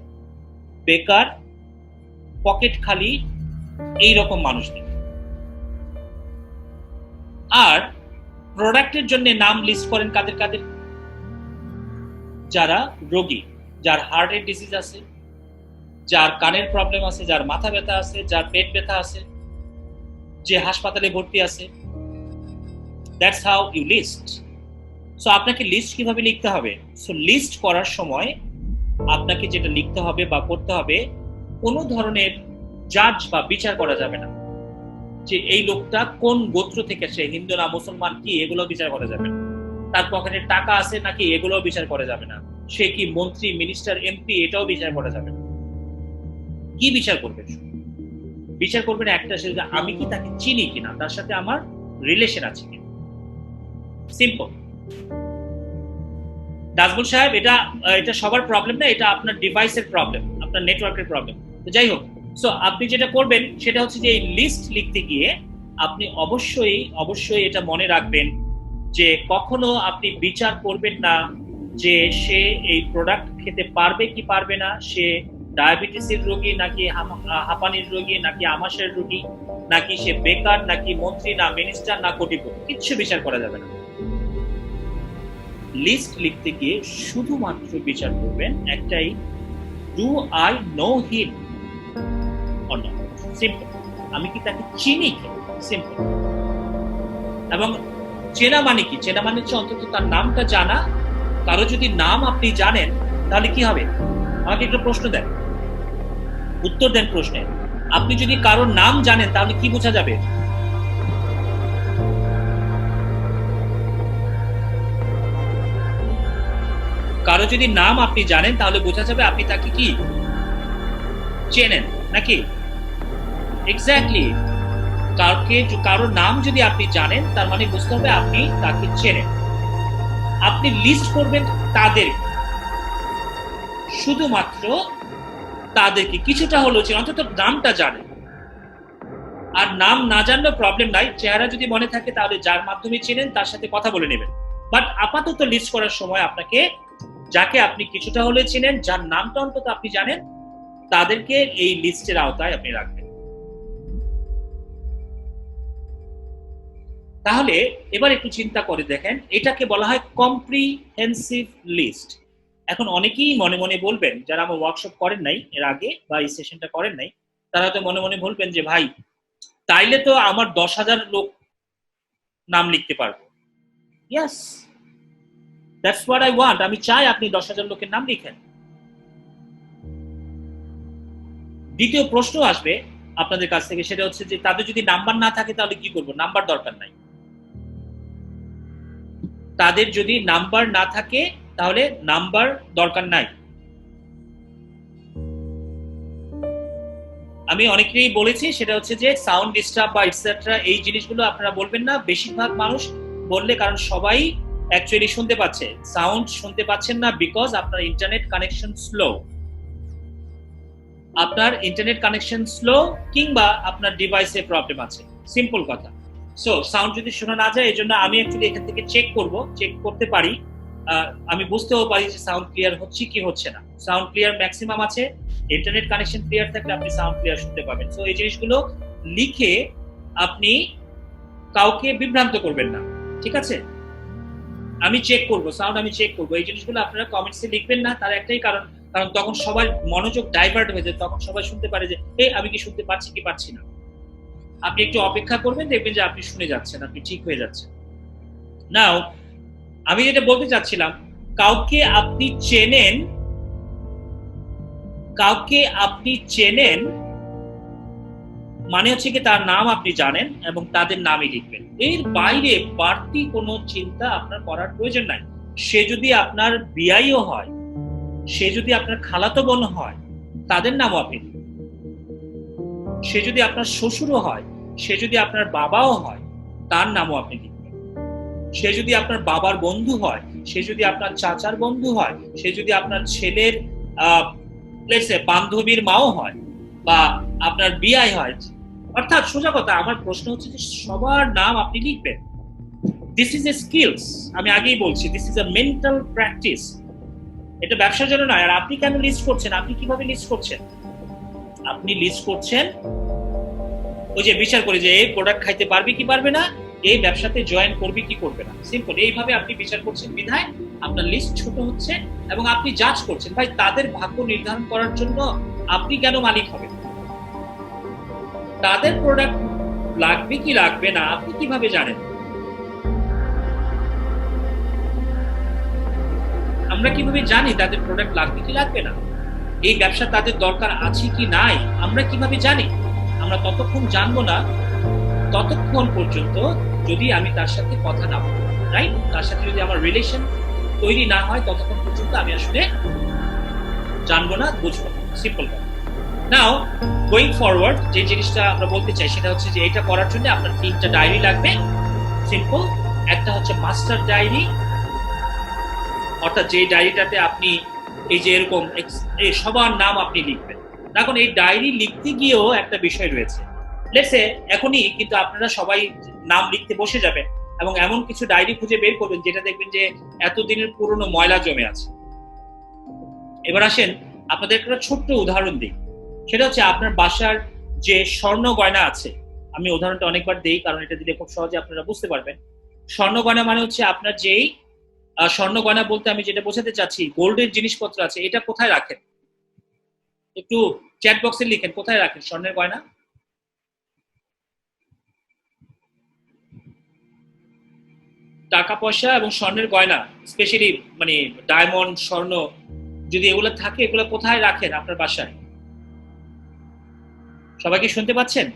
বেকার, পকেট খালি, এই রকম মানুষদের। আর প্রোডাক্টের জন্য নাম লিস্ট করেন কাদের কাদের? যারা রোগী, যার হার্টের ডিজিজ আছে, যার কানের প্রবলেম আছে, যার মাথা ব্যথা আছে, যার পেট ব্যথা আছে, যে হাসপাতালে ভর্তি আছে। That's how you list. So আপনাকে লিস্ট কিভাবে লিখতে হবে? সো লিস্ট করার সময় আপনাকে যেটা লিখতে হবে বা করতে হবে, কোনো ধরনের জাজ বা বিচার করা যাবে না, যে এই লোকটা কোন গোত্র থেকে, সে হিন্দু না মুসলমান কি, এগুলো বিচার করা যাবে না। তার পকেটে টাকা আছে নাকি, এগুলো বিচার করা যাবে না। সে কি মন্ত্রী, মিনিস্টার, এমপি, এটাও বিচার করা যাবে না। কি বিচার করবেন? বিচার করবেন একটা, সেটা আমি কি তাকে চিনি কিনা, তার সাথে আমার রিলেশন আছে কিনা। সিম্পল। নাজমুল সাহেব, এটা সবার প্রবলেম না, এটা আপনার ডিভাইসের প্রবলেম, আপনার নেটওয়ার্কের প্রবলেম। তো যাই হোক, সো আপনি যেটা করবেন সেটা হচ্ছে যে এই লিস্ট লিখতে গিয়ে আপনি অবশ্যই এটা মনে রাখবেন যে কখনো আপনি বিচার করবেন না যে সে এই প্রোডাক্ট খেতে পারবে কি পারবে না, সে ডায়াবেটিসের রোগী নাকি হাঁপানির রোগী নাকি আমাশয়ের রোগী, নাকি সে বেকার, নাকি মন্ত্রী, না মিনিস্টার, না কোটিপতি, কিচ্ছু বিচার করা যাবে না। লিস্ট লিখতে গিয়ে শুধুমাত্র বিচার করবেন একটাই, do I know him or not. Simple. আমি কি তাকে চিনি কি? সিম্পল। এবং চেনা মানে কি? চেনা মানে হচ্ছে অন্তত তার নামটা জানা। কারো যদি নাম আপনি জানেন তাহলে কি হবে? আমাকে একটা প্রশ্ন দেন, উত্তর দেন প্রশ্নে। আপনি যদি কারোর নাম জানেন তাহলে কি বোঝা যাবে? কারো যদি নাম আপনি জানেন তাহলে বোঝা যাবে আপনি তাকে কি চেনেন নাকি? এক্স্যাক্টলি। কারোর নাম যদি আপনি জানেন, তার মানে বুঝতে হবে আপনি তাকে চেনেন। আপনি লিস্ট করবেন তাদের, শুধুমাত্র তাদেরকে, কিছুটা হলেও চেনেন, অন্তত নামটা জানেন। আর নাম না জানলেও প্রবলেম নাই, চেহারা যদি মনে থাকে তাহলে যার মাধ্যমে চেনেন তার সাথে কথা বলে নেবেন। বাট আপাতত লিস্ট করার সময় আপনাকে যাকে আপনি কিছুটা হলে চেনেন, যার নামটা অন্তত আপনি জানেন, তাদেরকে এই লিস্টের আওতায় আপনি রাখবেন। তাহলে এবার একটু চিন্তা করে দেখেন, এটাকে বলা হয় কম্প্রিহেন্সিভ লিস্ট। এখন অনেকেই মনে মনে বলবেন, যারা আমার ওয়ার্কশপ করেন নাই এর আগে বা এই সেশনটা করেন নাই, তারা তো মনে মনে বলবেন যে ভাই তাইলে তো আমার 10,000 লোক নাম লিখতে পারবো। Yes, that's what I want. আমি চাই আপনি 10,000 লোকের নাম লিখেন। দ্বিতীয় প্রশ্ন আসবে আপনাদের কাছ থেকে, সেটা হচ্ছে যে তাদের যদি নাম্বার না থাকে তাহলে কি করবো? নাম্বার দরকার নাই। তাদের যদি নাম্বার না থাকে তাহলে নাম্বার দরকার নাই। আমি অনেকেই বলেছি, সেটা হচ্ছে যে সাউন্ড ডিস্টার্ব বা ইটসেট্রা এই জিনিসগুলো আপনারা বলবেন না। বেশিরভাগ মানুষ বললে, কারণ সবাই অ্যাকচুয়ালি শুনতে পাচ্ছে, সাউন্ড শুনতে পাচ্ছেন না বিকজ আপনার ইন্টারনেট কানেকশন স্লো। আপনার ইন্টারনেট কানেকশন স্লো কিংবা আপনার ডিভাইসে প্রবলেম আছে, সিম্পল কথা। সো সাউন্ড যদি শোনা না যায়, এই জন্য আমি অ্যাকচুয়ালি এখান থেকে চেক করতে পারি। আমি বুঝতেও পারি যে সাউন্ড ক্লিয়ার হচ্ছে কি হচ্ছে না। সাউন্ড ক্লিয়ার ম্যাক্সিমাম আছে, ইন্টারনেট কানেকশন ক্লিয়ার থাকলে আপনি সাউন্ড ক্লিয়ার শুনতে পাবেন। সো এই জিনিসগুলো লিখে আপনি কাউকে বিভ্রান্ত করবেন না, ঠিক আছে? আমি চেক করবো সাউন্ড, আমি চেক করবো, এই জিনিসগুলো আপনারা কমেন্টসে লিখবেন না। তার একটাই কারণ, তখন সবার মনোযোগ ডাইভার্ট হয়ে যায়, তখন সবাই শুনতে পারে যে এই আমি কি শুনতে পাচ্ছি কি পাচ্ছি না। আপনি একটু অপেক্ষা করবেন, দেখবেন যে আপনি শুনে যাচ্ছেন, আপনি ঠিক হয়ে যাচ্ছেন। নাও আমি যেটা বলতে চাচ্ছিলাম, কাউকে আপনি চেনেন, মানে হচ্ছে কি তার নাম আপনি জানেন এবং তাদের নামই লিখবেন। এর বাইরে বাড়তি কোনো চিন্তা আপনার করার প্রয়োজন নাই। সে যদি আপনার বিয়াইও হয়, সে যদি আপনার খালাতো বোন হয়, তাদের নামও আপনি লিখবেন। সে যদি আপনার শ্বশুরও হয়, সে যদি আপনার বাবাও হয়, তার নামও আপনি লিখবেন। সে যদি আপনার বাবার বন্ধু হয়, সে যদি আপনার চাচার বন্ধু হয়, সে যদি আপনার ছেলের বান্ধবীর মাও হয়, বা আপনার বিয়াই হয়, অর্থাৎ সোজা কথা, আমার প্রশ্ন হচ্ছে যে সবার নাম আপনি লিখবেন। This is a skills. আমি আগেই বলছি, this is a mental practice. এটা ব্যবসার জন্য নয়। আর আপনি কেন লিস্ট করছেন? আপনি কিভাবে লিস্ট করছেন? আপনি লিস্ট করছেন ওই যে বিচার করে যে এই প্রোডাক্ট খাইতে পারবে কি পারবে না, এই ব্যবসাতে জয়েন করবে কি করবে না। সিম্পল, এইভাবে আপনি বিচার করছেন বিধায় আপনার লিস্ট ছোট হচ্ছে এবং আপনি জাজ করছেন। ভাই তাদের ভাগ্য নির্ধারণ করার জন্য আপনি কেন মালিক হবেন? তাদের প্রোডাক্ট লাগবে কি লাগবে না আপনি কিভাবে জানেন? আমরা কিভাবে জানি তাদের প্রোডাক্ট লাগবে কি লাগবে না? এই ব্যবসা তাদের দরকার আছে কি নাই আমরা কিভাবে জানি? আমরা ততক্ষণ জানবো না ততক্ষণ পর্যন্ত যদি আমি তার সাথে কথা না বলি, রাইট? তার সাথে যদি আমার রিলেশন তৈরি না হয়, ততক্ষণ পর্যন্ত আমি আসলে জানবো না, বুঝবো না। সিম্পল কথা। নাও গোয়িং ফরওয়ার্ড, যে জিনিসটা আমরা বলতে চাই সেটা হচ্ছে যে এটা করার জন্য আপনার 3টা ডায়েরি লাগবে। সিম্পল, একটা হচ্ছে মাস্টার ডায়েরি, অর্থাৎ যে ডায়েরিটাতে আপনি এই যে এরকম সবার নাম আপনি লিখবেন। এখন এই ডায়েরি লিখতে গিয়েও একটা বিষয় রয়েছে। লেটসে এখনই কিন্তু আপনারা সবাই নাম লিখতে বসে যাবেন এবং এমন কিছু ডায়েরি খুঁজে বের করবেন যেটা দেখবেন যে এতদিনের পুরনো ময়লা জমে আছে। এবার আসেন আপনাদের একটা ছোট্ট উদাহরণ দিই। সেটা হচ্ছে আপনার বাসার যে স্বর্ণ গয়না আছে। আমি উদাহরণটা অনেকবার দিই কারণ এটা দিলে খুব সহজে আপনারা বুঝতে পারবেন। স্বর্ণ গয়না মানে হচ্ছে আপনার যেই স্বর্ণ গয়না বলতে আমি যেটা বোঝাতে চাচ্ছি, গোল্ডের জিনিসপত্র আছে, এটা কোথায় রাখেন? একটু চ্যাট বক্সে লিখেন, কোথায় রাখেন স্বর্ণের গয়না? টাকা পয়সা এবং স্বর্ণের গয়না, স্পেশালি মানে ডায়মন্ড, স্বর্ণ, যদি এগুলো থাকে, এগুলো কোথায় রাখেন আপনার বাসায়? সবাই কি শুনতে পাচ্ছেন?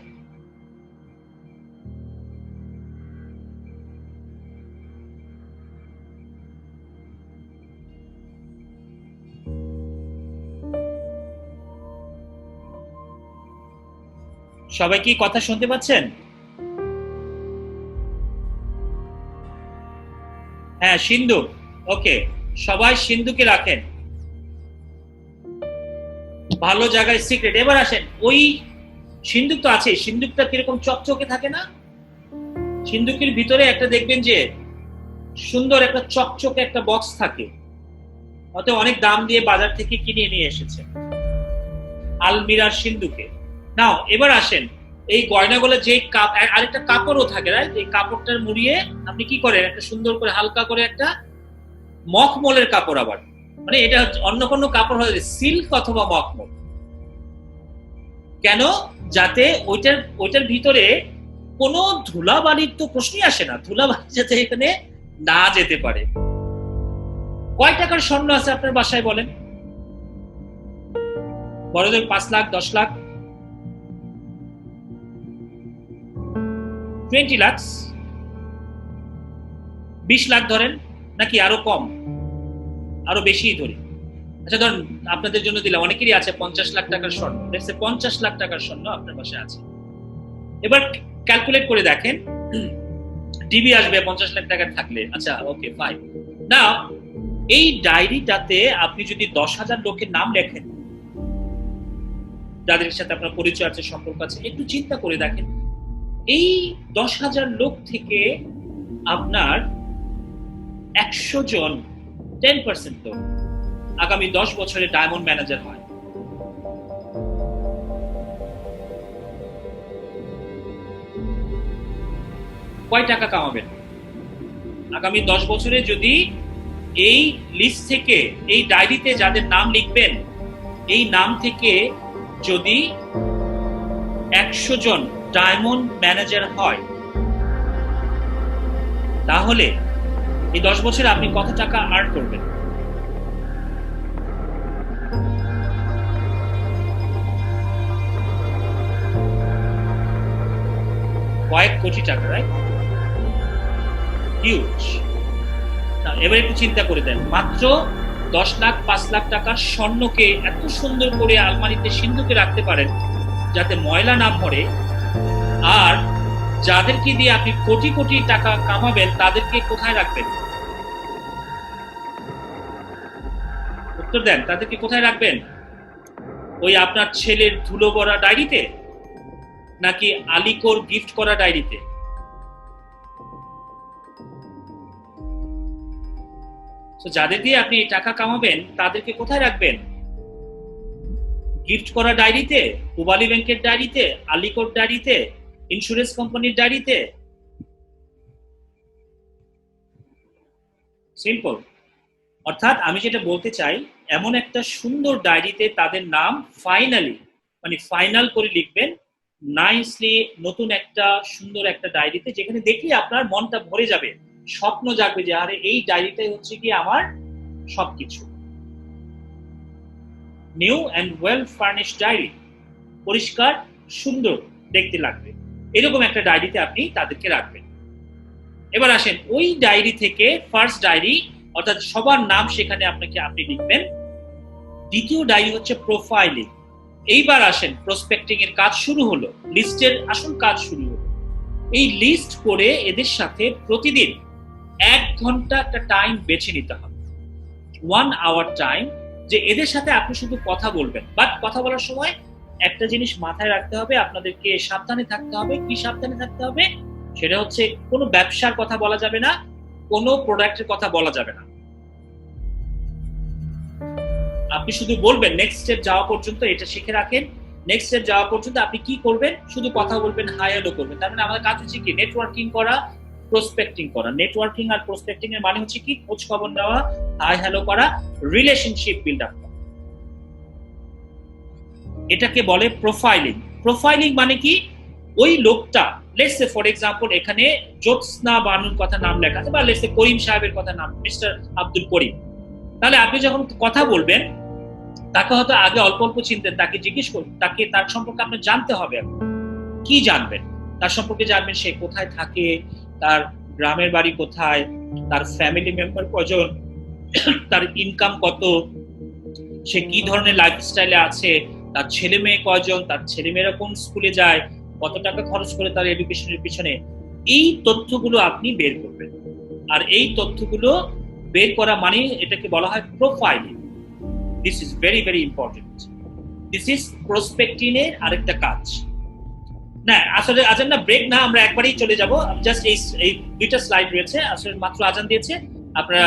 সবাই কি কথা শুনতে পাচ্ছেন? হ্যাঁ, সিন্ধুক। ওকে, সবাই সিন্ধুকে রাখেন, ভালো জায়গায় সিক্রেট। এবার আসেন, ওই সিন্ধুক তো আছে, সিন্ধুকটা কিরকম চকচকে থাকে না? সিন্ধুকের ভিতরে একটা দেখবেন যে সুন্দর একটা চকচকে একটা বক্স থাকে, হয়তো অনেক দাম দিয়ে বাজার থেকে কিনে নিয়ে এসেছে আলমিরার সিন্ধুকে। নাও এবার আসেন, এই গয়নাগুলো যে আরেকটা কাপড়ও থাকে, রাইট? এই কাপড়টার মুড়িয়ে আপনি কি করেন, একটা সুন্দর করে হালকা করে একটা মখমলের কাপড়, আবার মানে এটা অন্য কোনো কাপড় হয়ে সিল্ক অথবা মখমল, কেন? যাতে ওইটার ভিতরে কোনো ধুলাবালির তো প্রশ্নই আসে না, ধুলাবালি যাতে এখানে না যেতে পারে। কয় টাকার স্বর্ণ আছে আপনার বাসায় বলেন? বড়দের 5 লাখ, 10 লাখ, 20 লাখ, 20 লাখ ধরেন, নাকি আরো কম, আরো বেশি ধরি? আচ্ছা ধরেন আপনাদের জন্য দিলাম, অনেকেরই আছে 50 লাখ টাকার স্বর্ণ, 50 লাখ টাকার স্বর্ণ আপনার বাসায় আছে। এবার ক্যালকুলেট করে দেখেন, ডিবি আসবে 50 লাখ টাকার থাকলে। আচ্ছা ওকে ফাইন। না, এই ডায়েরিটাতে আপনি যদি 10,000 লোকের নাম লেখেন, যাদের সাথে আপনার পরিচয় আছে, সম্পর্ক আছে, একটু চিন্তা করে দেখেন, এই 10,000 লোক থেকে আপনার 100 জন, 10% লোক আগামী 10 বছরে ডায়মন্ড ম্যানেজার হয়। কয় টাকা কামাবেন? আগামী 10 বছরে যদি এই লিস্ট থেকে, এই ডায়েরিতে যাদের নাম লিখবেন, এই নাম থেকে যদি 100 জন ডায়মন্ড ম্যানেজার হয়, তাহলে এই 10 বছরে আপনি কত টাকা আর্ন করবেন? কয়েক কোটি টাকা, রাইট? হিউজ। এবার একটু চিন্তা করে দেন, মাত্র 10 লাখ 5 লাখ টাকার স্বর্ণকে এত সুন্দর করে আলমারিতে সিন্ধুকে রাখতে পারেন যাতে ময়লা না পড়ে, আর যাদেরকে দিয়ে আপনি কোটি কোটি টাকা কামাবেন তাদেরকে কোথায় রাখবেন? উত্তর দেন, তাদেরকে কোথায় রাখবেন? ওই আপনার ছেলের ধুলো ভরা ডায়েরিতে, নাকি আলিকোর গিফট করা ডায়েরিতে? যাদের দিয়ে আপনি টাকা কামাবেন তাদেরকে কোথায় রাখবেন? গিফট করা ডায়েরিতে, পূবালী ব্যাংকের ডায়েরিতে, আলিকোর ডায়েরিতে, ইন্স্যুরেন্স কোম্পানির ডায়েরিতে? সিম্পল। অর্থাৎ আমি যেটা বলতে চাই, এমন একটা সুন্দর ডায়েরিতে তাদের নাম ফাইনালি, মানে ফাইনাল করে লিখবেন নাইসলি, নতুন একটা সুন্দর একটা ডায়েরিতে, যেখানে দেখলে আপনার মনটা ভরে যাবে, স্বপ্ন জাগবে যে আরে এই ডায়েরিটাই হচ্ছে কি আমার সবকিছু। New and well furnished diary, পরিষ্কার সুন্দর দেখতে লাগবে, এরকম একটা ডায়েরিতে আপনি তাদেরকে রাখবেন। এবার আসেন, ওই ডায়েরি থেকে ফার্স্ট ডায়েরি, অর্থাৎ সবার নাম সেখানে আপনি লিখবেন। দ্বিতীয় ডায়েরি হচ্ছে প্রোফাইলিং। এইবার আসেন, প্রসপেক্টিং এর কাজ শুরু হলো, লিস্টের আসল কাজ শুরু হলো। এই লিস্ট করে এদের সাথে প্রতিদিন 1 ঘন্টা একটা টাইম বেছে নিতে হবে, 1 আওয়ার টাইম, যে এদের সাথে আপনি শুধু কথা বলবেন। বাট কথা বলার সময় একটা জিনিস মাথায় রাখতে হবে, আপনাদেরকে সাবধানে থাকতে হবে। কি সাবধানে থাকতে হবে? সেটা হচ্ছে কোনো ব্যবসার কথা বলা যাবে না, কোনো প্রোডাক্টের কথা বলা যাবে না। আপনি শুধু বলবেন, নেক্সট স্টেপ যাওয়া পর্যন্ত এটা শিখে রাখেন, নেক্সট স্টেপ যাওয়া পর্যন্ত আপনি কি করবেন? শুধু কথা বলবেন, হাই হ্যালো করবেন। তার মানে আমাদের কাজ হচ্ছে কি? নেটওয়ার্কিং করা, প্রসপেক্টিং করা। নেটওয়ার্কিং আর প্রসপেক্টিং এর মানে হচ্ছে কি? খোঁজ খবর নেওয়া, হাই হ্যালো করা, রিলেশনশিপ বিল্ড আপ করা। এটাকে বলে প্রোফাইলিং। প্রোফাইলিং মানে কি? ওই লোকটা, লেটস সে ফর এক্সাম্পল এখানে জ্যোৎস্না বানুর কথা নাম লেখা আছে, বা লেটস সে করিম সাহেবের কথা নাম, মিস্টার আব্দুল করিম। তাহলে আপনি যখন কথা বলবেন, তাকে হয়তো আগে অল্প অল্প চিনতেন, তাকে জিজ্ঞেস করবেন, তাকে তার সম্পর্কে আপনি জানতে হবে। কি জানবেন? তার সম্পর্কে জানবেন সে কোথায় থাকে, তার গ্রামের বাড়ি কোথায়, তার ফ্যামিলি মেম্বার কজন, তার ইনকাম কত, সে কি ধরনের লাইফস্টাইলে আছে, তার ছেলে মেয়ে কয়জন, তার ছেলে মেয়েরা কোন স্কুলে যায়, কত টাকা খরচ করে তার এডুকেশনের পিছনে। এই তথ্যগুলো আপনি বের করবেন। আর এই তথ্যগুলো বের করা মানে এটাকে বলা হয় profiling. This is very very important. This is prospecting এর আরেকটা কাজ। না আসলে আজান না, ব্রেক না, আমরা একবারেই চলে যাব। জাস্ট এই দুইটা স্লাইড রয়েছে, আসলে মাত্র আজান দিয়েছে, আপনারা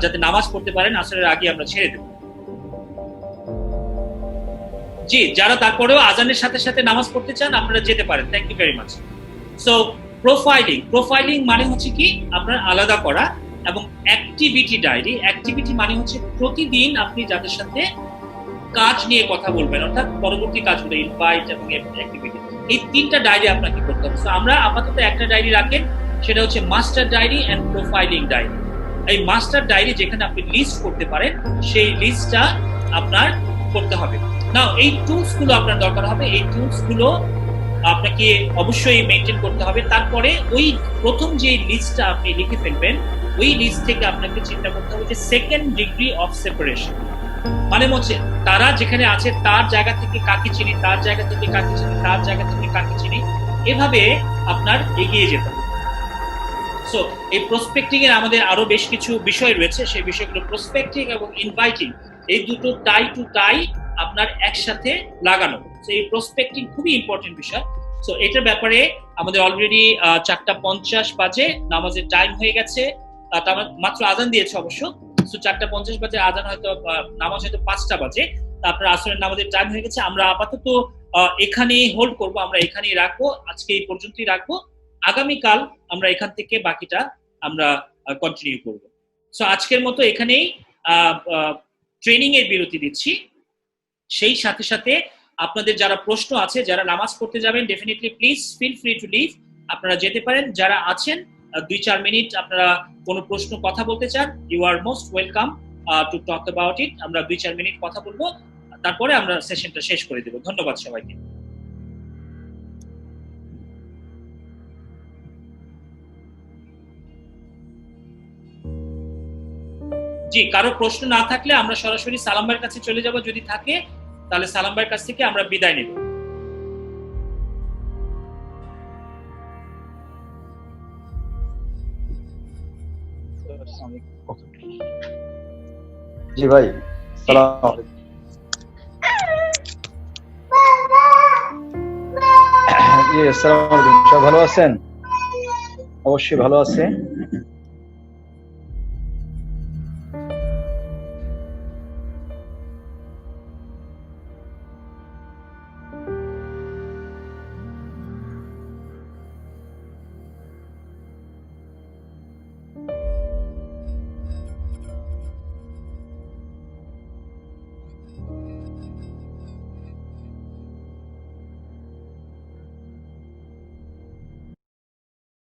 যাতে নামাজ পড়তে পারেন আসলে আগে আমরা ছেড়ে দেব। জি, যারা তারপরেও আজানের সাথে সাথে নামাজ পড়তে চান আপনারা যেতে পারেন। Thank you very much. So profiling মানে হচ্ছে কি আপনার আলাদা করা, এবং অ্যাক্টিভিটি ডায়েরি। অ্যাক্টিভিটি মানে হচ্ছে প্রতিদিন আপনি যাদের সাথে কাজ নিয়ে কথা বলবেন, অর্থাৎ পরবর্তী কাজগুলো, ইনভাইট এবং অ্যাক্টিভিটি, এই তিনটা ডায়েরি আপনাকে করতে হবে। আমরা আপাতত একটা ডায়েরি রাখেন, সেটা হচ্ছে master diary and profiling diary. এই মাস্টার ডায়েরি যেখানে আপনি লিস্ট করতে পারেন, সেই লিস্টটা আপনার করতে হবে। নাও এই টুলস গুলো আপনার দরকার হবে, এই টুলস গুলো আপনাকে অবশ্যই মেনটেন করতে হবে। তারপরে ওই প্রথম যে লিস্টটা আপনি লিখে ফেলবেন, ওই লিস্ট থেকে আপনাকে চিন্তা করতে হবে যে সেকেন্ড ডিগ্রি অফ সেপারেশন, মানে হচ্ছে তারা যেখানে আছে তার জায়গা থেকে কাকে চিনি, তার জায়গা থেকে কাকে চিনি, তার জায়গা থেকে কাকে চিনি, এভাবে আপনার এগিয়ে যেতে হবে। সো এই প্রসপেক্টিং এর আমাদের আরো বেশ কিছু বিষয় রয়েছে, সেই বিষয়গুলো প্রসপেক্টিং এবং ইনভাইটিং, এই দুটো টাই টু টাই আপনার একসাথে লাগানো। সো এই প্রসপেক্টিং খুবই ইম্পর্টেন্ট বিষয়। সো এটার ব্যাপারে আমাদের অলরেডি 4:50 বাজে, নামাজের টাইম হয়ে গেছে, মাত্র আজান দিয়েছে অবশ্য। সো 4:50 বাজে আজান, হয়তো নামাজ হয়তো 5টা বাজে, আপনার আসরের নামাজের টাইম হয়ে গেছে। আমরা আপাতত এখানেই হোল্ড করব, আমরা এখানেই রাখবো, আজকে এই পর্যন্তই রাখবো। আগামীকাল আমরা এখান থেকে বাকিটা আমরা কন্টিনিউ করব। সো আজকের মতো এখানেই ট্রেনিং এর বিরতি দিচ্ছি। সেই সাথে সাথে আপনাদের যারা প্রশ্ন আছে, যারা নামাজ পড়তে যাবেন, definitely please feel free to leave, আপনারা যেতে পারেন। যারা আছেন 2-4 মিনিট আপনারা কোনো প্রশ্ন কথা বলতে চান, you are most welcome to talk about it. আমরা 2-4 মিনিট কথা বলবো, তারপরে আমরা সেশনটা শেষ করে দেব। ধন্যবাদ সবাইকে। জি, কারো প্রশ্ন না থাকলে আমরা সরাসরি সালাম ভাইয়ের কাছে চলে যাব, যদি থাকে তাহলে সালাম ভাইয়ের কাছ থেকে আমরা বিদায় নেব। জি ভাই, সালাম আলাইকুম। জি আসসালামু আলাইকুম, সব ভালো আছেন? অবশ্যই ভালো আছে।